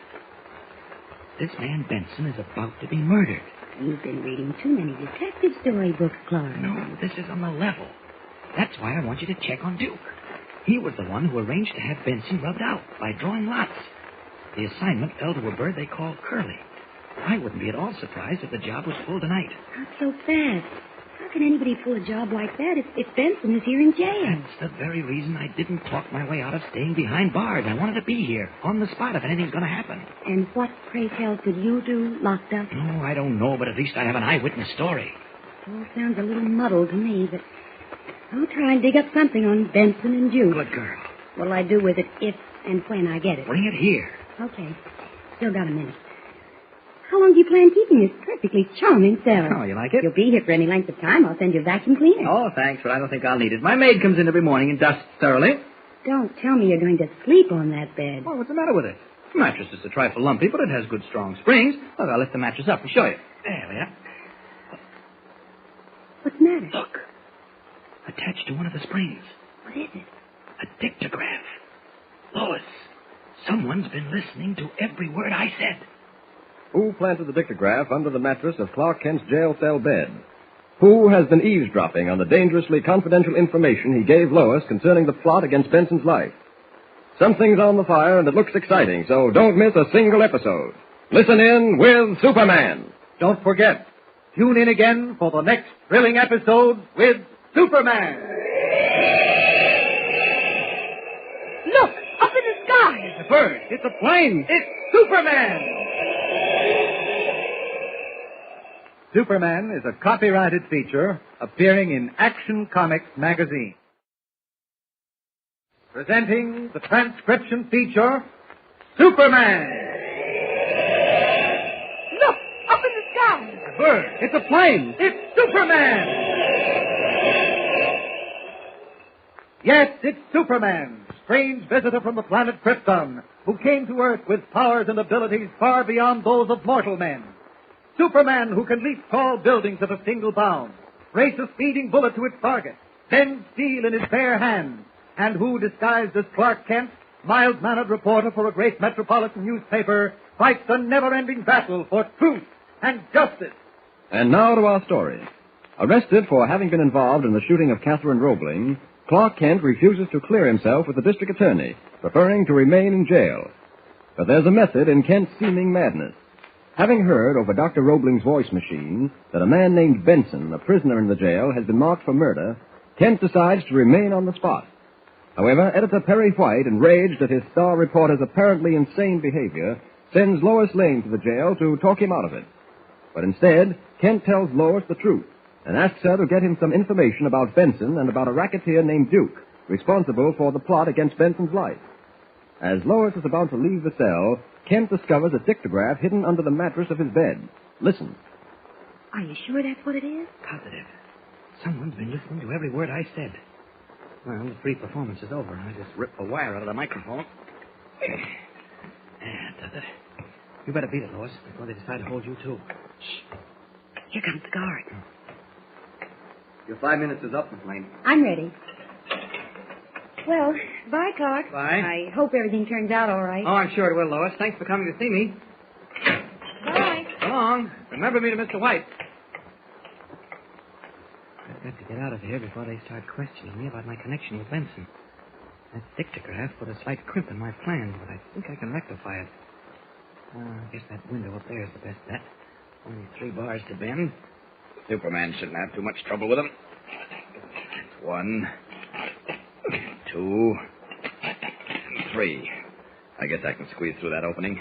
This man Benson is about to be murdered. You've been reading too many detective storybooks, Clark. No, this is on the level. That's why I want you to check on Duke. He was the one who arranged to have Benson rubbed out by drawing lots. The assignment fell to a bird they call Curly. I wouldn't be at all surprised if the job was full tonight. Not so fast. How can anybody pull a job like that if Benson is here in jail? That's the very reason I didn't talk my way out of staying behind bars. I wanted to be here, on the spot, if anything's going to happen. And what, pray tell, could you do locked up? No, I don't know, but at least I have an eyewitness story. All sounds a little muddled to me, but I'll try and dig up something on Benson and Jude. Good girl. What'll I do with it if and when I get it? Bring it here. Okay. Still got a minute. How long do you plan keeping this perfectly charming cellar? Oh, you like it? You'll be here for any length of time. I'll send you a vacuum cleaner. Oh, thanks, but I don't think I'll need it. My maid comes in every morning and dusts thoroughly. Don't tell me you're going to sleep on that bed. Oh, what's the matter with it? The mattress is a trifle lumpy, but it has good, strong springs. Look, I'll lift the mattress up and show you. There we are. What's the matter? Look. Attached to one of the springs. What is it? A dictograph. Lois, someone's been listening to every word I said. Who planted the dictograph under the mattress of Clark Kent's jail cell bed? Who has been eavesdropping on the dangerously confidential information he gave Lois concerning the plot against Benson's life? Something's on the fire, and it looks exciting, so don't miss a single episode. Listen in with Superman. Don't forget, tune in again for the next thrilling episode with Superman. Look, up in the sky. It's a bird. It's a plane. It's Superman. Superman is a copyrighted feature appearing in Action Comics magazine. Presenting the transcription feature, Superman. Look, up in the sky. It's a bird. It's a plane. It's Superman. Yes, it's Superman, strange visitor from the planet Krypton, who came to Earth with powers and abilities far beyond those of mortal men. Superman who can leap tall buildings at a single bound, race a speeding bullet to its target, bend steel in his bare hands, and who, disguised as Clark Kent, mild-mannered reporter for a great metropolitan newspaper, fights a never-ending battle for truth and justice. And now to our story. Arrested for having been involved in the shooting of Catherine Roebling, Clark Kent refuses to clear himself with the district attorney, preferring to remain in jail. But there's a method in Kent's seeming madness. Having heard over Dr. Roebling's voice machine that a man named Benson, a prisoner in the jail, has been marked for murder, Kent decides to remain on the spot. However, Editor Perry White, enraged at his star reporter's apparently insane behavior, sends Lois Lane to the jail to talk him out of it. But instead, Kent tells Lois the truth and asks her to get him some information about Benson and about a racketeer named Duke, responsible for the plot against Benson's life. As Lois is about to leave the cell, Kent discovers a dictograph hidden under the mattress of his bed. Listen. Are you sure that's what it is? Positive. Someone's been listening to every word I said. Well, the free performance is over. I just ripped the wire out of the microphone. That does it. You better beat it, Lois, before they decide to hold you, too. Shh. Here comes the guard. Your 5 minutes is up, Miss Lane. I'm ready. Well, bye, Clark. Bye. I hope everything turns out all right. Oh, I'm sure it will, Lois. Thanks for coming to see me. Bye. So long. Remember me to Mr. White. I've got to get out of here before they start questioning me about my connection with Benson. That dictograph put a slight crimp in my plans, but I think I can rectify it. I guess that window up there is the best bet. Only 3 bars to bend. Superman shouldn't have too much trouble with them. 1, 2, 3. I guess I can squeeze through that opening.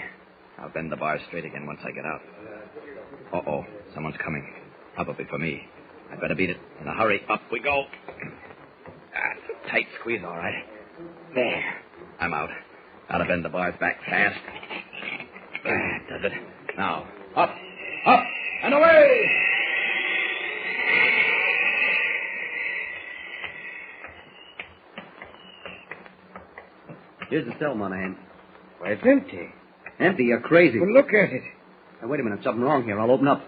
I'll bend the bar straight again once I get out. Uh-oh, someone's coming. Probably for me. I'd better beat it. In a hurry. Up we go. It's a tight squeeze, all right. There. I'm out. Gotta bend the bars back fast. That does it. Now, up, and away! Here's the cell, Monahan. Why, it's empty. Empty? You're crazy. Well, look at it. Now, wait a minute. Something wrong here. I'll open up.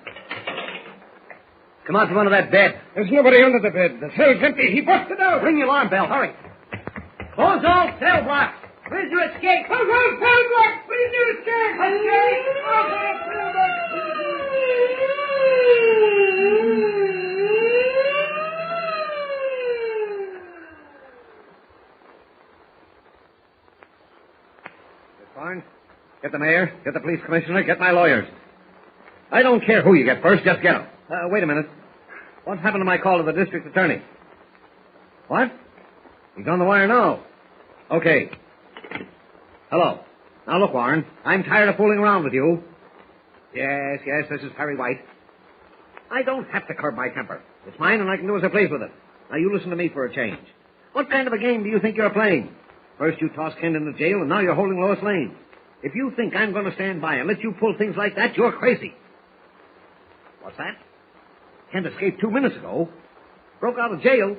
Come out from under that bed. There's nobody under the bed. The cell's empty. He busted out. Ring the alarm bell. Hurry. Close all cell blocks. Where's your escape? Close all cell blocks. Please do escape. Escape. Close all cell blocks. Barnes, get the mayor, get the police commissioner, get my lawyers. I don't care who you get first, just get them. Wait a minute. What happened to my call to the district attorney? What? He's on the wire now. Okay. Hello. Now look, Warren, I'm tired of fooling around with you. Yes, this is Perry White. I don't have to curb my temper. It's mine, and I can do as I please with it. Now, you listen to me for a change. What kind of a game do you think you're playing? First you toss Kent into jail, and now you're holding Lois Lane. If you think I'm going to stand by and let you pull things like that, you're crazy. What's that? Kent escaped 2 minutes ago. Broke out of jail.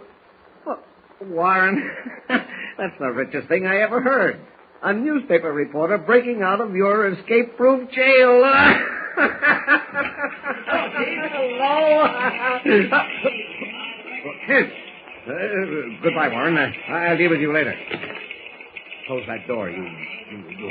Well, Warren, that's the richest thing I ever heard. A newspaper reporter breaking out of your escape-proof jail. Hello. Kent. Goodbye, Warren. I'll deal with you later. Close that door, you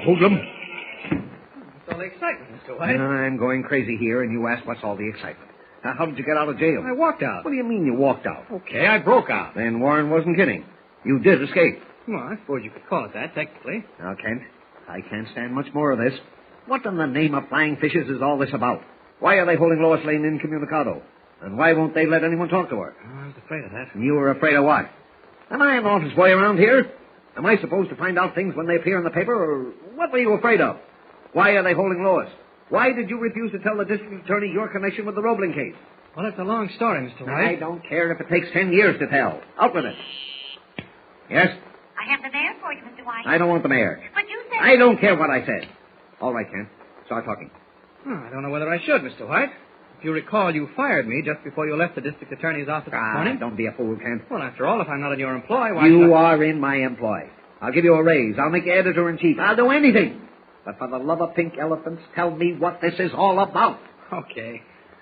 hoodlum. What's all the excitement, Mr. White? I'm going crazy here, and you ask what's all the excitement. How did you get out of jail? I walked out. What do you mean you walked out? Okay, I broke out. Then Warren wasn't kidding. You did escape. Well, I suppose you could call it that, technically. Now, Kent, I can't stand much more of this. What in the name of flying fishes is all this about? Why are they holding Lois Lane incommunicado? And why won't they let anyone talk to her? I was afraid of that. You were afraid of what? Am I an office boy around here? Am I supposed to find out things when they appear in the paper, or what were you afraid of? Why are they holding Lois? Why did you refuse to tell the district attorney your connection with the Roebling case? Well, it's a long story, Mr. White. I don't care if it takes 10 years to tell. Out with it. Yes? I have the mayor for you, Mr. White. I don't want the mayor. But you said... I don't care what I said. All right, Kent. Start talking. I don't know whether I should, Mr. White. If you recall, you fired me just before you left the district attorney's office this morning. Don't be a fool, Kent. Well, after all, if I'm not in your employ, why... You are in my employ. I'll give you a raise. I'll make you editor-in-chief. I'll do anything. But for the love of pink elephants, tell me what this is all about. Okay.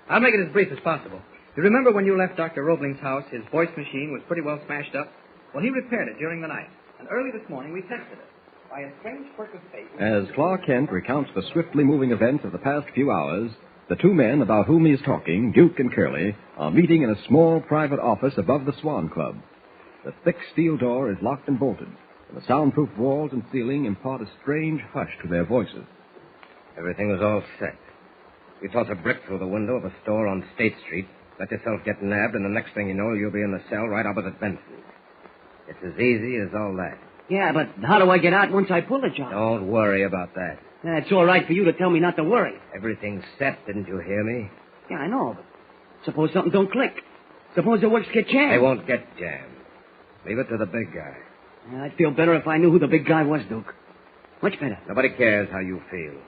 I'll make it as brief as possible. You remember when you left Dr. Roebling's house, his voice machine was pretty well smashed up? Well, he repaired it during the night. And early this morning, we tested it. By a strange quirk of fate... As Clark Kent recounts the swiftly moving events of the past few hours, the two men about whom he is talking, Duke and Curly, are meeting in a small private office above the Swan Club. The thick steel door is locked and bolted, and the soundproof walls and ceiling impart a strange hush to their voices. Everything was all set. You toss a brick through the window of a store on State Street, let yourself get nabbed, and the next thing you know, you'll be in the cell right opposite Benson's. It's as easy as all that. Yeah, but how do I get out once I pull the job? Don't worry about that. It's all right for you to tell me not to worry. Everything's set, didn't you hear me? Yeah, I know, but suppose something don't click. Suppose the works get jammed. They won't get jammed. Leave it to the big guy. Yeah, I'd feel better if I knew who the big guy was, Duke. Much better. Nobody cares how you feel.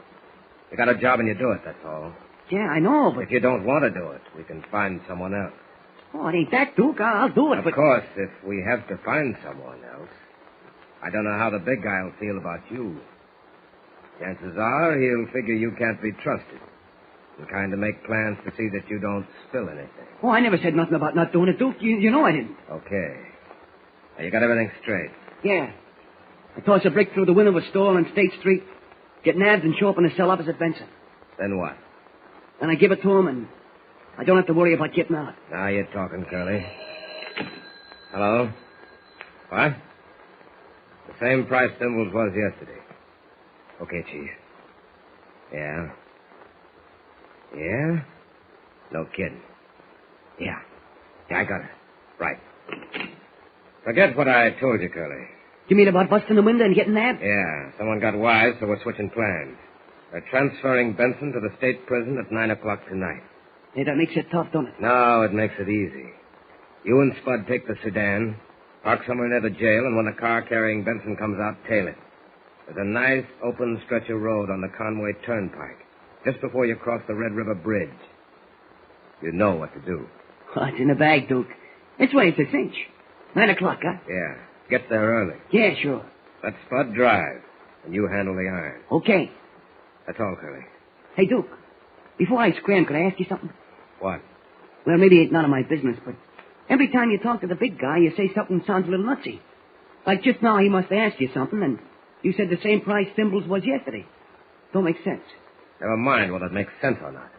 You got a job and you do it, that's all. Yeah, I know, but... If you don't want to do it, we can find someone else. Oh, it ain't that, Duke. I'll do it, Of course, if we have to find someone else, I don't know how the big guy will feel about you. Chances are he'll figure you can't be trusted and kind of make plans to see that you don't spill anything. Oh, I never said nothing about not doing it, Duke. You know I didn't. Okay. Now, you got everything straight. Yeah. I toss a brick through the window of a store on State Street, get nabbed, and show up in a cell opposite Benson. Then what? Then I give it to him, and I don't have to worry about getting out. Now you're talking, Curly. Hello? What? The same price symbols was yesterday. Okay, Chief. Yeah? Yeah? No kidding. Yeah. Yeah, I got it. Right. Forget what I told you, Curly. You mean about busting the window and getting nabbed? Yeah. Someone got wise, so we're switching plans. They're transferring Benson to the state prison at 9 o'clock tonight. Hey, that makes it tough, don't it? No, it makes it easy. You and Spud take the sedan, park somewhere near the jail, and when the car carrying Benson comes out, tail it. There's a nice open stretch of road on the Conway Turnpike, just before you cross the Red River Bridge. You know what to do. Oh, it's in the bag, Duke. It's way, it's a cinch. 9 o'clock, huh? Yeah. Get there early. Yeah, sure. Let Spud drive, and you handle the iron. Okay. That's all, Curly. Hey, Duke, before I scram, could I ask you something? What? Well, maybe it's none of my business, but every time you talk to the big guy, you say something that sounds a little nutsy. Like just now, he must have asked you something, and you said the same price symbols was yesterday. Don't make sense. Never mind whether it makes sense or not.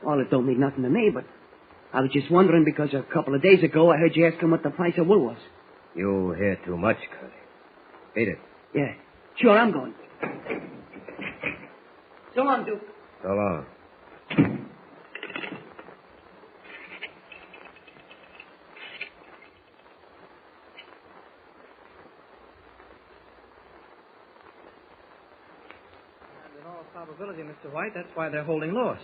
Well, it don't mean nothing to me, but I was just wondering because a couple of days ago I heard you ask him what the price of wool was. You hear too much, Curly. Beat it. Yeah. Sure, I'm going. So long, Duke. So long. In all probability, Mr. White, that's why they're holding Lois.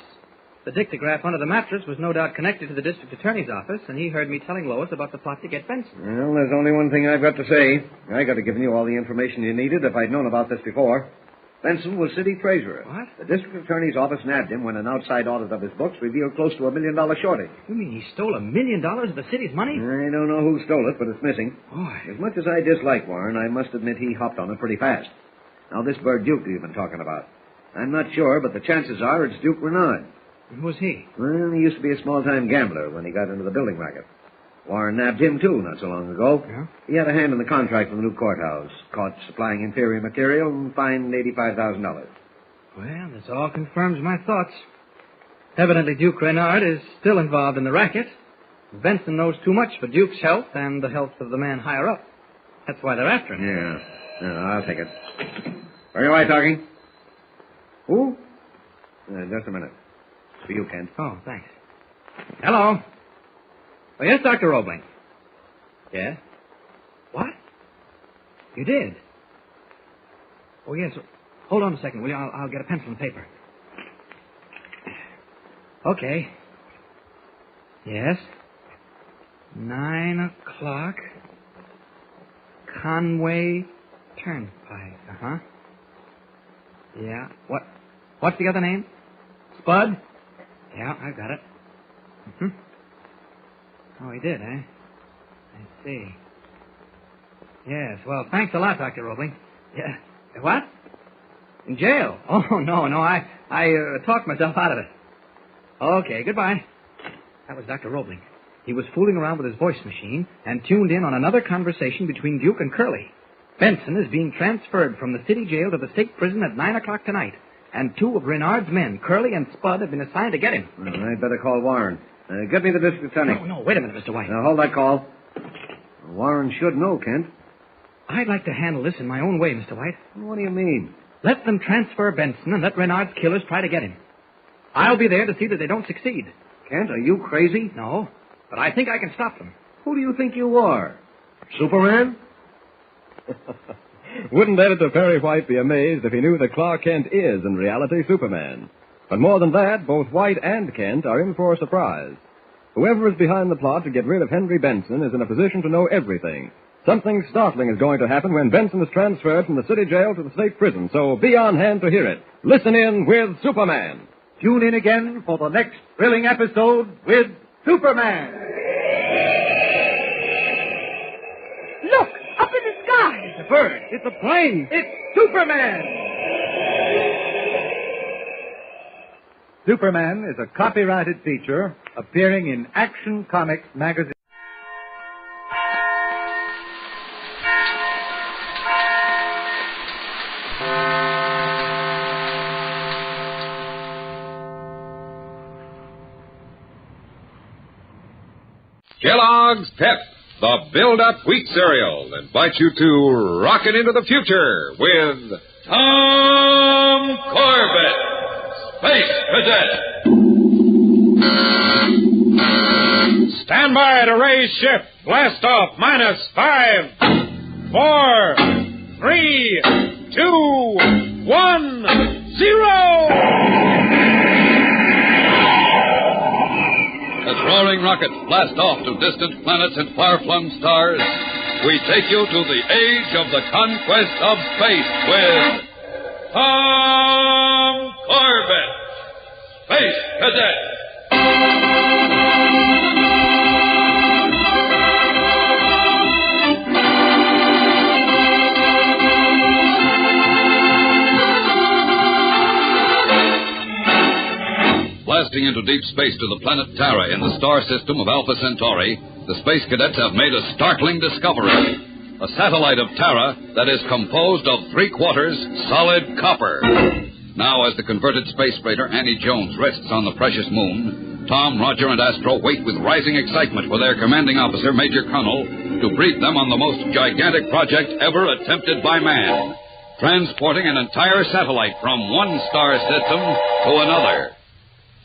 The dictograph under the mattress was no doubt connected to the district attorney's office, and he heard me telling Lois about the plot to get Benson. Well, there's only one thing I've got to say. I could have given you all the information you needed if I'd known about this before. Benson was city treasurer. What? The district attorney's office nabbed him when an outside audit of his books revealed close to $1 million shortage. You mean he stole $1 million of the city's money? I don't know who stole it, but it's missing. Boy. As much as I dislike Warren, I must admit he hopped on it pretty fast. Now, this Bird Duke you've been talking about. I'm not sure, but the chances are it's Duke Renard. Who's he? Well, he used to be a small-time gambler when he got into the building racket. Warren nabbed him, too, not so long ago. Yeah? He had a hand in the contract for the new courthouse, caught supplying inferior material, and fined $85,000. Well, this all confirms my thoughts. Evidently, Duke Renard is still involved in the racket. Benson knows too much for Duke's health and the health of the man higher up. That's why they're after him. Yeah, I'll take it. Where am I talking? Who? Just a minute. For you, Kent. Oh, thanks. Hello. Oh, yes, Dr. Roebling. Yes? What? You did? Oh, yes. Hold on a second, will you? I'll get a pencil and paper. Okay. Yes. 9 o'clock. Conway Turnpike. Uh-huh. Yeah. What's the other name? Spud? Yeah, I've got it. Mm-hmm. Oh, he did, eh? I see. Yes, well, thanks a lot, Dr. Roebling. Yeah. What? In jail? Oh, no, I talked myself out of it. Okay, goodbye. That was Dr. Roebling. He was fooling around with his voice machine and tuned in on another conversation between Duke and Curly. Benson is being transferred from the city jail to the state prison at 9 o'clock tonight. And 2 of Renard's men, Curly and Spud, have been assigned to get him. Well, I'd better call Warren. Get me the district attorney. No, wait a minute, Mr. White. Now, hold that call. Warren should know, Kent. I'd like to handle this in my own way, Mr. White. What do you mean? Let them transfer Benson and let Renard's killers try to get him. I'll be there to see that they don't succeed. Kent, are you crazy? No, but I think I can stop them. Who do you think you are? Superman? Wouldn't Editor Perry White be amazed if he knew that Clark Kent is, in reality, Superman? But more than that, both White and Kent are in for a surprise. Whoever is behind the plot to get rid of Henry Benson is in a position to know everything. Something startling is going to happen when Benson is transferred from the city jail to the state prison, so be on hand to hear it. Listen in with Superman. Tune in again for the next thrilling episode with Superman. Look, up in the sky. It's a bird. It's a plane. It's Superman. Superman is a copyrighted feature appearing in Action Comics magazine. Kellogg's Pep, the build-up wheat cereal, invites you to rocket into the future with Tom Corbett, Space Cadet. Stand by to raise shift. Blast off. -5, 4, 3, 2, 1, 0. As roaring rockets blast off to distant planets and far-flung stars, we take you to the age of the conquest of space with Tom Corbett, Space Cadet. Blasting into deep space to the planet Terra in the star system of Alpha Centauri, the Space Cadets have made a startling discovery. A satellite of Terra that is composed of 3/4 solid copper. Now, as the converted space freighter Annie Jones rests on the precious moon, Tom, Roger, and Astro wait with rising excitement for their commanding officer, Major Connell, to brief them on the most gigantic project ever attempted by man. Transporting an entire satellite from one star system to another.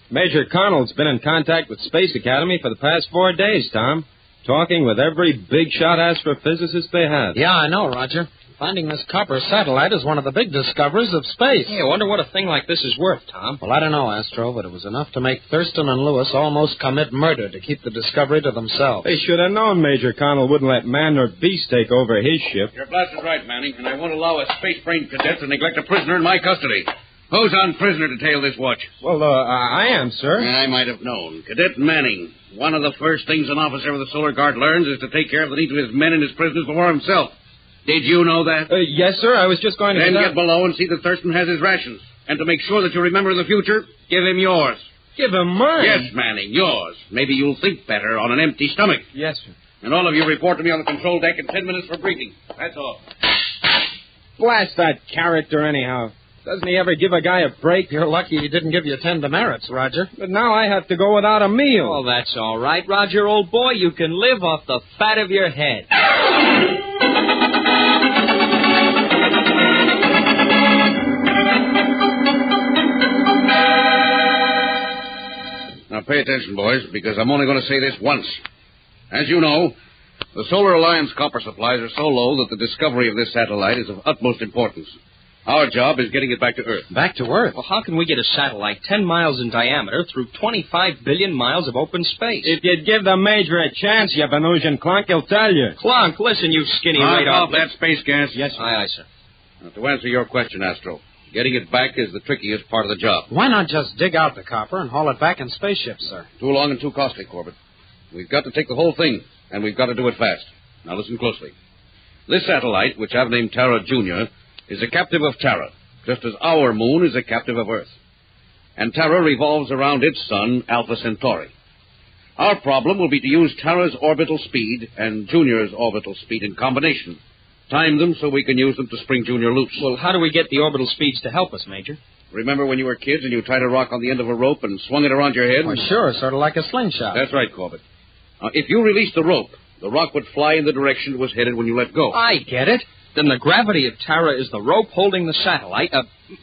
Major Connell's been in contact with Space Academy for the past 4 days, Tom. Talking with every big-shot astrophysicist they have. Yeah, I know, Roger. Finding this copper satellite is one of the big discoveries of space. Yeah, I wonder what a thing like this is worth, Tom. Well, I don't know, Astro, but it was enough to make Thurston and Lewis almost commit murder to keep the discovery to themselves. They should have known Major Connell wouldn't let man or beast take over his ship. You're blasted right, Manning, and I won't allow a space-brained cadet to neglect a prisoner in my custody. Who's on prisoner to tail this watch? Well, I am, sir. I might have known. Cadet Manning. One of the first things an officer of the Solar Guard learns is to take care of the needs of his men and his prisoners before himself. Did you know that? Yes, sir. I was just going to... Then get below and see that Thurston has his rations. And to make sure that you remember in the future, give him yours. Give him mine? Yes, Manning, yours. Maybe you'll think better on an empty stomach. Yes, sir. And all of you report to me on the control deck in 10 minutes for briefing. That's all. Blast that character anyhow. Doesn't he ever give a guy a break? You're lucky he didn't give you 10 demerits, Roger. But now I have to go without a meal. Oh, that's all right, Roger, old boy. You can live off the fat of your head. Now, pay attention, boys, because I'm only going to say this once. As you know, the Solar Alliance copper supplies are so low that the discovery of this satellite is of utmost importance. Our job is getting it back to Earth. Back to Earth? Well, how can we get a satellite 10 miles in diameter through 25 billion miles of open space? If you'd give the Major a chance, you Venusian clunk, he'll tell you. Clunk, listen, you skinny radar. Off that space gas. Yes, sir. Aye, sir. Now, to answer your question, Astro, getting it back is the trickiest part of the job. Why not just dig out the copper and haul it back in spaceships, sir? Too long and too costly, Corbett. We've got to take the whole thing, and we've got to do it fast. Now, listen closely. This satellite, which I've named Terra Junior, is a captive of Terra, just as our moon is a captive of Earth. And Terra revolves around its sun, Alpha Centauri. Our problem will be to use Terra's orbital speed and Junior's orbital speed in combination. Time them so we can use them to spring Junior loose. Well, how do we get the orbital speeds to help us, Major? Remember when you were kids and you tied a rock on the end of a rope and swung it around your head? Well, sure, sort of like a slingshot. That's right, Corbett. If you released the rope, the rock would fly in the direction it was headed when you let go. I get it. Then the gravity of Terra is the rope holding the satellite,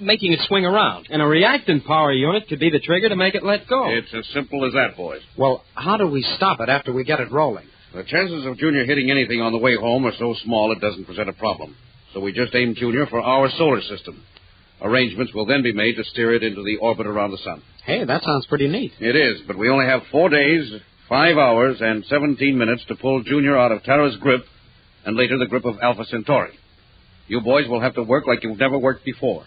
making it swing around. And a reactant power unit could be the trigger to make it let go. It's as simple as that, boys. Well, how do we stop it after we get it rolling? The chances of Junior hitting anything on the way home are so small it doesn't present a problem. So we just aim Junior for our solar system. Arrangements will then be made to steer it into the orbit around the sun. Hey, that sounds pretty neat. It is, but we only have 4 days, 5 hours, and 17 minutes to pull Junior out of Terra's grip and later the grip of Alpha Centauri. You boys will have to work like you've never worked before.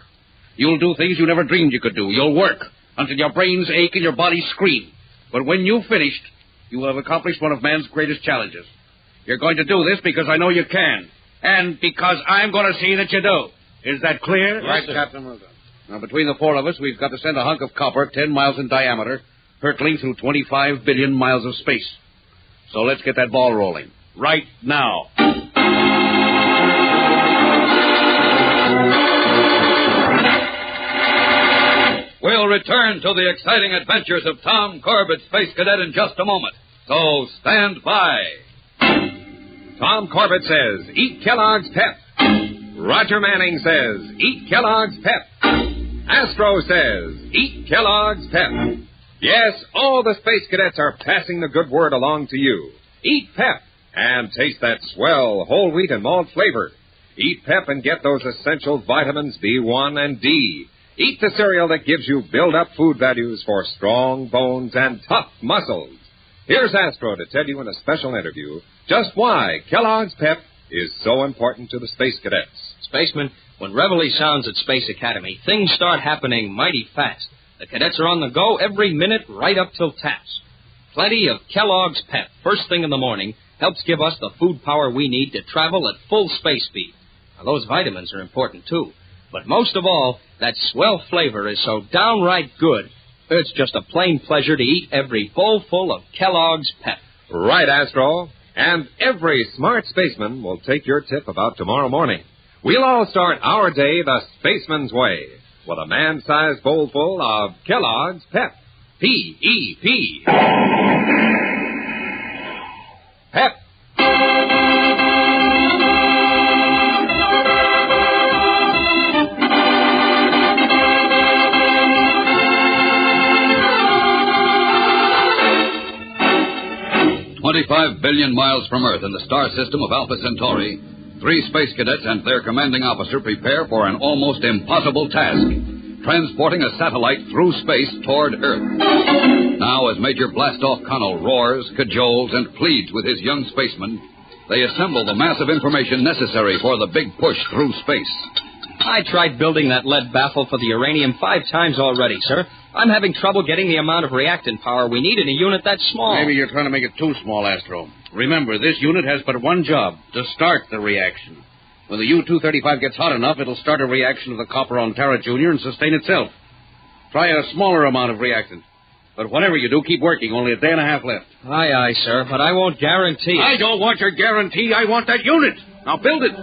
You'll do things you never dreamed you could do. You'll work until your brains ache and your bodies scream. But when you've finished, you will have accomplished one of man's greatest challenges. You're going to do this because I know you can, and because I'm going to see that you do. Is that clear? Right, Captain. Well done. Now, between the 4 of us, we've got to send a hunk of copper 10 miles in diameter, hurtling through 25 billion miles of space. So let's get that ball rolling. Right now. We'll return to the exciting adventures of Tom Corbett, Space Cadet, in just a moment. So stand by. Tom Corbett says, eat Kellogg's Pep. Roger Manning says, eat Kellogg's Pep. Astro says, eat Kellogg's Pep. Yes, all the Space Cadets are passing the good word along to you. Eat Pep and taste that swell whole wheat and malt flavor. Eat Pep and get those essential vitamins B1 and D. Eat the cereal that gives you build-up food values for strong bones and tough muscles. Here's Astro to tell you in a special interview just why Kellogg's Pep is so important to the Space Cadets. Spaceman, when Reveille sounds at Space Academy, things start happening mighty fast. The cadets are on the go every minute right up till taps. Plenty of Kellogg's Pep, first thing in the morning, helps give us the food power we need to travel at full space speed. Now, those vitamins are important, too. But most of all, that swell flavor is so downright good, it's just a plain pleasure to eat every bowl full of Kellogg's Pep. Right, Astro. And every smart spaceman will take your tip about tomorrow morning. We'll all start our day the spaceman's way with a man-sized bowl full of Kellogg's Pep. P-E-P. Pep. $25 billion miles from Earth in the star system of Alpha Centauri, 3 space cadets and their commanding officer prepare for an almost impossible task, transporting a satellite through space toward Earth. Now, as Major Blastoff Connell roars, cajoles, and pleads with his young spacemen, they assemble the mass of information necessary for the big push through space. I tried building that lead baffle for the uranium 5 times already, sir. I'm having trouble getting the amount of reactant power we need in a unit that small. Maybe you're trying to make it too small, Astro. Remember, this unit has but one job, to start the reaction. When the U-235 gets hot enough, it'll start a reaction of the copper on Tara Jr. and sustain itself. Try a smaller amount of reactant. But whatever you do, keep working. Only a day and a half left. Aye, aye, sir, but I won't guarantee it. I don't want your guarantee. I want that unit. Now build it.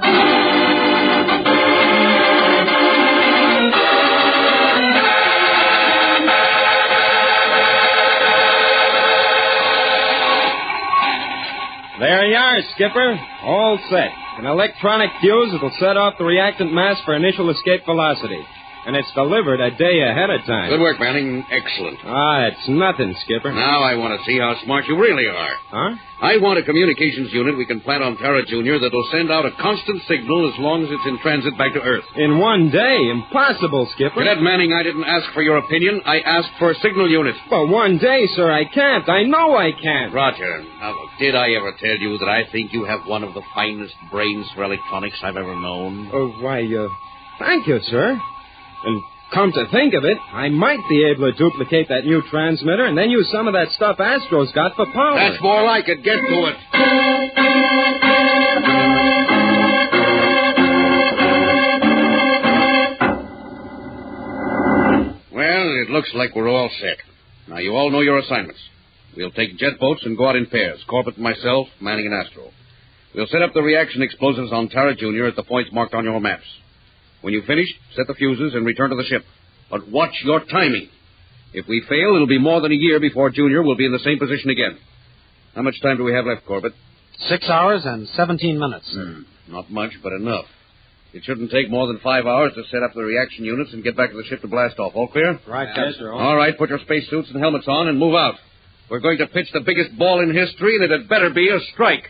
There you are, Skipper. All set. An electronic fuse that'll set off the reactant mass for initial escape velocity. And it's delivered a day ahead of time. Good work, Manning. Excellent. It's nothing, Skipper. Now I want to see how smart you really are. Huh? I want a communications unit we can plant on Tara Jr. that'll send out a constant signal as long as it's in transit back to Earth. In one day? Impossible, Skipper. Cadet Manning, I didn't ask for your opinion. I asked for a signal unit. But one day, sir, I can't. I know I can't. Roger. Now, look, did I ever tell you that I think you have one of the finest brains for electronics I've ever known? Thank you, sir. And come to think of it, I might be able to duplicate that new transmitter and then use some of that stuff Astro's got for power. That's more like it. Get to it. Well, it looks like we're all set. Now, you all know your assignments. We'll take jet boats and go out in pairs, Corbett and myself, Manning and Astro. We'll set up the reaction explosives on Tara Jr. at the points marked on your maps. When you've finished, set the fuses and return to the ship. But watch your timing. If we fail, it'll be more than a year before Junior will be in the same position again. How much time do we have left, Corbett? 6 hours and 17 minutes. Not much, but enough. It shouldn't take more than 5 hours to set up the reaction units and get back to the ship to blast off. All clear? Right, Captain. All right, put your spacesuits and helmets on and move out. We're going to pitch the biggest ball in history, and it had better be a strike.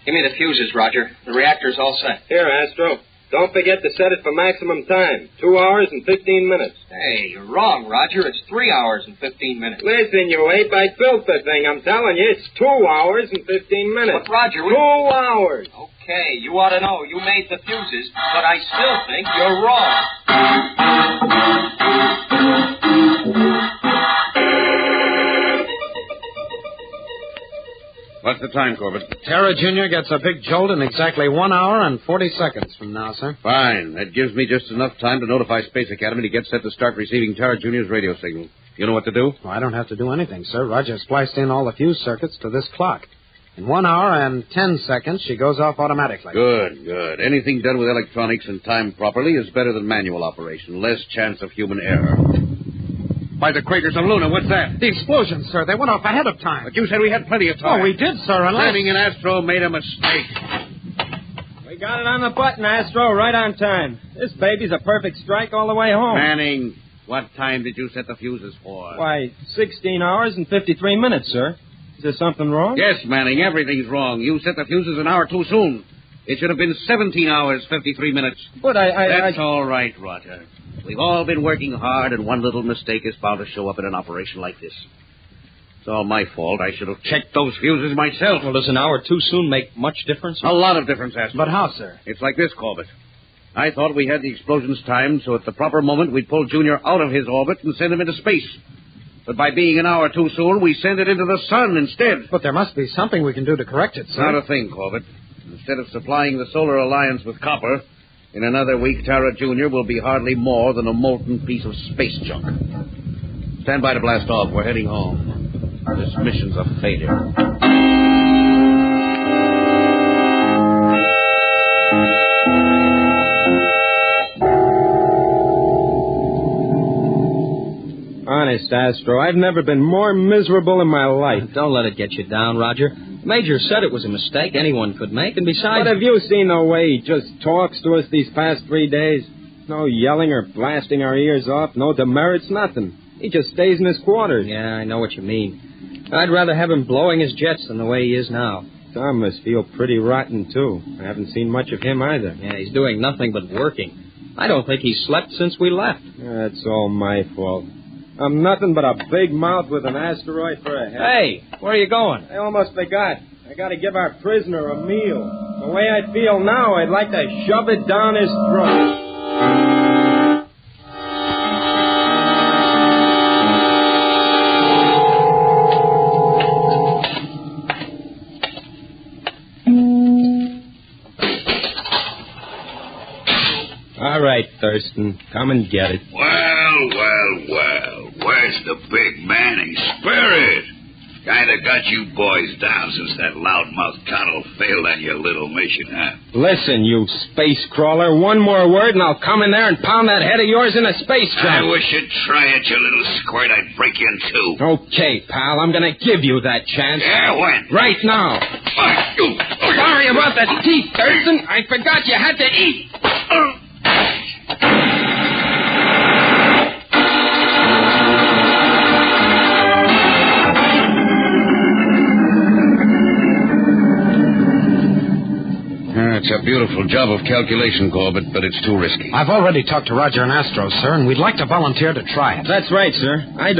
Give me the fuses, Roger. The reactor's all set. Here, Astro. Don't forget to set it for maximum time. 2 hours and 15 minutes. Hey, you're wrong, Roger. It's 3 hours and 15 minutes. Listen, you ape, I built the thing. I'm telling you, it's 2 hours and 15 minutes. But, Roger, 2 hours. Okay, you ought to know. You made the fuses, but I still think you're wrong. What's the time, Corbett? Tara Jr. gets a big jolt in exactly 1 hour and 40 seconds from now, sir. Fine. That gives me just enough time to notify Space Academy to get set to start receiving Tara Jr.'s radio signal. You know what to do? Well, I don't have to do anything, sir. Roger spliced in all the fuse circuits to this clock. In 1 hour and 10 seconds, she goes off automatically. Good. Anything done with electronics and timed properly is better than manual operation. Less chance of human error. By the craters of Luna, what's that? The explosions, sir. They went off ahead of time. But you said we had plenty of time. Oh, we did, sir, unless... Manning and Astro made a mistake. We got it on the button, Astro, right on time. This baby's a perfect strike all the way home. Manning, what time did you set the fuses for? Why, 16 hours and 53 minutes, sir. Is there something wrong? Yes, Manning, everything's wrong. You set the fuses an hour too soon. It should have been 17 hours, 53 minutes. But That's all right, Roger. We've all been working hard, and one little mistake is bound to show up in an operation like this. It's all my fault. I should have checked those fuses myself. Well, does an hour too soon make much difference? A lot of difference, Astro. But how, sir? It's like this, Corbett. I thought we had the explosions timed, so at the proper moment we'd pull Junior out of his orbit and send him into space. But by being an hour too soon, we send it into the sun instead. But there must be something we can do to correct it, sir. Not a thing, Corbett. Instead of supplying the Solar Alliance with copper, in another week, Tara Jr. will be hardly more than a molten piece of space junk. Stand by to blast off. We're heading home. This mission's a failure. Honest, Astro, I've never been more miserable in my life. Don't let it get you down, Roger. Major said it was a mistake anyone could make, and besides... But have you seen the way he just talks to us these past 3 days? No yelling or blasting our ears off, no demerits, nothing. He just stays in his quarters. Yeah, I know what you mean. I'd rather have him blowing his jets than the way he is now. Tom must feel pretty rotten, too. I haven't seen much of him either. Yeah, he's doing nothing but working. I don't think he's slept since we left. That's all my fault. I'm nothing but a big mouth with an asteroid for a head. Hey, where are you going? I almost forgot. I gotta give our prisoner a meal. The way I feel now, I'd like to shove it down his throat. All right, Thurston. Come and get it. Well. Where's the big Manning spirit? Kind of got you boys down since that loudmouth Connell failed on your little mission, huh? Listen, you space crawler, one more word and I'll come in there and pound that head of yours in a space I trunk. wish you'd try it, you little squirt. I'd break you in two. Okay, pal, I'm gonna give you that chance. Yeah, when? Right now. Sorry about the teeth, Thurston. I forgot you had to eat. It's a beautiful job of calculation, Corbett, but it's too risky. I've already talked to Roger and Astro, sir, and we'd like to volunteer to try it. That's right, sir. I'd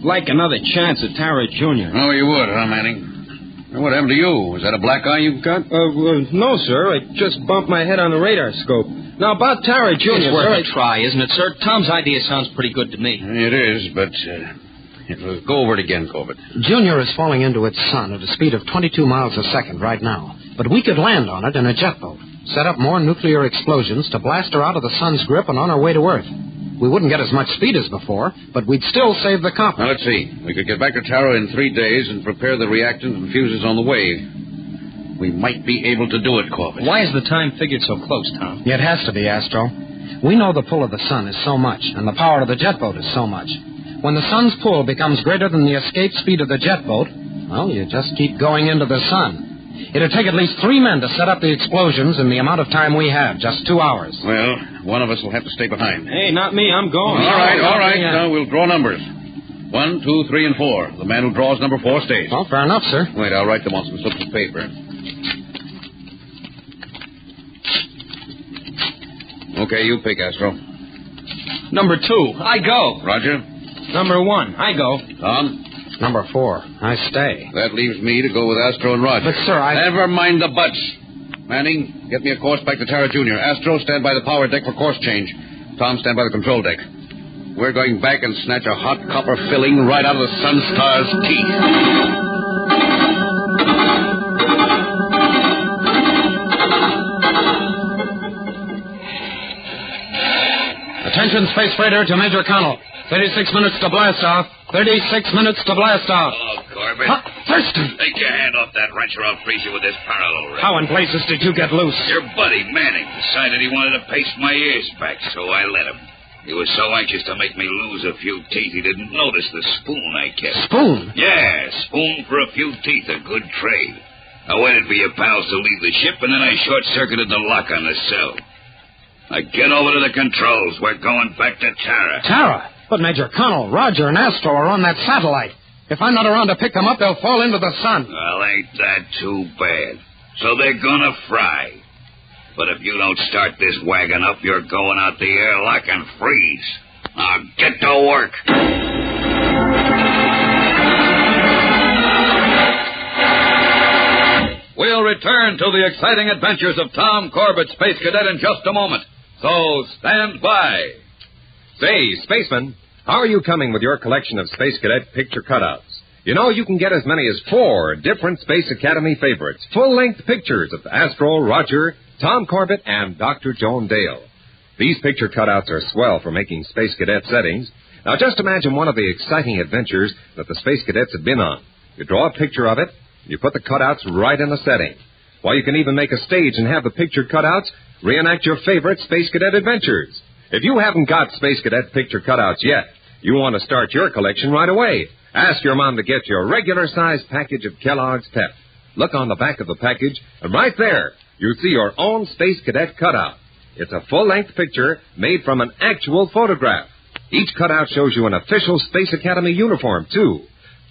like another chance at Tara Jr. Oh, you would, huh, Manning? What happened to you? Was that a black eye you've got? No, sir. I just bumped my head on the radar scope. Now, about Tara Jr., It's worth a try, isn't it, sir? Tom's idea sounds pretty good to me. It is, but go over it again, Corbett. Junior is falling into its sun at a speed of 22 miles a second right now. But we could land on it in a jet boat, set up more nuclear explosions to blast her out of the sun's grip and on our way to Earth. We wouldn't get as much speed as before, but we'd still save the copper. Now, let's see. We could get back to Tara in 3 days and prepare the reactants and fuses on the way. We might be able to do it, Corbett. Why is the time figured so close, Tom? It has to be, Astro. We know the pull of the sun is so much, and the power of the jet boat is so much. When the sun's pull becomes greater than the escape speed of the jet boat, well, you just keep going into the sun. It'd take at least 3 men to set up the explosions in the amount of time we have, just 2 hours. Well, one of us will have to stay behind. Hey, not me. I'm going. All right. Now we'll draw numbers. 1, 2, 3, and 4. The man who draws number 4 stays. Well, fair enough, sir. Wait, I'll write them on some slips of paper. Okay, you pick, Astro. Number 2, I go. Roger. Number 1, I go. Tom? Number 4, I stay. That leaves me to go with Astro and Roger. But, sir, Never mind the buts. Manning, get me a course back to Tara Jr. Astro, stand by the power deck for course change. Tom, stand by the control deck. We're going back and snatch a hot copper filling right out of the Sun Star's teeth. Attention, space freighter to Major Connell. 36 minutes to blast off. 36 minutes to blast off. Hello, Corbett. Thurston! Take your hand off that wrench or I'll freeze you with this parallel wrench. How in blazes did you get loose? Your buddy, Manning, decided he wanted to paste my ears back, so I let him. He was so anxious to make me lose a few teeth, he didn't notice the spoon I kept. Spoon? Yeah, spoon for a few teeth, a good trade. I waited for your pals to leave the ship, and then I short-circuited the lock on the cell. Now get over to the controls. We're going back to Tara. Tara? But Major Connell, Roger, and Astro are on that satellite. If I'm not around to pick them up, they'll fall into the sun. Well, ain't that too bad? So they're gonna fry. But if you don't start this wagon up, you're going out the airlock and freeze. Now get to work. We'll return to the exciting adventures of Tom Corbett, Space Cadet, in just a moment. So stand by. Say, Spaceman, how are you coming with your collection of Space Cadet picture cutouts? You know, you can get as many as 4 different Space Academy favorites, full-length pictures of Astro, Roger, Tom Corbett, and Dr. Joan Dale. These picture cutouts are swell for making Space Cadet settings. Now, just imagine one of the exciting adventures that the Space Cadets have been on. You draw a picture of it, you put the cutouts right in the setting. Well, you can even make a stage and have the picture cutouts reenact your favorite Space Cadet adventures. If you haven't got Space Cadet picture cutouts yet, you want to start your collection right away. Ask your mom to get your regular-sized package of Kellogg's Pep. Look on the back of the package, and right there, you'll see your own Space Cadet cutout. It's a full-length picture made from an actual photograph. Each cutout shows you an official Space Academy uniform, too.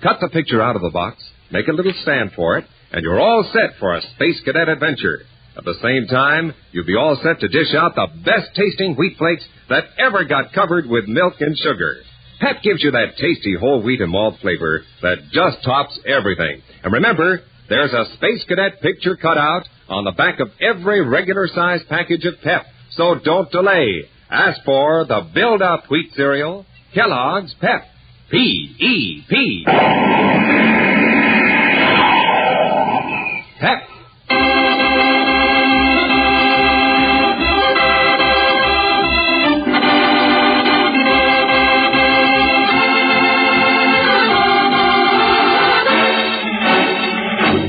Cut the picture out of the box, make a little stand for it, and you're all set for a Space Cadet adventure. At the same time, you'll be all set to dish out the best-tasting wheat flakes that ever got covered with milk and sugar. Pep gives you that tasty whole wheat and malt flavor that just tops everything. And remember, there's a Space Cadet picture cut out on the back of every regular-sized package of Pep. So don't delay. Ask for the Build-Up Wheat Cereal, Kellogg's Pep. P-E-P. Pep.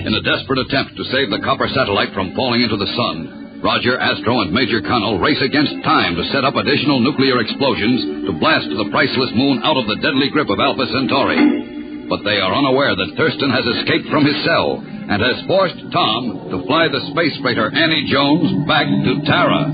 In a desperate attempt to save the copper satellite from falling into the sun, Roger, Astro, and Major Connell race against time to set up additional nuclear explosions to blast the priceless moon out of the deadly grip of Alpha Centauri. But they are unaware that Thurston has escaped from his cell and has forced Tom to fly the space freighter Annie Jones back to Tara.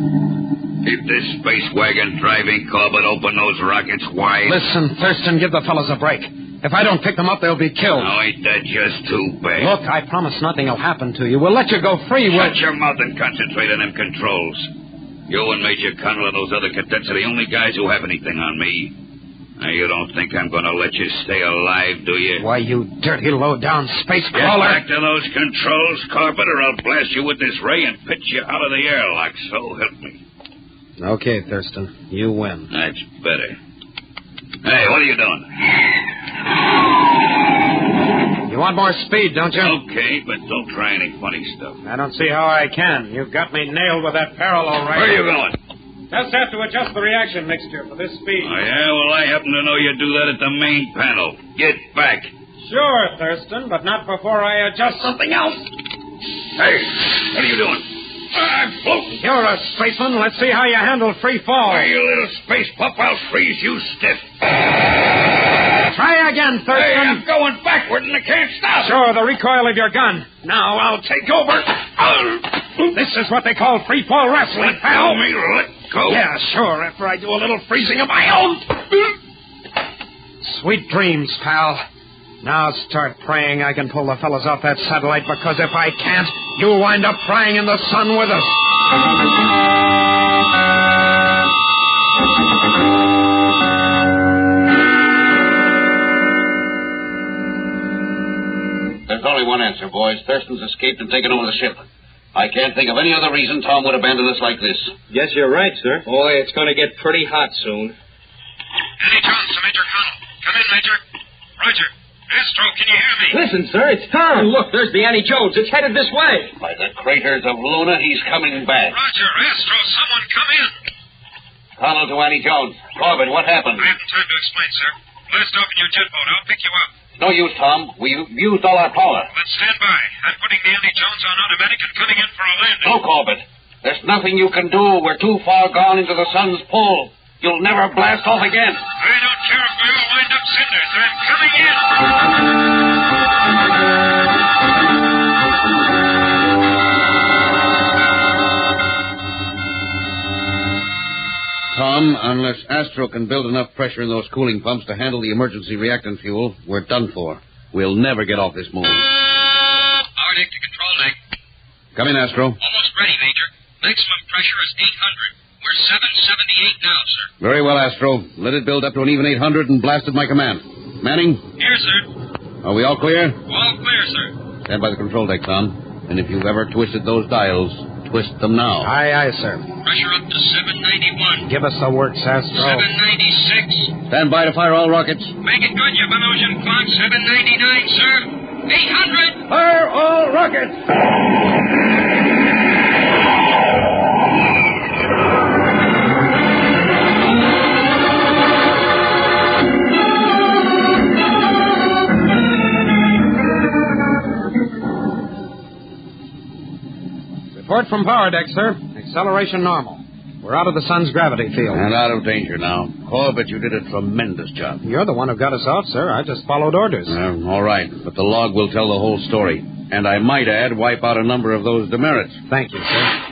Keep this space wagon driving, Corbett. Open those rockets wide. Listen, Thurston, give the fellas a break. If I don't pick them up, they'll be killed. Oh, ain't that just too bad? Look, I promise nothing will happen to you. We'll let you go free. Shut your mouth and concentrate on them controls. You and Major Connell and those other cadets are the only guys who have anything on me. Now, you don't think I'm going to let you stay alive, do you? Why, you dirty, low-down space Get crawler. back to those controls, Corbett, or I'll blast you with this ray and pitch you out of the airlock, so help me. Okay, Thurston, you win. That's better. Hey, what are you doing? You want more speed, don't you? Okay, but don't try any funny stuff. I don't see how I can. You've got me nailed with that parallel right. Where are you going? Just have to adjust the reaction mixture for this speed. Oh, yeah? Well, I happen to know you do that at the main panel. Get back. Sure, Thurston, but not before I adjust something else. Hey, what are you doing? I'm floating. You're a spaceman. Let's see how you handle free fall. Hey, you little space pup, I'll freeze you stiff. Try again, Thurston. Hey, I'm going backward and I can't stop. Sure, the recoil of your gun. Now I'll take over. This is what they call free fall wrestling, pal. Let go. Yeah, sure, after I do a little freezing of my own. Sweet dreams, pal. Now start praying I can pull the fellas off that satellite, because if I can't, you'll wind up frying in the sun with us. There's only one answer, boys. Thurston's escaped and taken over the ship. I can't think of any other reason Tom would abandon us like this. Guess you're right, sir. Boy, it's going to get pretty hot soon. Annie Jones to Major Connell. Come in, Major. Roger. Astro, can you hear me? Listen, sir, it's Tom. Look, there's the Annie Jones. It's headed this way. By the craters of Luna, he's coming back. Roger, Astro, someone come in. Connell to Annie Jones. Corbett, what happened? I haven't time to explain, sir. Blast open your jet boat. I'll pick you up. No use, Tom. We've used all our power. Let's stand by. I'm putting the Annie Jones on automatic and coming in for a landing. No, Corbett. There's nothing you can do. We're too far gone into the sun's pull. You'll never blast off again. I don't care if we all wind up cinders. I'm coming in. Tom, unless Astro can build enough pressure in those cooling pumps to handle the emergency reactant fuel, we're done for. We'll never get off this moon. Power deck to control deck. Come in, Astro. Almost ready, Major. Maximum pressure is 800. We're 778 now, sir. Very well, Astro. Let it build up to an even 800 and blast at my command. Manning? Here, sir. Are we all clear? All clear, sir. Stand by the control deck, Tom. And if you've ever twisted those dials, twist them now. Aye, aye, sir. Pressure up to 791. Give us the works, Astro. 796. Stand by to fire all rockets. Make it good, you Venusian clock. 799, sir. 800. Fire all rockets! Report from power deck, sir. Acceleration normal. We're out of the sun's gravity field. And out of danger now. Corbett, you did a tremendous job. You're the one who got us off, sir. I just followed orders. All right, but the log will tell the whole story. And I might add, wipe out a number of those demerits. Thank you, sir.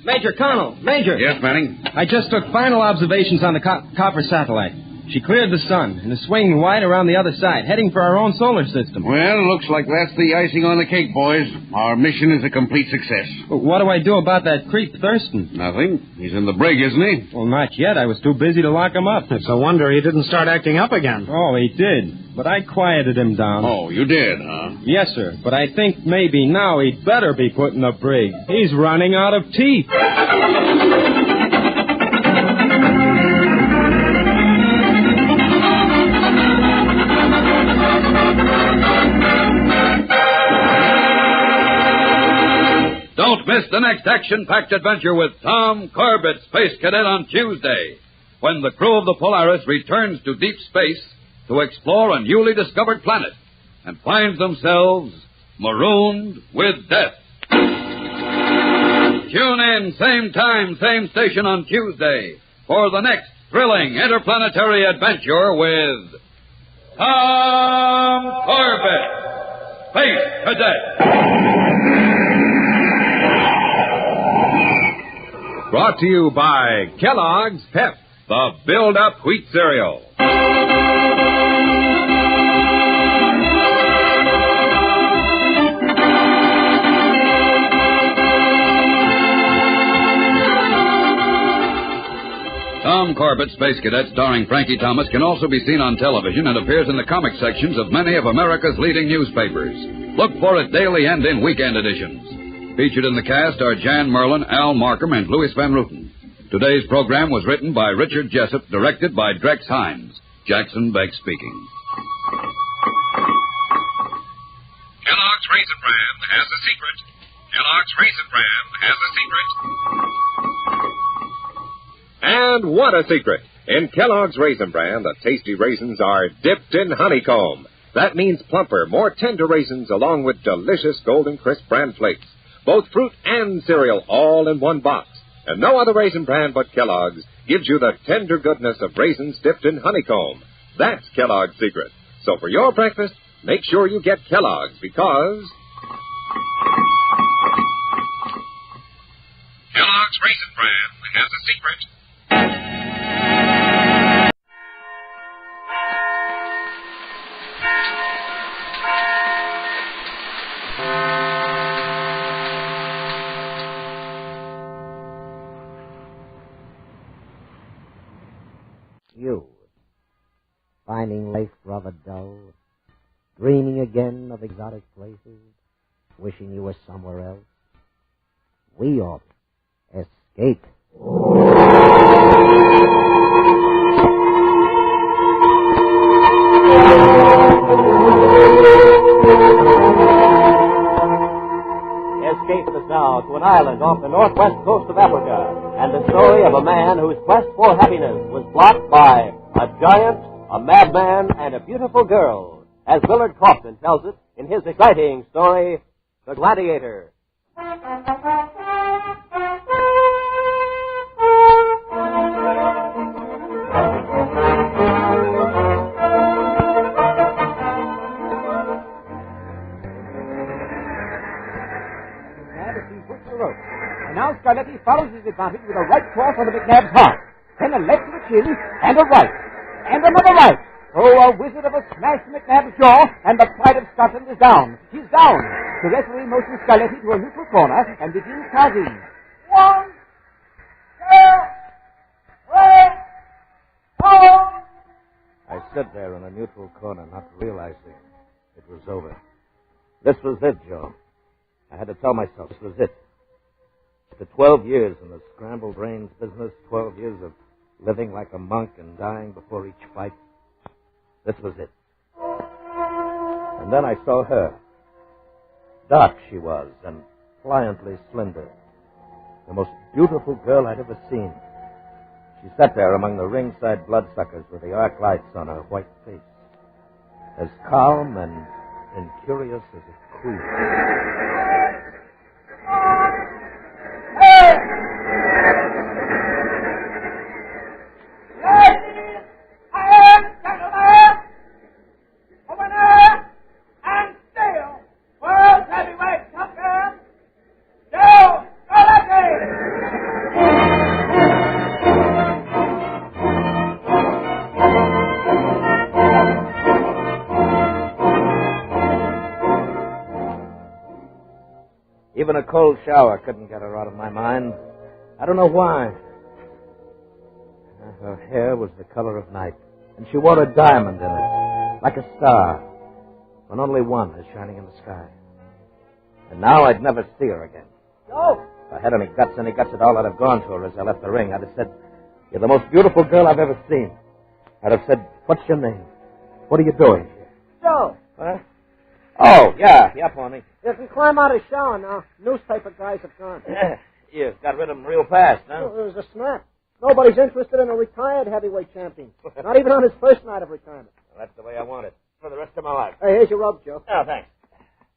Major Connell, Major. Yes, Manning? I just took final observations on the copper satellite. She cleared the sun and is swinging wide around the other side, heading for our own solar system. Well, looks like that's the icing on the cake, boys. Our mission is a complete success. But what do I do about that creep Thurston? Nothing. He's in the brig, isn't he? Well, not yet. I was too busy to lock him up. It's a wonder he didn't start acting up again. Oh, he did. But I quieted him down. Oh, you did, huh? Yes, sir. But I think maybe now he'd better be put in the brig. He's running out of teeth. Don't miss the next action-packed adventure with Tom Corbett, Space Cadet, on Tuesday, when the crew of the Polaris returns to deep space to explore a newly discovered planet and finds themselves marooned with death. Tune in, same time, same station on Tuesday for the next thrilling interplanetary adventure with Tom Corbett, Space Cadet. Brought to you by Kellogg's Pep, the build-up wheat cereal. Tom Corbett, Space Cadet, starring Frankie Thomas, can also be seen on television and appears in the comic sections of many of America's leading newspapers. Look for it daily and in weekend editions. Featured in the cast are Jan Merlin, Al Markham, and Louis Van Ruten. Today's program was written by Richard Jessup, directed by Drex Hines. Jackson Beck speaking. Kellogg's Raisin Bran has a secret. Kellogg's Raisin Bran has a secret. And what a secret! In Kellogg's Raisin Bran, the tasty raisins are dipped in honeycomb. That means plumper, more tender raisins along with delicious golden crisp bran flakes. Both fruit and cereal all in one box. And no other raisin brand but Kellogg's gives you the tender goodness of raisins dipped in honeycomb. That's Kellogg's secret. So for your breakfast, make sure you get Kellogg's because Kellogg's Raisin Bran has a secret. You, finding life rather dull, dreaming again of exotic places, wishing you were somewhere else. We ought escape. Escape us now to an island off the northwest coast of Africa, and the story of a man whose quest for happiness was blocked by a giant, a madman, and a beautiful girl, as Willard Kaufman tells it in his exciting story, The Gladiator. And now Scarletti follows his advantage with a right cross on the McNabb's heart. Then a left to the chin, and a right. And another right. Oh, a wizard of a smash to McNabb's jaw, and the pride of Scotland is down. He's down. The referee motions Scarletti to a neutral corner and begins counting. 1, 2, 3, 4. I stood there in a neutral corner, not realizing it was over. This was it, Joe. I had to tell myself this was it. After 12 years in the scrambled brains business, 12 years of living like a monk and dying before each fight, this was it. And then I saw her. Dark she was, and pliantly slender. The most beautiful girl I'd ever seen. She sat there among the ringside bloodsuckers with the arc lights on her white face. As calm and incurious as a queen. Even a cold shower couldn't get her out of my mind. I don't know why. Her hair was the color of night, and she wore a diamond in it, like a star, when only one is shining in the sky. And now I'd never see her again. Joe! If I had any guts at all, I'd have gone to her as I left the ring. I'd have said, "You're the most beautiful girl I've ever seen." I'd have said, "What's your name? What are you doing here?" Joe! Huh? Oh, yeah, Pony. You can climb out of the shower now. Newspaper guys have gone. You got rid of him real fast, huh? Well, it was a snap. Nobody's interested in a retired heavyweight champion. Not even on his first night of retirement. Well, that's the way I want it. For the rest of my life. Hey, here's your rub, Joe. Oh, thanks.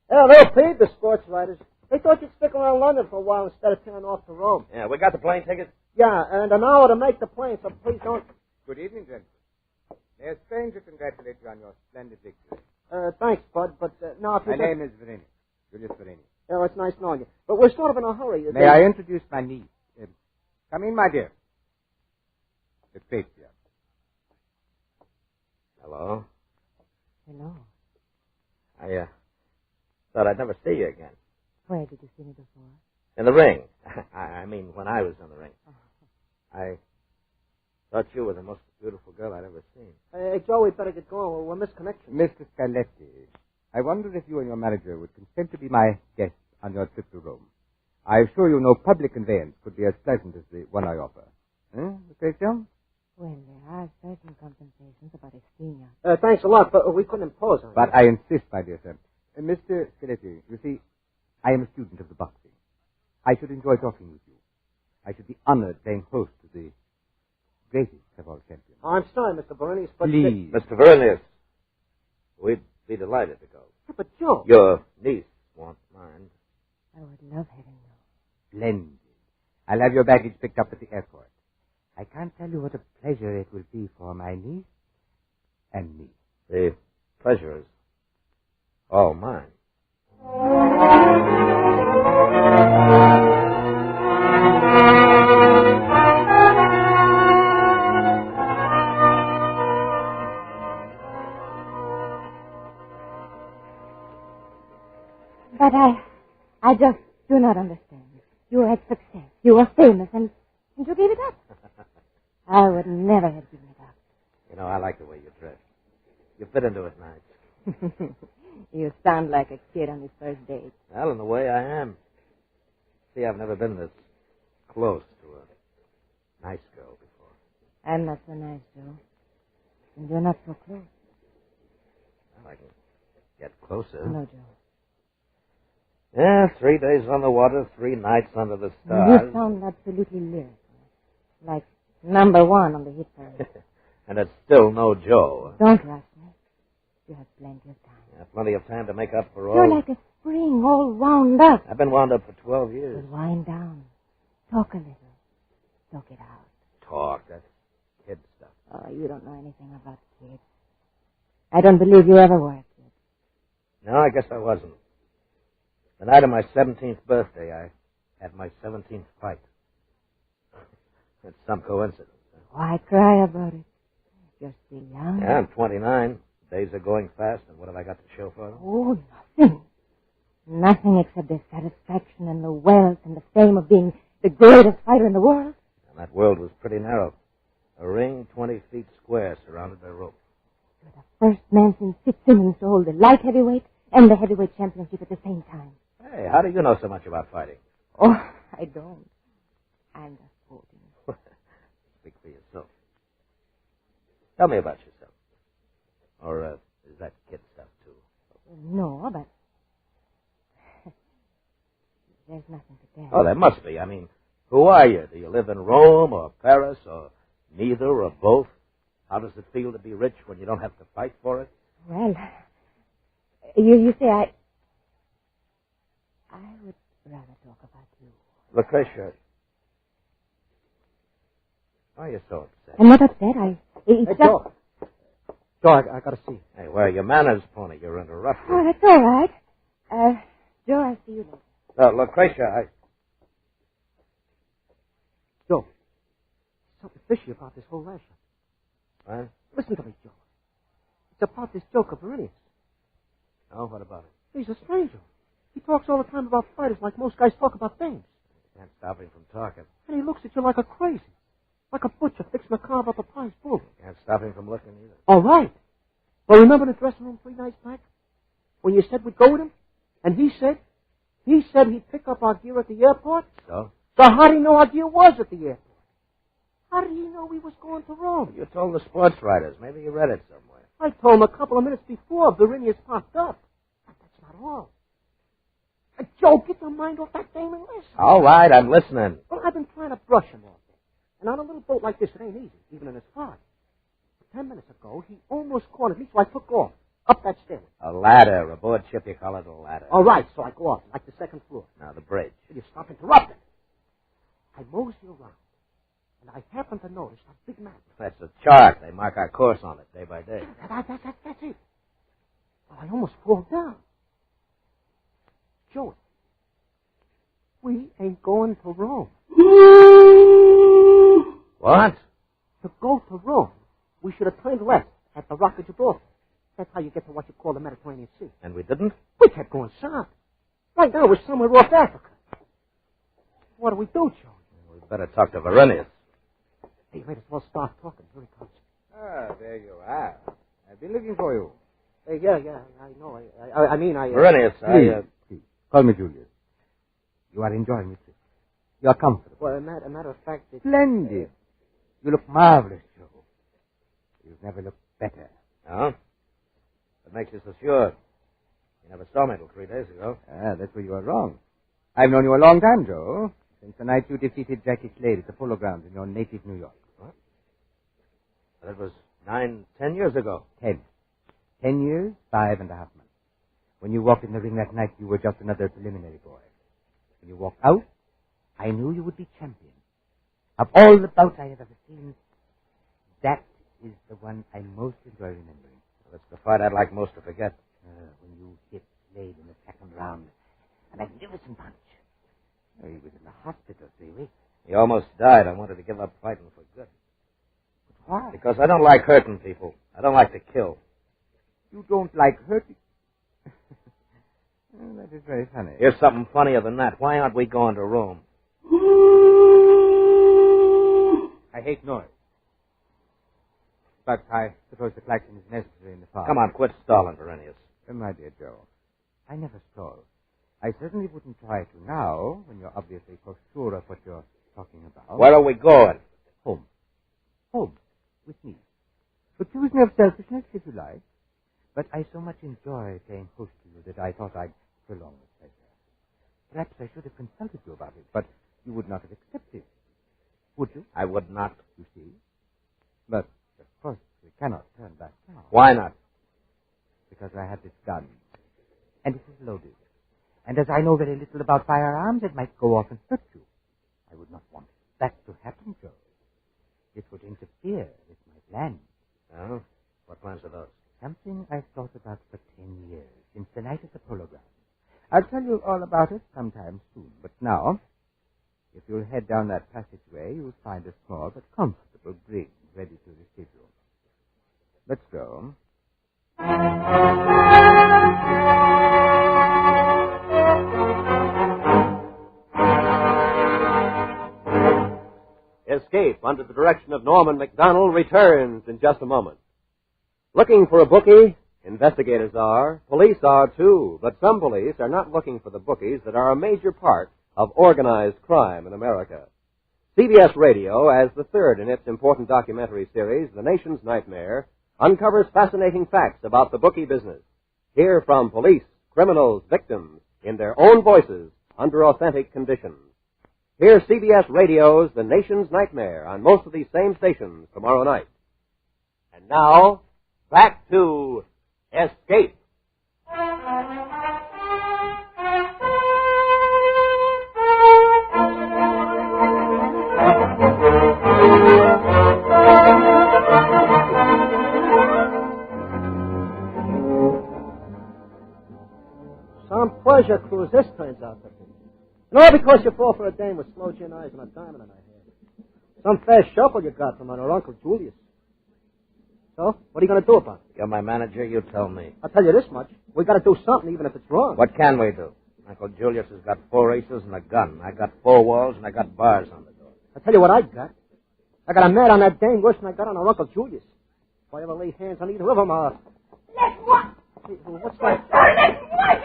Yeah, they'll feed the sports writers. They thought you'd stick around London for a while instead of turning off to Rome. Yeah, we got the plane ticket? Yeah, and an hour to make the plane, so please don't... Good evening, gentlemen. May a stranger congratulate you on your splendid victory. Thanks, Bud, but now if you... My name is Verini. Julius Verini. Yeah, well, it's nice knowing you. But we're sort of in a hurry. May I introduce my niece? Come in, my dear. Lucrezia. Hello? Hello. I thought I'd never see you again. Where did you see me before? In the ring. I mean, when I was in the ring. I thought you were the most beautiful girl I'd ever seen. Hey, Joe, we better get going. We're misconnected. Mr. Scaletti, I wonder if you and your manager would consent to be my guest on your trip to Rome. I assure you no public conveyance could be as pleasant as the one I offer. Lucrezia? Well, there are certain compensations about exterior. Thanks a lot, but we couldn't impose on you. But I insist, my dear sir. Mr. Scaletti, you see, I am a student of the boxing. I should enjoy talking with you. I should be honored playing host to the greatest of all champions. I'm sorry, Mr. Berenice, but... Please. Mr. Vernius, we'd be delighted to go. Yeah, but Joe... Your niece won't mind. I would love having you. Splendid. I'll have your baggage picked up at the airport. I can't tell you what a pleasure it will be for my niece and me. The pleasure is all mine. But I just do not understand. You had success. You were famous, and you gave it up. I would never have given it up. You know, I like the way you dress. You fit into it nice. You sound like a kid on his first date. Well, in the way I am. See, I've never been this close to a nice girl before. I'm not so nice, Joe. And you're not so close. Well, I can get closer. No, Joe. Yeah, 3 days on the water, 3 nights under the stars. You sound absolutely lyrical. Like number 1 on the hit parade. And it's still no Joe. Don't rush me. You have plenty of time. Yeah, plenty of time to make up for all. You're like a spring all wound up. I've been wound up for 12 years. But wind down. Talk a little. Talk it out. Talk, that's kid stuff. Oh, you don't know anything about kids. I don't believe you ever were a kid. No, I guess I wasn't. The night of my 17th birthday, I had my 17th fight. It's some coincidence. Why cry about it? You're still young. Yeah, I'm 29. Days are going fast, and what have I got to show for them? Oh, nothing. Nothing except the satisfaction and the wealth and the fame of being the greatest fighter in the world. And that world was pretty narrow. A ring 20 feet square surrounded by rope. You're the first man since Fitzsimmons to hold the light heavyweight and the heavyweight championship at the same time. Hey, how do you know so much about fighting? Oh, I don't. I'm just quoting. Speak for yourself. Tell me about yourself. Or is that kid stuff, too? No, but there's nothing to tell. Oh, there must be. I mean, who are you? Do you live in Rome or Paris or neither or both? How does it feel to be rich when you don't have to fight for it? Well, you say I would rather talk about you. Lucretia. Why are you so upset? I'm not upset. It's just... Joe. Joe, I gotta see. Hey, where are your manners, Pony? You're interrupting. Oh, that's all right. Joe, I'll see you later. Lucretia, Joe, something fishy about this whole ration. What? Listen to me, Joe. It's about this joke of Berenice. Oh, what about it? He's a stranger. He talks all the time about fighters like most guys talk about things. Can't stop him from talking. And he looks at you like a crazy. Like a butcher fixing to carve up a prize bull. Can't stop him from looking either. All right. Well, remember the dressing room 3 nights back? When you said we'd go with him? And he said he'd pick up our gear at the airport? So? So how did he know our gear was at the airport? How did he know we was going to Rome? You told the sports writers. Maybe you read it somewhere. I told him a couple of minutes before Virinius popped up. But that's not all. Joe, get your mind off that thing and listen. All right, I'm listening. Well, I've been trying to brush him off it. And on a little boat like this, it ain't easy, even in his fog. 10 minutes ago, he almost cornered me, so I took off. Up that stairway. A ladder. Aboard ship, you call it a ladder. All right, so I go off, like the 2nd floor. Now, the bridge. Will you stop interrupting? I mosey around, and I happen to notice that big map. That's a chart. They mark our course on it, day by day. That's it. Well, I almost fall down. Joey, we ain't going to Rome. What? To go to Rome, we should have turned left at the Rock of Gibraltar. That's how you get to what you call the Mediterranean Sea. And we didn't? We kept going south. Right now, we're somewhere off Africa. What do we do, Joe? We'd better talk to Virinius. Hey, you might as well start talking. Here he comes. Ah, there you are. I've been looking for you. Hey, yeah, I know. I mean, Virinius, Please, call me Julius. You are enjoying the trip. You are comfortable. Well, a matter of fact, it's... Splendid. You look marvelous, Joe. You've never looked better. No? What makes you so sure? You never saw me till 3 days ago. Ah, that's where you are wrong. I've known you a long time, Joe. Since the night you defeated Jackie Slade at the Polo Grounds in your native New York. What? That was 10 years ago. 10. 10 years, 5.5 months. When you walked in the ring that night, you were just another preliminary boy. When you walked out, I knew you would be champion. Of all the bouts I have ever seen, that is the one I most enjoy remembering. That's the fight I'd like most to forget. When you hit Slade in the 2nd round. A magnificent punch. Oh, he was in the hospital 3 weeks. He almost died. I wanted to give up fighting for good. But why? Because I don't like hurting people. I don't like to kill. You don't like hurting? Oh, that is very funny. Here's something funnier than that. Why aren't we going to Rome? I hate noise. But I suppose the klaxon is necessary in the fog. Come on, quit stalling, Virinius. My dear Joe, I never stall. I certainly wouldn't try to now, when you're obviously so sure of what you're talking about. Where are we going? Home. Home. With me. Accuse me of selfishness, if you like. But I so much enjoy playing host to you that I thought I'd prolong the pleasure. Perhaps I should have consulted you about it, but you would not have accepted. Would you? I would not. You see? But, of course, we cannot turn back now. Why not? Because I have this gun. And it is loaded. And as I know very little about firearms, it might go off and hurt you. I would not want that to happen, Joe. It would interfere with my plans. Oh? What plans are those? Something I've thought about for 10 years, since the night of the Polo Grounds. I'll tell you all about it sometime soon. But now, if you'll head down that passageway, you'll find a small but comfortable brig ready to receive you. Let's go. Escape, under the direction of Norman MacDonald, returns in just a moment. Looking for a bookie? Investigators are. Police are, too. But some police are not looking for the bookies that are a major part of organized crime in America. CBS Radio, as the third in its important documentary series, The Nation's Nightmare, uncovers fascinating facts about the bookie business. Hear from police, criminals, victims, in their own voices, under authentic conditions. Hear CBS Radio's The Nation's Nightmare on most of these same stations tomorrow night. And now, back to Escape. Some pleasure cruise this turns out to be. And all because you fall for a dame with slow gin eyes and a diamond in her hair. Some fast shuffle you got from her Uncle Julius. So, what are you going to do about it? You're my manager, you tell me. I'll tell you this much. We got to do something, even if it's wrong. What can we do? Uncle Julius has got 4 aces and a gun. I got 4 walls and I got bars on the door. I'll tell you what I got. I got a mad on that dame worse than I got on our Uncle Julius. If I ever lay hands on either of them, Let's what? Hey, what's that? Let's what?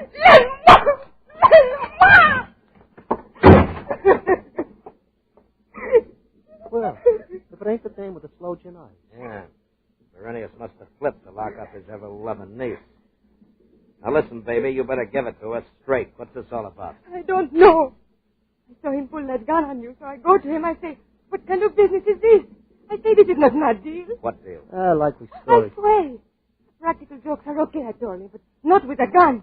Let's what? Well, if it ain't the dame with the slow gin eyes. Yeah. Berenius must have flipped to lock up his ever-loving niece. Now listen, baby, you better give it to us straight. What's this all about? I don't know. I saw him pull that gun on you, so I go to him. I say, what kind of business is this? I say, this is not my deal. What deal? Likely story. I swear. Practical jokes are okay, I told him, but not with a gun.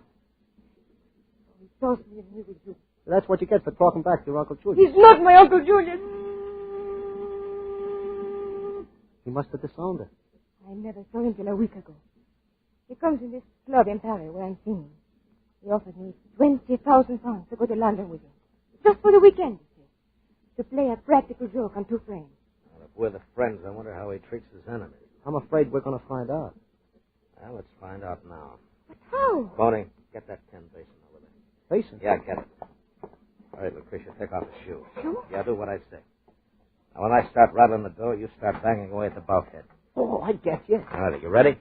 So he tossed me and he with you. That's what you get for talking back to your Uncle Julius. He's not my Uncle Julius. He must have disowned her. I never saw him till a week ago. He comes in this club in Paris where I'm singing. He offered me 20,000 pounds to go to London with him. Just for the weekend, you see. To play a practical joke on 2 friends. Well, if we're the friends, I wonder how he treats his enemies. I'm afraid we're going to find out. Well, let's find out now. But how? Boney, get that tin basin over there. Basin? Yeah, get it. All right, Lucretia, take off the shoe. Shoe? Yeah, do what I say. Now, when I start rattling the door, you start banging away at the bulkhead. Oh, I get you. All right, you ready?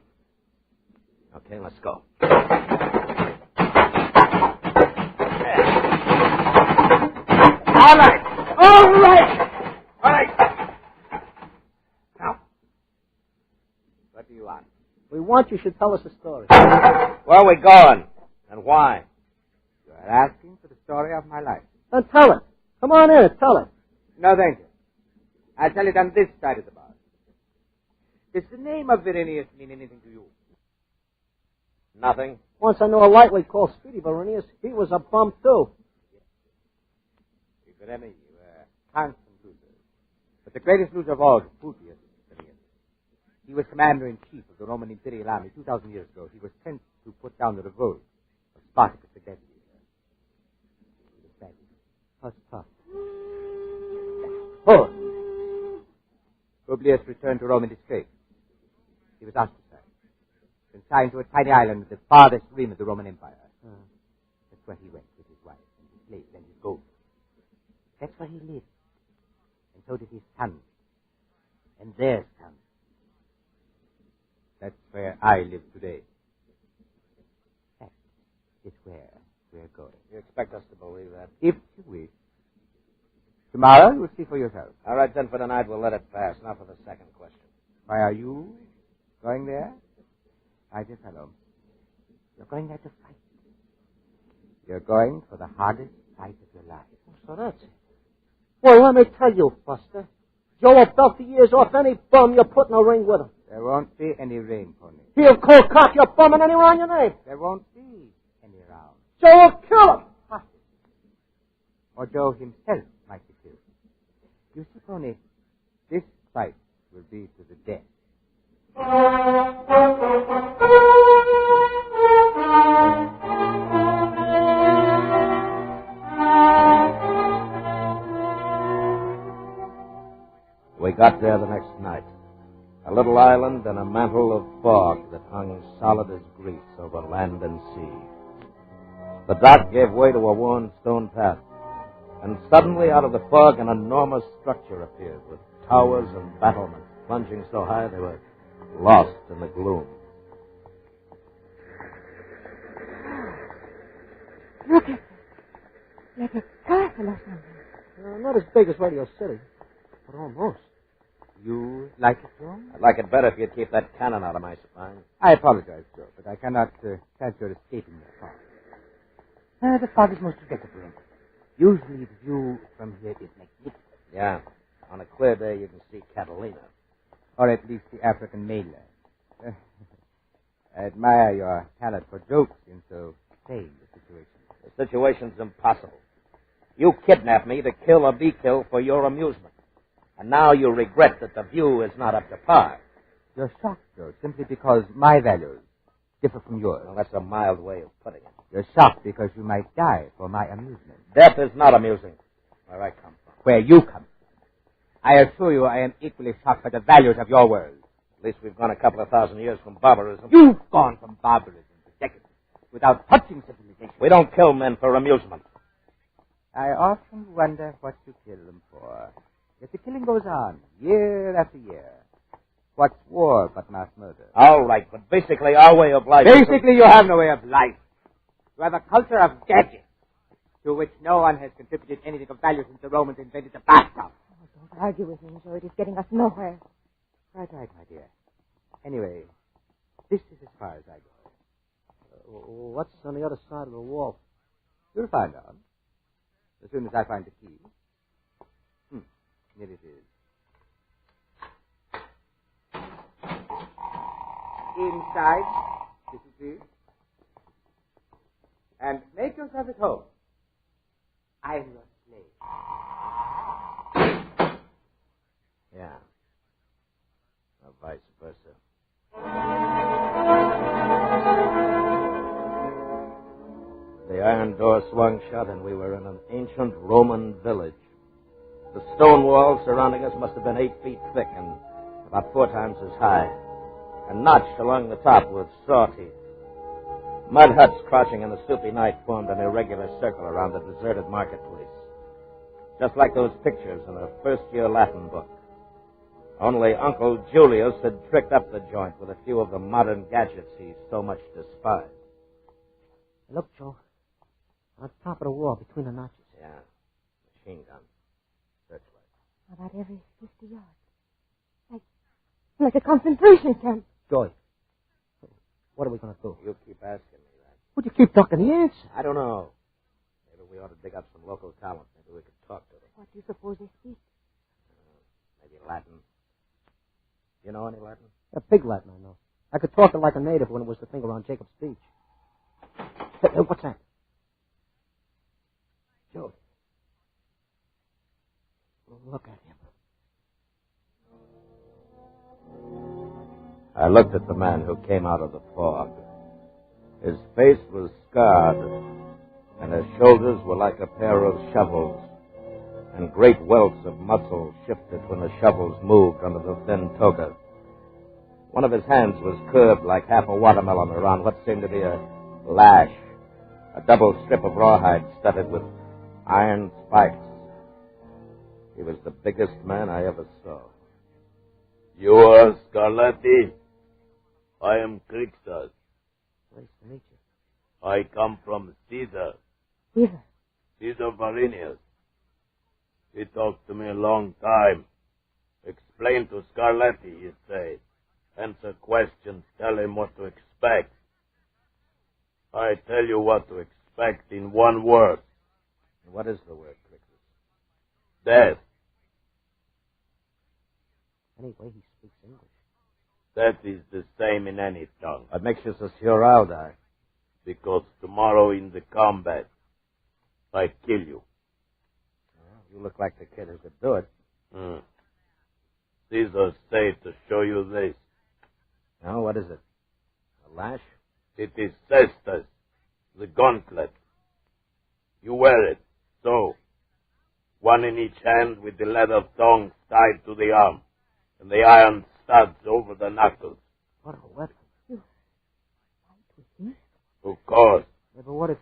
Okay, let's go. All right. All right. All right. Now, what do you want? We want you should tell us a story. Where are we going? And why? You are asking for the story of my life. Then tell it. Come on in and tell it. No, thank you. I'll tell it on this side of the bar. Does the name of Berenius mean anything to you? Nothing. Once I knew a lightweight called Speedy Berenius. He was a bum, too. You were a constant loser. But the greatest loser of all was Publius Berenius. He was commander-in-chief of the Roman Imperial Army 2,000 years ago. He was sent to put down the revolt of Spartacus the Gladiator. He was bad. That's tough. Oh. Publius returned to Rome in disgrace. He was ostracized. Consigned to a tiny island at the farthest rim of the Roman Empire. That's where he went with his wife and his slaves and his gold. That's where he lived. And so did his sons. And their sons. That's where I live today. That is where we're going. You expect us to believe that? If you wish. Tomorrow you'll see for yourself. All right, then for tonight we'll let it pass. Now for the second question. Why are you going there? My dear fellow, you're going there to fight. You're going for the hardest fight of your life. So that's it. Well, let me tell you, Buster. Joe will belt the ears off any bum you put in a ring with him. There won't be any ring, Pony. He'll cold cock your bum and anywhere on your name. There won't be any round. Joe will kill him. Or Joe himself might be killed. You see, Pony, this fight will be to the death. We got there the next night. A little island and a mantle of fog that hung solid as grease over land and sea. The dock gave way to a worn stone path. And suddenly, out of the fog, an enormous structure appeared with towers and battlements plunging so high they were lost in the gloom. Look at it. Like a castle or something. Not as big as Radio City, but almost. You like it, Joe? I'd like it better if you'd keep that cannon out of my spine. I apologize, Joe, but I cannot chance your escaping the fog. The fog is most forgettable. Usually the view from here is magnificent. Yeah. On a clear day, you can see Catalina. Or at least the African mainland. I admire your talent for jokes in so sane a situation. The situation's impossible. You kidnapped me to kill or be killed for your amusement. And now you regret that the view is not up to par. You're shocked, Joe, simply because my values differ from yours. Well, that's a mild way of putting it. You're shocked because you might die for my amusement. Death is not amusing. Where I come from. Where you come from. I assure you I am equally shocked by the values of your world. At least we've gone a couple of thousand years from barbarism. You've gone from barbarism to decadence. without touching civilization. We don't kill men for amusement. I often wonder what you kill them for. Yet the killing goes on, year after year. What's war but mass murder? All right, but basically our way of life... Basically, you have no way of life. You have a culture of gadgets, to which no one has contributed anything of value since the Romans invented the bathtub. Don't argue with me, Joe. It is getting us nowhere. Right, my dear. Anyway, this is as far as I go. What's on the other side of the wall? You'll find out. As soon as I find the key. Here it is. Inside, this is it. And make yourself at home. I'm your slave. Yeah. Or vice versa. The iron door swung shut, and we were in an ancient Roman village. The stone walls surrounding us must have been 8 feet thick and about 4 times as high, and notched along the top with saw teeth. Mud huts crouching in the soupy night formed an irregular circle around the deserted marketplace, just like those pictures in a first-year Latin book. Only Uncle Julius had tricked up the joint with a few of the modern gadgets he so much despised. Look, Joe. On top of the wall, between the notches. Yeah. Machine gun. Searchlight. About every 50 yards. Like a concentration camp. Joy. What are we going to do? You keep asking me that. Would you keep ducking the answer? I don't know. Maybe we ought to dig up some local talent. Maybe we could talk to them. What do you suppose they speak? Maybe Latin. You know any Latin? A pig Latin, I know. I could talk it like a native when it was the thing around Jacob's speech. Hey, what's that? Joe. Look at him. I looked at the man who came out of the fog. His face was scarred, and his shoulders were like a pair of shovels, and great welts of muscle shifted when the shovels moved under the thin toga. One of his hands was curved like half a watermelon around what seemed to be a lash, a double strip of rawhide studded with iron spikes. He was the biggest man I ever saw. You are Scarlatti? I am Crixus. Nice to meet you. I come from Caesar. Caesar? Caesar Varinius. He talked to me a long time. Explain to Scarlatti, he say. Answer questions, tell him what to expect. I tell you what to expect in one word. What is the word, Crixus? Death. Anyway, he speaks English. Death is the same in any tongue. What makes you so sure I'll die? Because tomorrow in the combat, I kill you. Well, you look like the kid who could do it. Caesar said to show you this. Now, what is it? A lash? It is cestus, the gauntlet. You wear it, so. One in each hand with the leather thongs tied to the arm, and the iron studs over the knuckles. What a weapon. You fight with this? Of course. Yeah, but what if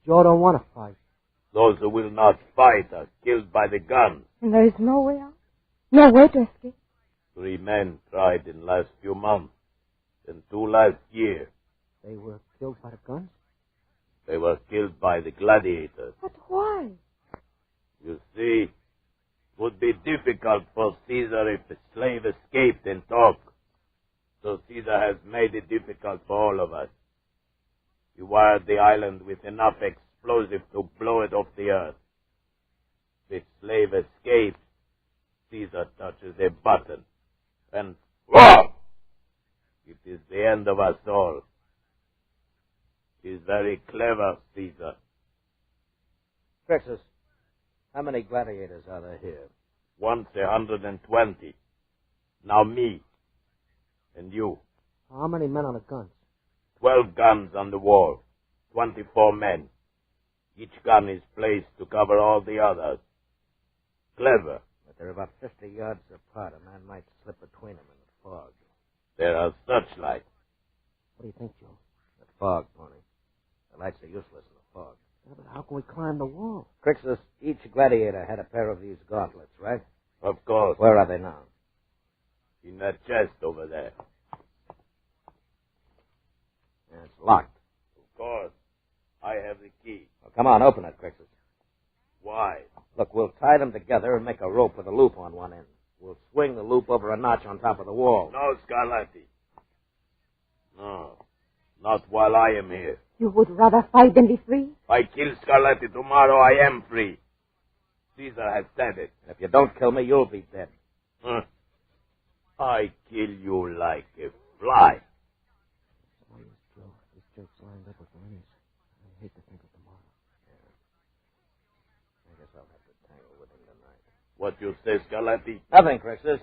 Joe don't want to fight? Those who will not fight are killed by the gun. And there is no way out? No way to escape? 3 men tried in last few months, and 2 last year. They were killed by the guns? They were killed by the gladiators. But why? You see, it would be difficult for Caesar if a slave escaped and talked. So Caesar has made it difficult for all of us. He wired the island with enough explosive to blow it off the earth. If the slave escapes, Caesar touches a button, and whoa! It is the end of us all. He is very clever, Caesar. Crixus, how many gladiators are there here? Once 120. Now me. And you. How many men on the guns? 12 guns on the wall. 24 men. Each gun is placed to cover all the others. Clever. But they're about 50 yards apart. A man might slip between them in the fog. There are searchlights. What do you think, Joe? The fog, Pony. The lights are useless in the fog. Yeah, but how can we climb the wall? Crixus, each gladiator had a pair of these gauntlets, right? Of course. Where are they now? In that chest over there. Yeah, it's locked. Of course. I have the key. Well, come on, open it, Crixus. Why? Look, we'll tie them together and make a rope with a loop on one end. We'll swing the loop over a notch on top of the wall. No, Scarlatti. No. Not while I am here. You would rather fight than be free? If I kill Scarlatti tomorrow, I am free. Caesar has said it. If you don't kill me, you'll be dead. Huh. I kill you like a fly. This joke's lined up with Lenny's. I hate to think of tomorrow. Yeah. I guess I'll have to tangle with him tonight. What you say, Scarlatti? Nothing, Crixus.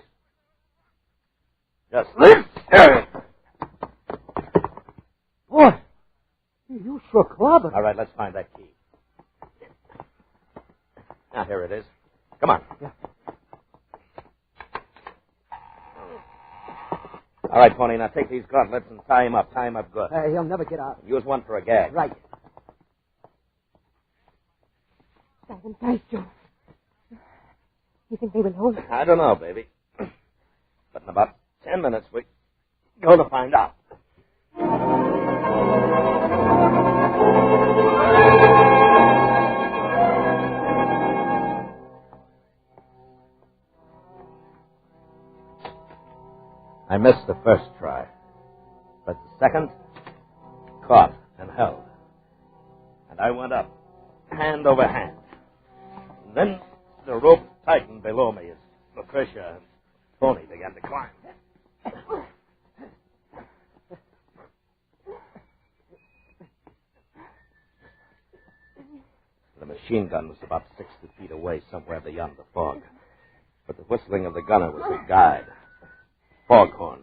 Just lift. Boy, you sure clobbered. All right, let's find that key. Now, here it is. Come on. Yeah. All right, Pony, now take these gauntlets and tie him up. Tie him up good. He'll never get out. Use one for a gag. Right. Tie them tight, Joe. You think they will hold? I don't know, baby. But in about 10 minutes, we're going to find out. I missed the first try, but the second caught and held. And I went up, hand over hand. And then the rope tightened below me as Lucretia and Tony began to climb. The machine gun was about 60 feet away, somewhere beyond the fog. But the whistling of the gunner was a guide. Foghorn.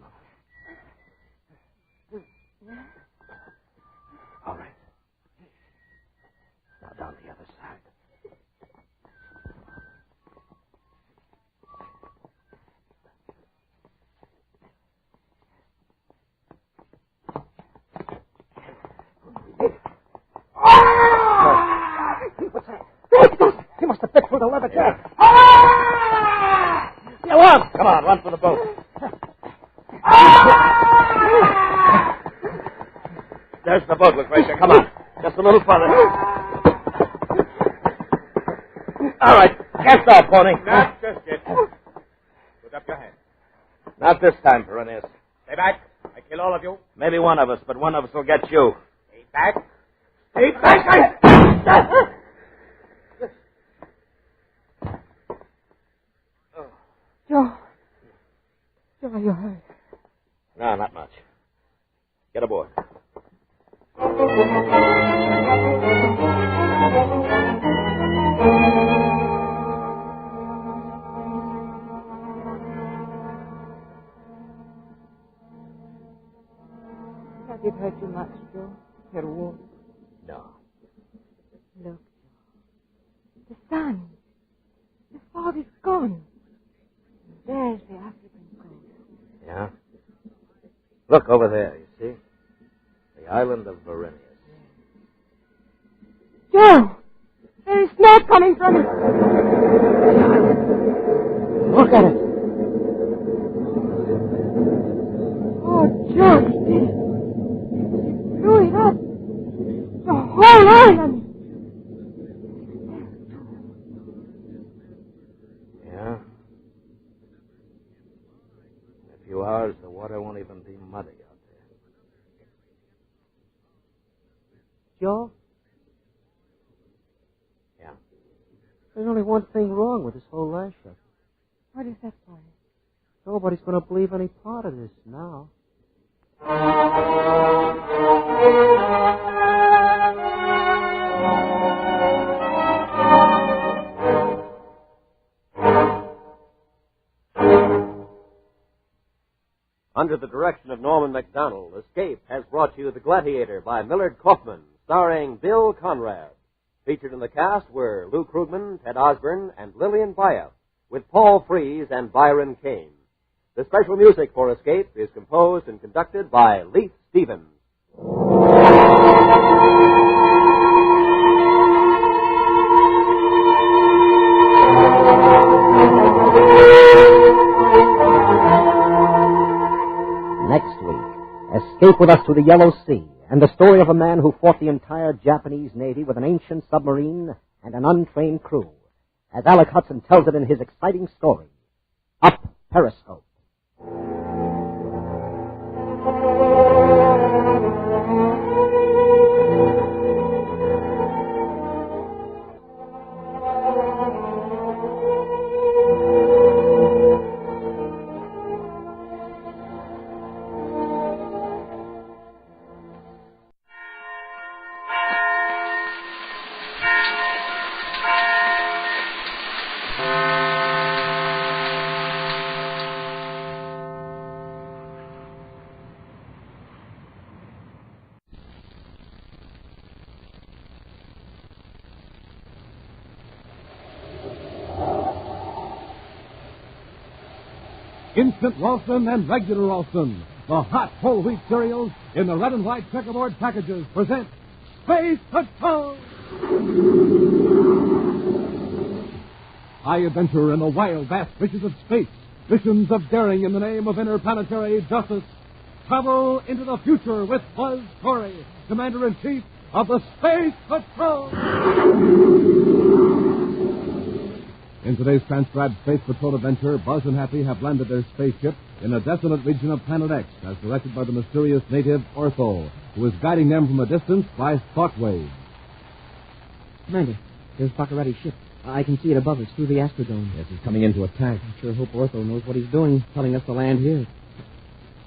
All right. Now down the other side. What's that? He must have bit through the leather jacket. You won! Come on, run for the boat. There's the boat, Lucretia. Come on. Just a little further. All right. Cast off, Pony. Not just yet. Put up your hand. Not this time, Marionettes. Stay back. I kill all of you. Maybe one of us, but one of us will get you. Stay back. Stay back. Joe. Joe, you're hurt. No, not much. Get aboard. Has it hurt you much, Joe? Your wound? No. Look, Joe. The sun. The fog is gone. There's the African coast. Yeah? Look over there, you see? The island of Marionettes. Joe! There is smoke coming from it. Look at it. Oh, Joe, it blew it up. The whole island. Yeah? In a few hours, the water won't even be muddy out there. Joe? Yeah? There's only one thing wrong with this whole lash-up. What is that for? Nobody's going to believe any part of this now. Under the direction of Norman MacDonald, Escape has brought you The Gladiator by Millard Kaufman, starring Bill Conrad. Featured in the cast were Lou Krugman, Ted Osborne, and Lillian Buyeff, with Paul Frees and Byron Kane. The special music for Escape is composed and conducted by Leith Stevens. Escape with us to the Yellow Sea and the story of a man who fought the entire Japanese Navy with an ancient submarine and an untrained crew, as Alec Hudson tells it in his exciting story, Up Periscope. Instant Ralston and regular Ralston, the hot whole wheat cereals in the red and white checkerboard packages, present Space Patrol! High adventure in the wild, vast reaches of space. Missions of daring in the name of interplanetary justice. Travel into the future with Buzz Corey, Commander-in-Chief of the Space Patrol! In today's transcribed Space Patrol adventure, Buzz and Happy have landed their spaceship in a desolate region of Planet X, as directed by the mysterious native Ortho, who is guiding them from a distance by thought waves. Commander, there's Baccarati's ship. I can see it above us through the Astrodome. Yes, he's coming in to attack. I sure hope Ortho knows what he's doing, telling us to land here.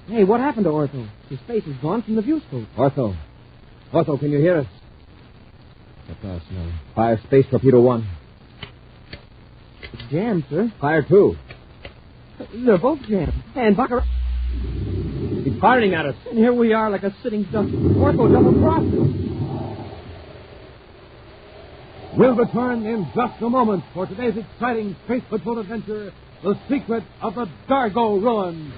Hey, what happened to Ortho? His face is gone from the viewscope. Ortho, can you hear us? That's us now. Fire Space Torpedo 1. It's jammed, sir. Fire 2. They're both jammed. And Baccarat... He's firing at us. And here we are like a sitting duck. Ortho double-crossed us. We'll return in just a moment for today's exciting Space Patrol adventure, The Secret of the Adargo Ruins.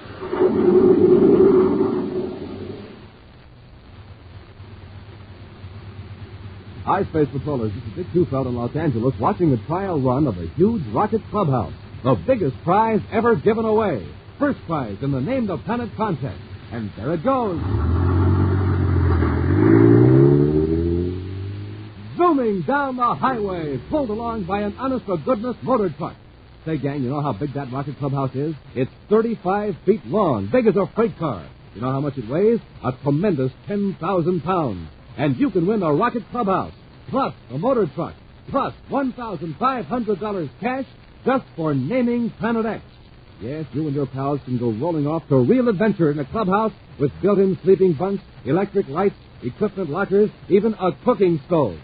Hi, Space Patrollers. This is Dick Tufeld in Los Angeles watching the trial run of a huge rocket clubhouse, the biggest prize ever given away. First prize in the Name the Planet contest. And there it goes. Zooming down the highway, pulled along by an honest-to-goodness motor truck. Say, gang, you know how big that rocket clubhouse is? It's 35 feet long, big as a freight car. You know how much it weighs? A tremendous 10,000 pounds. And you can win a rocket clubhouse, plus a motor truck, plus $1,500 cash just for naming Planet X. Yes, you and your pals can go rolling off to real adventure in a clubhouse with built-in sleeping bunks, electric lights, equipment lockers, even a cooking stove.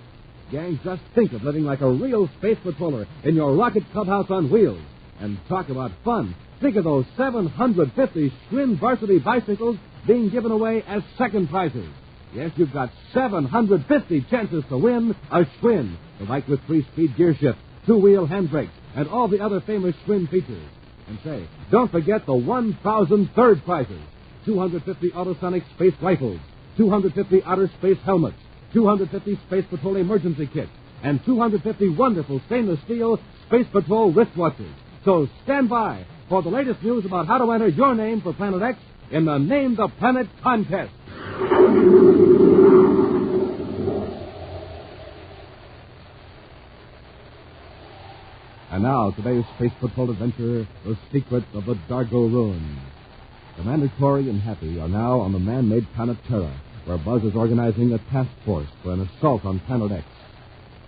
Gang, just think of living like a real space patroller in your rocket clubhouse on wheels. And talk about fun. Think of those 750 Schwinn varsity bicycles being given away as second prizes. Yes, you've got 750 chances to win a Schwinn, the bike with 3-speed gear shift, 2-wheel handbrakes, and all the other famous Schwinn features. And say, don't forget the 1,000 third prizes. 250 Autosonic space rifles, 250 outer space helmets, 250 Space Patrol emergency kits, and 250 wonderful stainless steel Space Patrol wristwatches. So stand by for the latest news about how to enter your name for Planet X in the Name the Planet contest. And now, today's Space Patrol adventure, The Secret of the Adargo Ruins. Commander Corey and Happy are now on the man-made planet Terra, where Buzz is organizing a task force for an assault on Planet X.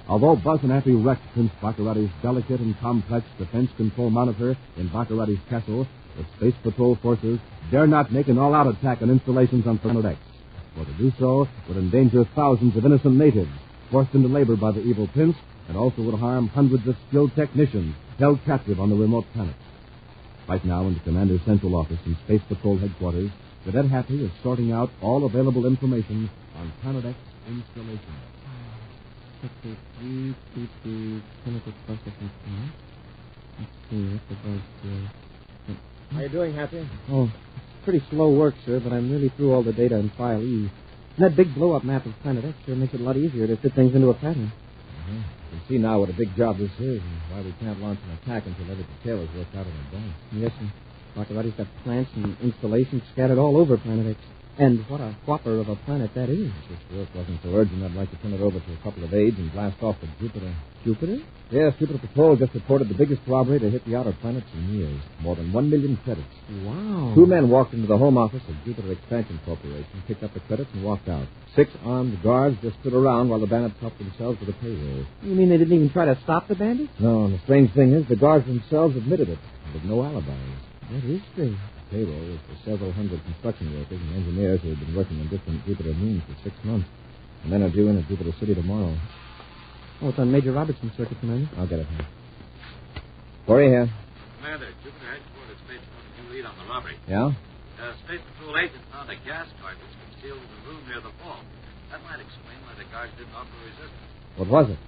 Although Buzz and Happy wrecked Prince Baccarati's delicate and complex defense control monitor in Baccarati's castle, the Space Patrol forces dare not make an all-out attack on installations on Planet X. For to do so would endanger thousands of innocent natives forced into labor by the evil prince, and also would harm hundreds of skilled technicians held captive on the remote planet. Right now, in the Commander's central office in Space Patrol headquarters, Cadet Happy is sorting out all available information on Planet X installation. Sector 322 chemical processing plant. Let's see, what's the buzz here? How you doing, Happy? Oh, it's pretty slow work, sir, but I'm nearly through all the data in File E. And that big blow-up map of Planet X sure makes it a lot easier to fit things into a pattern. You can see now what a big job this is and why we can't launch an attack until every detail is worked out in advance. Yes, sir. Baccarati's got plants and installations scattered all over Planet X. And what a whopper of a planet that is. If this work wasn't so urgent, I'd like to turn it over to a couple of aides and blast off to Jupiter. Jupiter? Yes, Jupiter Patrol just reported the biggest robbery to hit the outer planets in years. More than 1 million credits. Wow. 2 men walked into the home office of Jupiter Expansion Corporation, picked up the credits, and walked out. 6 armed guards just stood around while the bandits helped themselves to the payroll. You mean they didn't even try to stop the bandits? No, and the strange thing is the guards themselves admitted it, with no alibis. That is strange. Payroll is for several hundred construction workers and engineers who have been working on different Jupiter moons for 6 months. The men are due in at Jupiter City tomorrow. Oh, it's on Major Robertson's circuit, Commander. I'll get it here. Corey here. Commander, Jupiter headquarters Space Patrol new lead on the robbery. Yeah? Space Patrol agent found a gas cartridge concealed in the room near the vault. That might explain why the guards didn't offer resistance. What was it?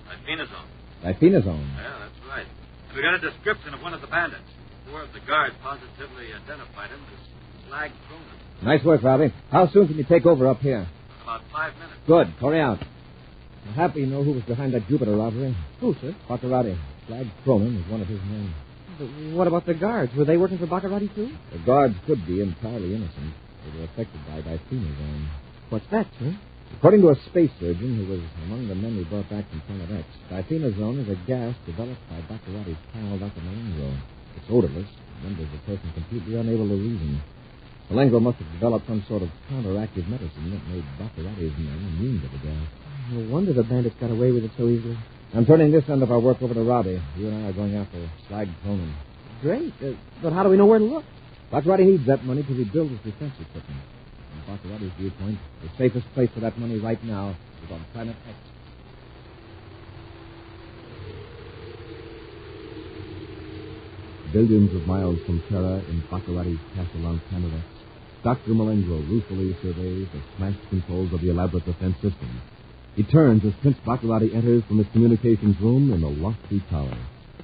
Diphenazone. Diphenazone. Yeah, that's right. And we got a description of one of the bandits. 4 of the guards positively identified him as Slag Cronin. Nice work, Robbie. How soon can you take over up here? About 5 minutes. Good. Corey out. I'm happy you know who was behind that Jupiter robbery. Who, sir? Baccarati. Slag Cronin was one of his men. But what about the guards? Were they working for Baccarati, too? The guards could be entirely innocent. They were affected by diphenazone. What's that, sir? According to a space surgeon who was among the men we brought back from Planet X, diphenazone is a gas developed by Baccarati's pal, Dr. Malengo. It's odorless and renders a person completely unable to reason. Malengo must have developed some sort of counteractive medicine that made Baccarati's men immune to the gas. No wonder the bandits got away with it so easily. I'm turning this end of our work over to Robbie. You and I are going after Slag Cronin. Great. But how do we know where to look? Baccarati needs that money to rebuild his defense equipment. From Baccarati's viewpoint, the safest place for that money right now is on Planet X. Billions of miles from Terra in Baccarati's castle on Planet X, Dr. Malengo ruefully surveys the smashed controls of the elaborate defense system. He turns as Prince Baccarati enters from his communications room in the lofty tower.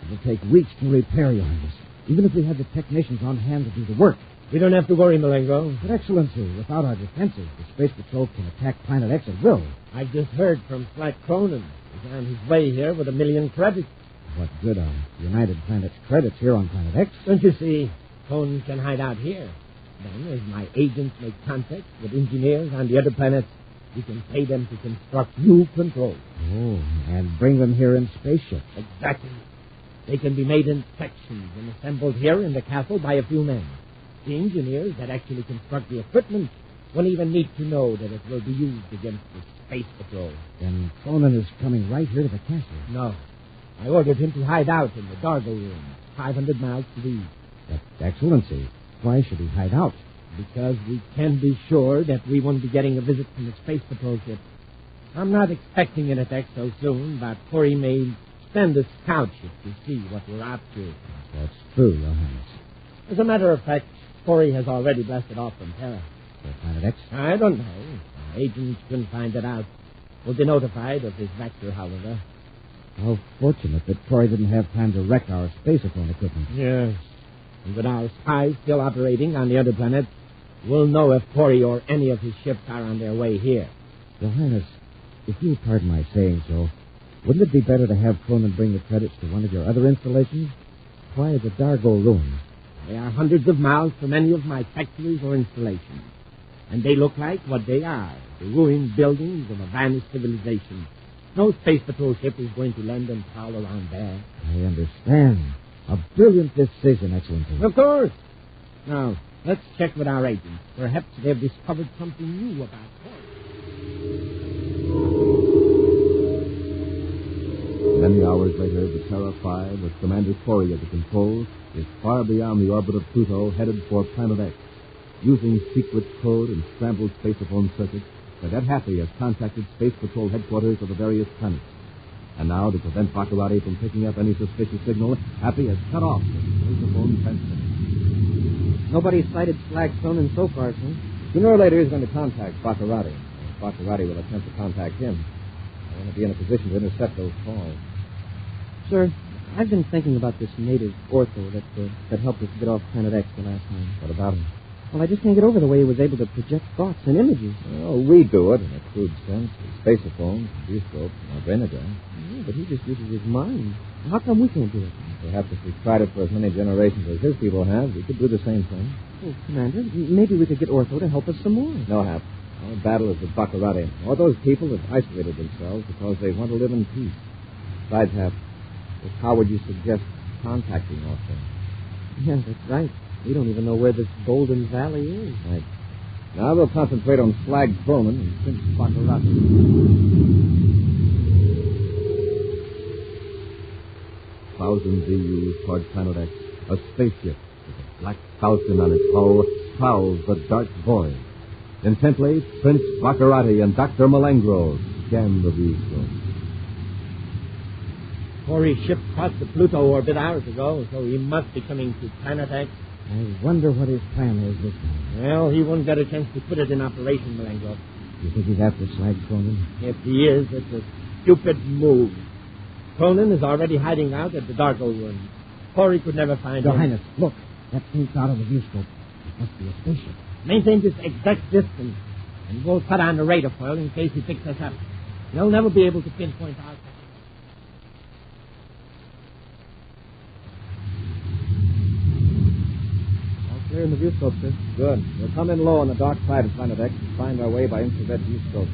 It'll take weeks to repair, Your Highness, even if we had the technicians on hand to do the work. We don't have to worry, Malengo. But, Excellency, without our defenses, the Space Patrol can attack Planet X at will. I've just heard from Slag Cronin. He's on his way here with 1 million credits. What good are United Planet's credits here on Planet X? Don't you see? Cronin can hide out here. Then, as my agents make contact with engineers on the other planets, we can pay them to construct new controls. Oh, and bring them here in spaceships. Exactly. They can be made in sections and assembled here in the castle by a few men. The engineers that actually construct the equipment won't even need to know that it will be used against the Space Patrol. Then Cronin is coming right here to the castle. No. I ordered him to hide out in the Adargo room, 500 miles to the east. But, Excellency, why should he hide out? Because we can be sure that we won't be getting a visit from the Space Patrol ship. I'm not expecting an attack so soon, but Corey may send a scout ship to see what we're up to. That's true, Your Highness. As a matter of fact, Corey has already blasted off from Terra. For Planet X? I don't know. Our agents couldn't find it out. We'll be notified of his rapture, however. How fortunate that Corey didn't have time to wreck our spacephone equipment. Yes. And with our spies still operating on the other planet, we'll know if Corey or any of his ships are on their way here. Your Highness, if you'll pardon my saying so, wouldn't it be better to have Cronin bring the credits to one of your other installations? Why is Adargo ruined? They are hundreds of miles from any of my factories or installations. And they look like what they are, the ruined buildings of a vanished civilization. No Space Patrol ship is going to land and prowl around there. I understand. A brilliant decision, Excellency. Of course. Now, let's check with our agents. Perhaps they've discovered something new about Corey. Many hours later, the Terra 5, with Commander Corey at the controls, is far beyond the orbit of Pluto, headed for Planet X. Using secret code and scrambled spacephone circuits, Cadet Happy has contacted Space Patrol headquarters of the various planets. And now, to prevent Baccarati from picking up any suspicious signal, Happy has cut off the spacephone transmitter. Nobody's sighted Slag Cronin so far, sir. Sooner or later, he's going to contact Baccarati. Baccarati will attempt to contact him. I want to be in a position to intercept those calls. Sir, I've been thinking about this native ortho that helped us get off Planet X the last time. What about him? Well, I just can't get over the way he was able to project thoughts and images. Well, we do it in a crude sense. With spaceophones, viewscope, and radiogram. Yeah, but he just uses his mind. How come we can't do it? Perhaps if we tried it for as many generations as his people have, we could do the same thing. Well, Commander, maybe we could get Ortho to help us some more. No, Hap. Our battle is with Baccarati. All those people have isolated themselves because they want to live in peace. Besides, Hap, how would you suggest contacting Ortho? Yeah, that's right. We don't even know where this Golden Valley is. Right. Now we'll concentrate on Slag Cronin and Prince Baccarati. Thousands EUs toward Planet X. A spaceship with a black falcon on its hull prowls the dark void. Intently, Prince Baccarati and Dr. Malengro scan the viewscope. Corey's ship crossed the Pluto orbit hours ago, so he must be coming to Planet X. I wonder what his plan is this time. Well, he won't get a chance to put it in operation, Malengo. You think he's after Slag Cronin? If he is, it's a stupid move. Cronin is already hiding out at the Adargo ruins. Corey could never find Your him. Highness, look. That thing's out of the viewscope. It must be a spaceship. Maintain this exact distance, and we'll cut on the radar foil in case he picks us up. He'll never be able to pinpoint our... Clear in the viewscope, sir. Good. We'll come in low on the dark side of Planet X and find our way by infrared viewscope.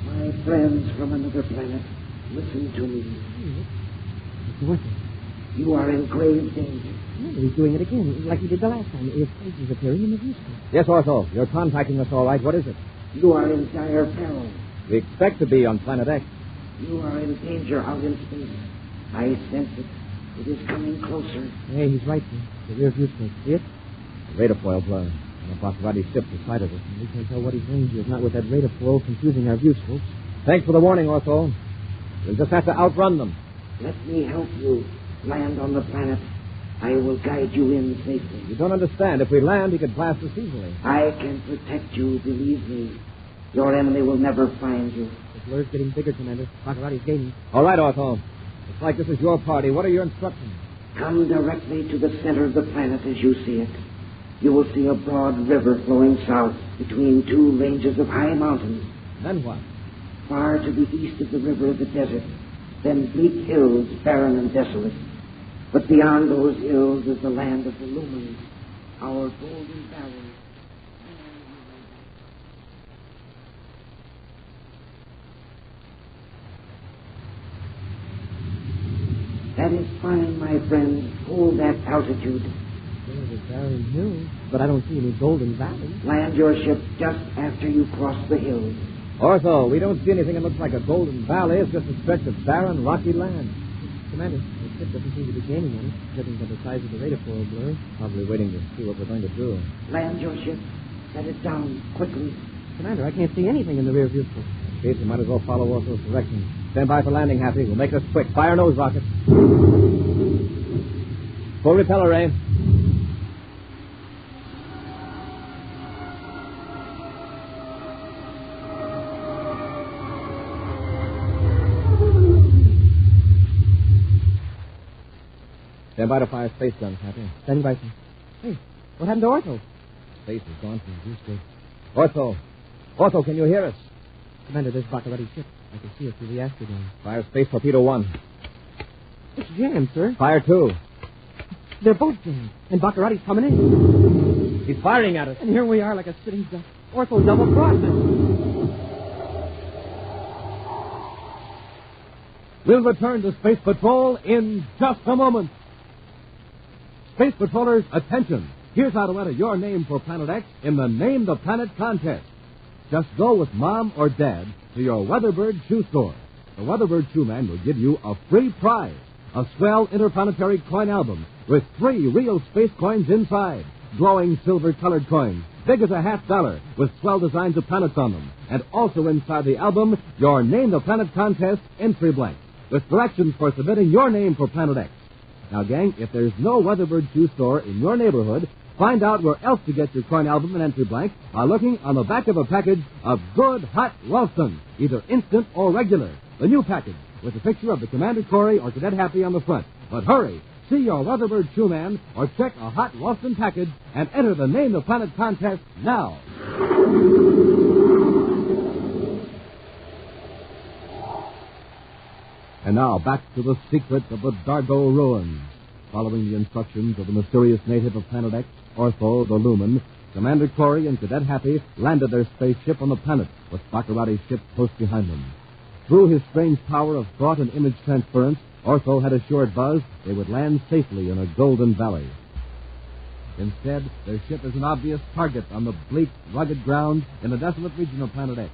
My friends from another planet, listen to me. Mr. Ortho. You are in grave danger. Yeah, he's doing it again, like he did the last time. His face is appearing in the viewscope. Yes, Ortho. You're contacting us all right. What is it? You are in dire peril. We expect to be on Planet X. You are in danger out in space. I sense it. It is coming closer. Hey, he's right, sir. The rear viewscope. See it? The radar foil blur. And a Baccarati ship beside of us. And we can't tell what he's range is, not with that radar foil confusing our viewscopes. Thanks for the warning, Ortho. We'll just have to outrun them. Let me help you. Land on the planet. I will guide you in safely. You don't understand. If we land, he could blast us easily. I can protect you, believe me. Your enemy will never find you. The blur's getting bigger, Commander. Baccarati's gaining. All right, Ortho. Looks like this is your party. What are your instructions? Come directly to the center of the planet as you see it. You will see a broad river flowing south between two ranges of high mountains. Then what? Far to the east of the river is a desert, then bleak hills, barren and desolate. But beyond those hills is the land of the Lumens, our golden valley. That is fine, my friend. Hold that altitude. There's a barren hill, but I don't see any golden valley. Land your ship just after you cross the hills. Ortho, we don't see anything that looks like a golden valley. It's just a stretch of barren, rocky land. Commander, the ship doesn't seem to be gaining on us, judging by the size of the radar foil blur. Probably waiting to see what we're going to do. Land your ship. Set it down quickly. Commander, I can't see anything in the rear viewscope. In case, you might as well follow Ortho's directions. Stand by for landing, Happy. We'll make this quick. Fire nose rockets. Full repeller ray. Stand by to fire space guns, Happy. Standing by, sir. Hey, what happened to Ortho? Space is gone from the viewscope. Ortho! Ortho, can you hear us? Commander, there's Baccarati's ship. I can see it through the astrodome. Fire space torpedo 1. It's jammed, sir. Fire 2. They're both jammed. And Baccarati's coming in. He's firing at us. And here we are like a sitting duck. Ortho double-crossed us. We'll return to Space Patrol in just a moment. Space Patrollers, attention. Here's how to enter your name for Planet X in the Name the Planet contest. Just go with Mom or Dad to your Weatherbird shoe store. The Weatherbird shoe man will give you a free prize, a swell interplanetary coin album with 3 real space coins inside, glowing silver-colored coins, big as a $50, with swell designs of planets on them. And also inside the album, your Name the Planet contest entry blank, with directions for submitting your name for Planet X. Now, gang, if there's no Weatherbird shoe store in your neighborhood, find out where else to get your coin album and entry blank by looking on the back of a package of good hot Ralston, either instant or regular. The new package with a picture of the Commander Corey or Cadet Happy on the front. But hurry, see your Weatherbird shoe man or check a hot Ralston package and enter the Name the Planet contest now. And now back to the secret of the Adargo ruins. Following the instructions of the mysterious native of Planet X, Ortho, the Lumen, Commander Corey and Cadet Happy landed their spaceship on the planet, with Baccarati's ship close behind them. Through his strange power of thought and image transference, Ortho had assured Buzz they would land safely in a golden valley. Instead, their ship is an obvious target on the bleak, rugged ground in the desolate region of Planet X.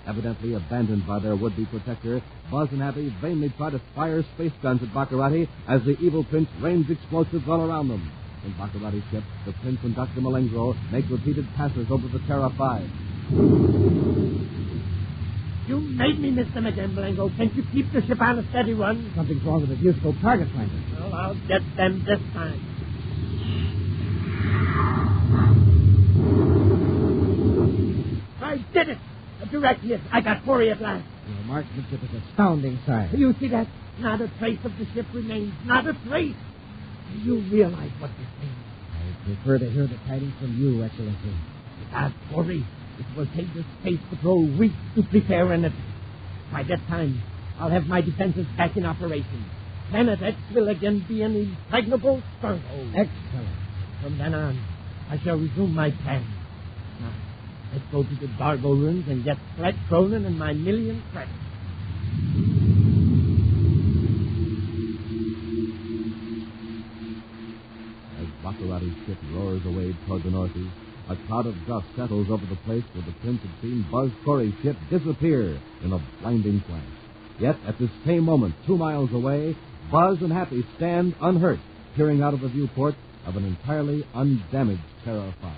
Evidently abandoned by their would-be protector, Buzz and Happy vainly try to fire space guns at Baccarati as the evil prince rains explosives all around them. In Baccarati's ship, the prince and Dr. Malengro make repeated passes over the Terra 5. You made me, Mr. Malengo. Can't you keep the ship on a steady run? Something's wrong with the useful target finder. Well, I'll get them this time. I did it! A direct hit. I got Corey at last. Your marksmanship is astounding, sire. You see that? Not a trace of the ship remains. Not a trace. Do you realize what this means? I prefer to hear the tidings from you, Excellency. As Corey, it will take the Space Patrol weeks to prepare anything. By that time, I'll have my defenses back in operation. Planet X will again be an impregnable stronghold. Excellent. From then on, I shall resume my plan. Now, let's go to the Adargo ruins and get Flat Cronin and my million credits. As Baccarati's ship roars away toward the northeast, a cloud of dust settles over the place where the prince had seen Buzz Corey's ship disappear in a blinding flash. Yet, at this same moment, 2 miles away, Buzz and Happy stand unhurt, peering out of the viewport of an entirely undamaged Terra 5.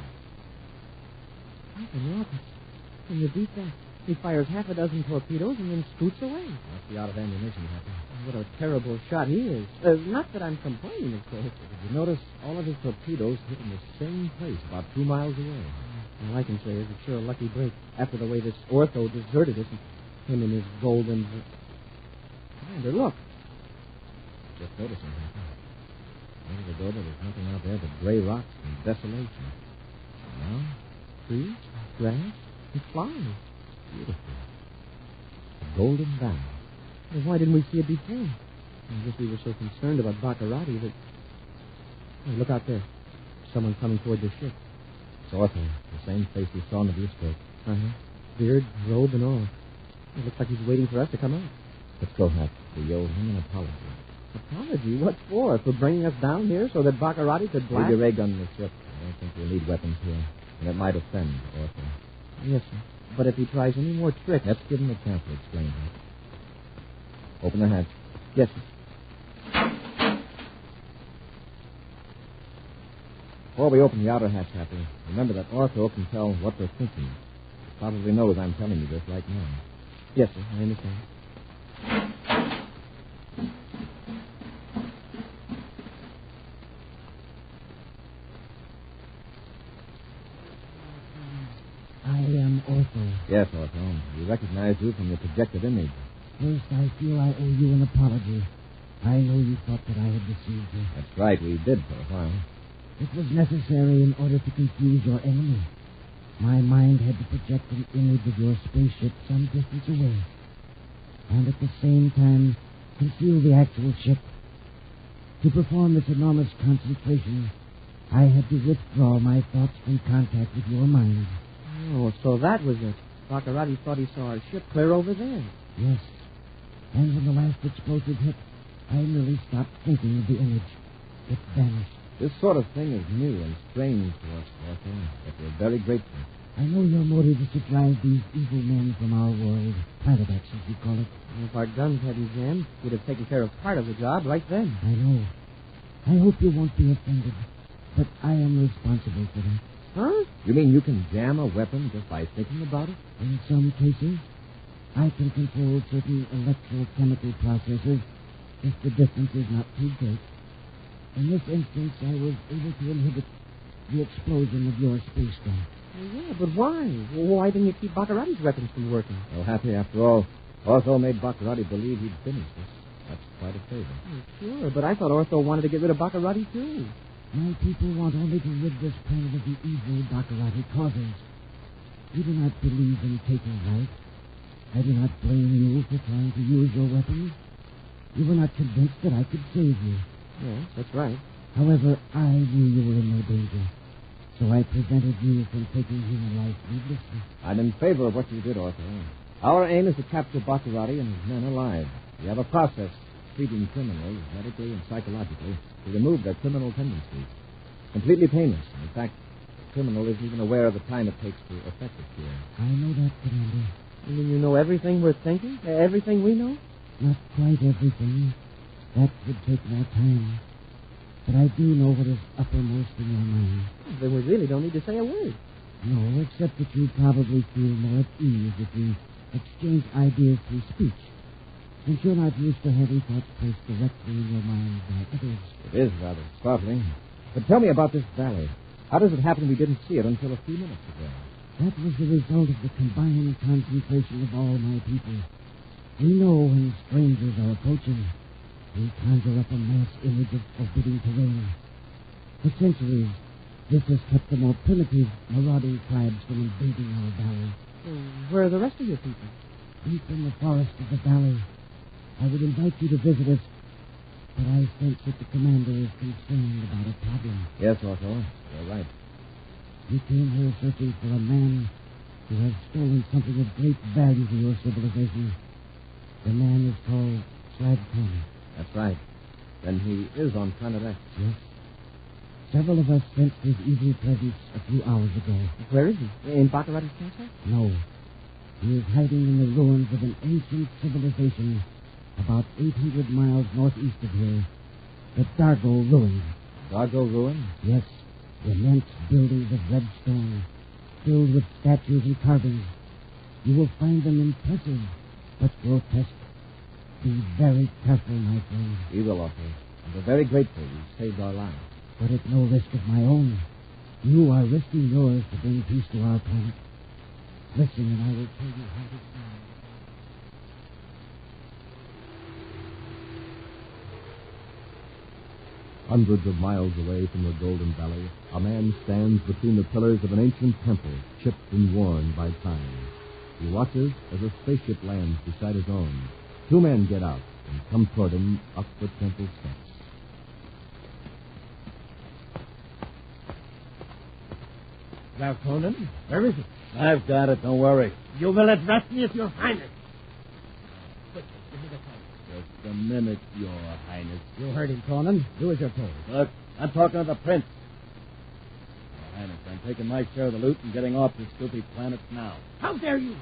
Can you beat that? He fires half a dozen torpedoes and then scoots away. Must be out of ammunition, Happy. What a terrible shot he is. Not that I'm complaining, of course. Did you notice all of his torpedoes hit in the same place, about 2 miles away? All I can say is it's sure a lucky break. After the way this Ortho deserted us, him and his golden... Commander, look. Just noticing, Happy. A minute ago, there was nothing out there but gray rocks and desolation. Now, trees, grass, and flowers. Beautiful. A golden valley. Well, why didn't we see it before? I guess we were so concerned about Baccarati that... Hey, look out there. Someone coming toward the ship. It's Ortho, the same face we saw in the viewscope. Uh-huh. Beard, robe, and all. It looks like he's waiting for us to come out. Let's go, Hap. We owe him an apology. Apology? What for? For bringing us down here so that Baccarati could blast? Leave your ray gun in the ship. I don't think we'll need weapons here. And it might offend Ortho. Yes, sir. But if he tries any more tricks... Let's give him a chance to explain that. Open the hatch. Yes, sir. Before we open the outer hatch, Happy, remember that Ortho can tell what they're thinking. He probably knows I'm telling you this right now. Yes, sir. I understand. I am Ortho. Yes, Ortho. We recognize you from the projected image. First, I feel I owe you an apology. I know you thought that I had deceived you. That's right, we did for a while. It was necessary in order to confuse your enemy. My mind had to project an image of your spaceship some distance away, and at the same time conceal the actual ship. To perform this enormous concentration, I had to withdraw my thoughts from contact with your mind. Oh, so that was it. Baccarati thought he saw our ship clear over there. Yes. And when the last explosive hit, I merely stopped thinking of the image. It vanished. This sort of thing is new and strange to us, Ortho, but we're very grateful. I know your motive is to drive these evil men from our world. Planet X, as you call it. If our guns hadn't jammed, we'd have taken care of part of the job right then. I know. I hope you won't be offended, but I am responsible for that. Huh? You mean you can jam a weapon just by thinking about it? In some cases, I can control certain electrochemical processes if the distance is not too great. In this instance, I was able to inhibit the explosion of your spacecraft. Yeah, but why? Why didn't you keep Baccarati's weapons from working? Well, Happy, after all, Ortho made Baccarati believe he'd finished us. That's quite a favor. Oh, sure, but I thought Ortho wanted to get rid of Baccarati, too. My people want only to rid this planet of the evil Baccarati causes. You do not believe in taking life. I do not blame you for trying to use your weapons. You were not convinced that I could save you. Yes, that's right. However, I knew you were in no danger, so I prevented you from taking human life needlessly. I'm in favor of what you did, Arthur. Our aim is to capture Baccarati and his men alive. We have a process treating criminals medically and psychologically to remove their criminal tendencies. Completely painless. In fact, the criminal isn't even aware of the time it takes to effect a cure. I know that, Commander. You mean you know everything we're thinking? Everything we know? Not quite everything. That would take more time. But I do know what is uppermost in your mind. Then we really don't need to say a word. No, except that you probably feel more at ease if we exchange ideas through speech. Since you're not used to having thoughts placed directly in your mind by others. It is rather startling. But tell me about this valley. How does it happen we didn't see it until a few minutes ago? That was the result of the combined concentration of all my people. We know when strangers are approaching. We conjure up a mass image of forbidding terrain. For centuries, this has kept the more primitive, marauding tribes from invading our valley. Where are the rest of your people? Deep in the forest of the valley. I would invite you to visit us, but I sense that the commander is concerned about a problem. Yes, Otto. You're right. We came here searching for a man who has stolen something of great value to your civilization. The man is called Slag Tony. That's right. Then he is on Planet X. Yes. Several of us sensed his evil presence a few hours ago. Where is he? In Baccarati's castle? No. He is hiding in the ruins of an ancient civilization about 800 miles northeast of here. The Adargo ruins. Adargo ruins? Yes. Immense buildings of red stone, filled with statues and carvings. You will find them impressive, but grotesque. Be very careful, my friend. We will, Otto. And we're very grateful you saved our lives. But at no risk of my own. You are risking yours to bring peace to our planet. Listen, and I will tell you how to stand. Hundreds of miles away from the Golden Valley, a man stands between the pillars of an ancient temple, chipped and worn by time. He watches as a spaceship lands beside his own. Two men get out and come toward him up the temple steps. Now, Conan, where is it? I've got it, don't worry. You will address me as Your Highness. Quick, give me the phone. Just a minute, Your Highness. You heard him, Conan. Do as you're told. Look, I'm talking to the prince. Your Highness, I'm taking my share of the loot and getting off this stupid planet now. How dare you?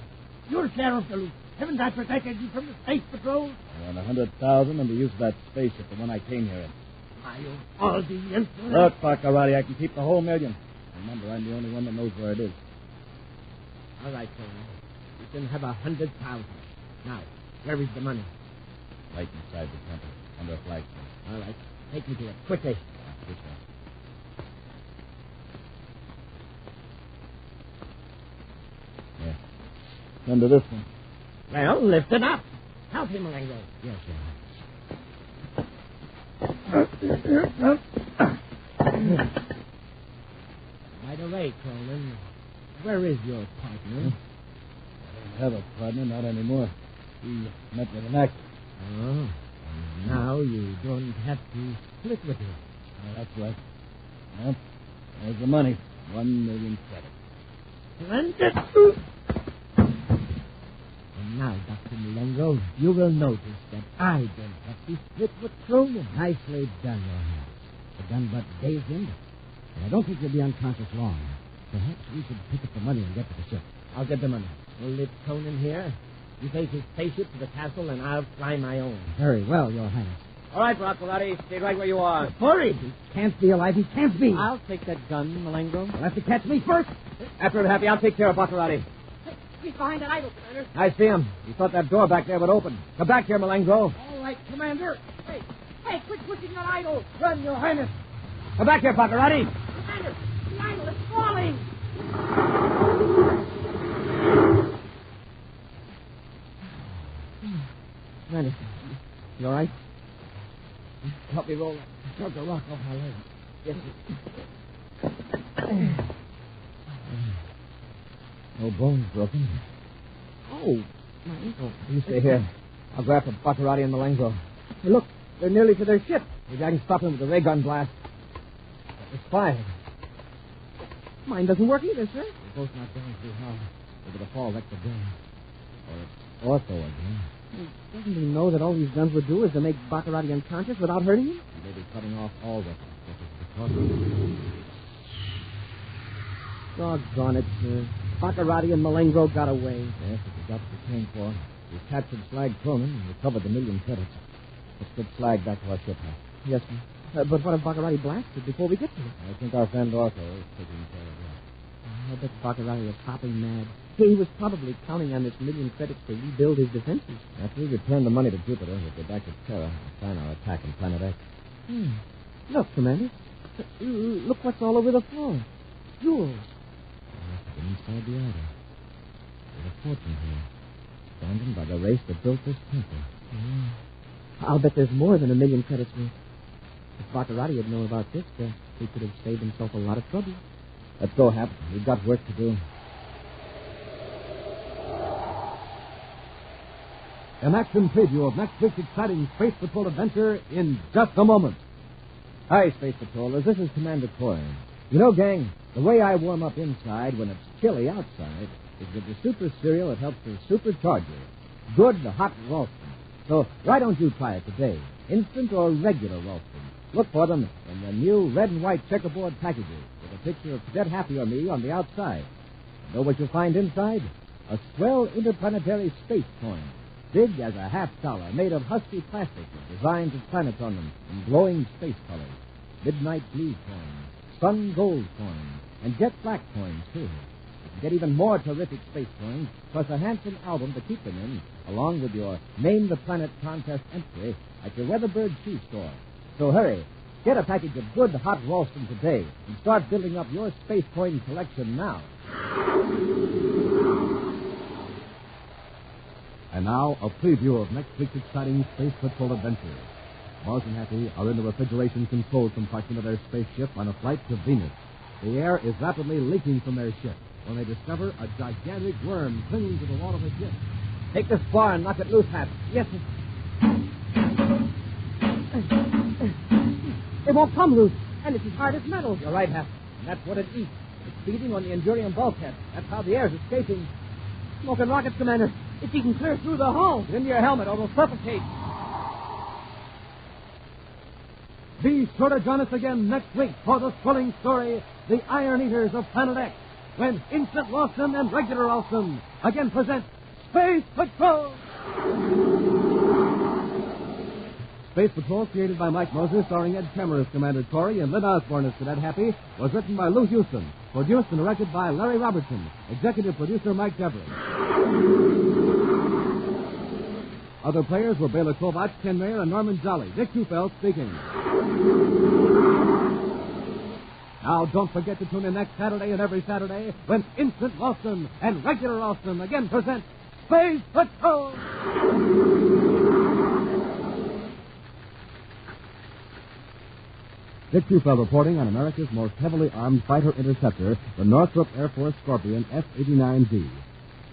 Your share of the loot. Haven't I protected you from the space patrol? I want 100,000 and the use of that spaceship, the one I came here in. I'll all the insolence. Look, Baccarati, I can keep the whole million. Remember, I'm the only one that knows where it is. All right, Conan. You can have 100,000. Now, where is the money? Right inside the temple, under a flagstone. All right. Take me to it, quickly. This way. Yeah. Under this one. Well, lift it up. Help him, Malengo. Yes, By the way, Conan, where is your partner? I don't have a partner, not anymore. He met with an accident. Oh, and now you don't have to split with him. That's right. Well, there's the money. 1 million credits. Splendid. And now, Dr. Malengo, you will notice that I don't have to split with Cronin. Nicely done, Your Highness. The gun but dazed him, but I don't think you'll be unconscious long. Perhaps we should pick up the money and get to the ship. I'll get the money. We'll leave Conan here. You take his spaceship to the castle, and I'll fly my own. Very well, Your Highness. All right, Baccarati, stay right where you are. Hurry! He can't be alive. He can't be. I'll take that gun, Malengo. You'll have to catch me first. After I'm happy, I'll take care of Baccarati. He's behind that idol, Commander. I see him. He thought that door back there would open. Come back here, Malengo. All right, Commander. Hey, quit pushing that idol. Run, Your Highness. Come back here, Baccarati. Commander, the idol is falling. Commander, you all right? Help me roll that chunk of rock off my leg. Yes, sir. No bones broken. Oh, my ankle. You stay here. I'll grab for Baccarati and Malengo. Hey, look, they're nearly to their ship. Maybe I can stop him with a ray gun blast. It's fired. Mine doesn't work either, sir. We're both not going too hard. We're going to fall wreck the gun. Or it's ortho again. Doesn't he know that all these guns would do is to make Baccarati unconscious without hurting him? He may be cutting off all weapons. Doggone it, sir. Baccarati and Malengo got away. Yes, it was what we came for. We captured Slag Cronin and recovered the 1,000,000 credits. Let's get Slag back to our ship now. Yes, sir. But what if Baccarati blasted before we get to it? I think our friend Ortho is taking care of that. I bet Baccarati was hopping mad. He was probably counting on this 1,000,000 credits to rebuild his defenses. After we return the money to Jupiter, we'll go back to Terra and plan our attack on Planet X. Look, Commander. Look what's all over the floor. Jewels. Inside the Ida. There's a fortune here. Abandoned by the race that built this temple. I'll bet there's more than 1,000,000 credits worth. If Baccarati had known about this, he could have saved himself a lot of trouble. Let's go, Hap. We've got work to do. An action preview of next week's exciting Space Patrol adventure in just a moment. Hi, Space Patrollers. This is Commander Coyle. You know, gang, the way I warm up inside when it's chilly outside is with the super cereal that helps to supercharge you. Good hot Ralston. So why don't you try it today? Instant or regular Ralston. Look for them in the new red and white checkerboard packages with a picture of Cadet Happy or me on the outside. Know what you'll find inside? A swell interplanetary space coin. Big as a $50, made of husky plastic with designs of planets on them in glowing space colors. Midnight blue coins, sun gold coins, and jet black coins, too. You can get even more terrific space coins, plus a handsome album to keep them in, along with your Name the Planet contest entry at your Weatherbird shoe store. So hurry, get a package of good hot Ralston today and start building up your space coin collection now. And now, a preview of next week's exciting Space Patrol adventure. Mars and Happy are in the refrigeration control compartment of their spaceship on a flight to Venus. The air is rapidly leaking from their ship when they discover a gigantic worm clinging to the wall of the ship. Take this bar and knock it loose, Hap. Yes, sir. It won't come loose, and it's as hard as metal. You're right, Hap. And that's what it eats. It's feeding on the Endurium bulkhead. That's how the air's escaping. Smoking rockets, Commander. It's eating clear through the hull. Get into your helmet or we'll suffocate. Be sure to join us again next week for the thrilling story, The Iron Eaters of Planet X, when Instant Ralston and Regular Ralston again present Space Patrol! Space Patrol, created by Mike Moser, starring Ed Kemmer as Commander Corey and Lynn Osborne as Cadet Happy, was written by Lou Houston, produced and directed by Larry Robertson, executive producer Mike Devereaux. Other players were Bela Kovacs, Ken Mayer, and Norman Jolly. Dick Tufeld speaking. Now, don't forget to tune in next Saturday and every Saturday when Instant Ralston and Regular Ralston again present Space Patrol! Dick Tufeld reporting on America's most heavily armed fighter interceptor, the Northrop Air Force Scorpion F-89D.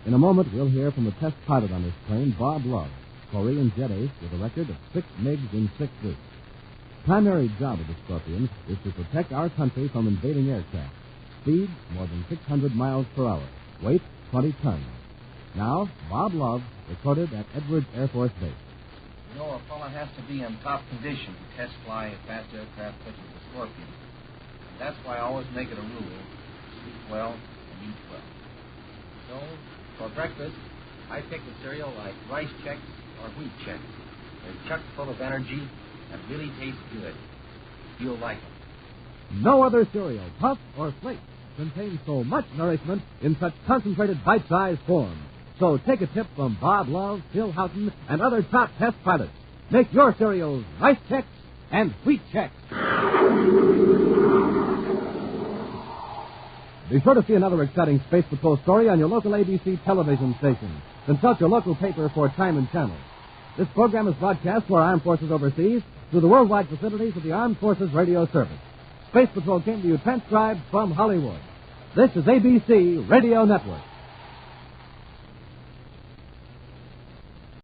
In a moment, we'll hear from the test pilot on this plane, Bob Love, Korean jet ace with a record of 6 MiGs in 6 weeks. Primary job of the Scorpion is to protect our country from invading aircraft. Speed, more than 600 miles per hour. Weight, 20 tons. Now, Bob Love, recorded at Edwards Air Force Base. You know, a fellow has to be in top condition to test fly a fast aircraft such as the Scorpion. And that's why I always make it a rule to sleep well and eat well. So, for breakfast, I pick a cereal like Rice Chex or Wheat Chex. They're chock full of energy and really taste good. You'll like them. No other cereal, puff or flake, contains so much nourishment in such concentrated bite-sized form. So take a tip from Bob Love, Phil Houghton, and other top test pilots. Make your cereals Rice Chex and Wheat Chex. Be sure to see another exciting Space Patrol story on your local ABC television station. Consult your local paper for time and channel. This program is broadcast to our armed forces overseas through the worldwide facilities of the Armed Forces Radio Service. Space Patrol came to you transcribed from Hollywood. This is ABC Radio Network.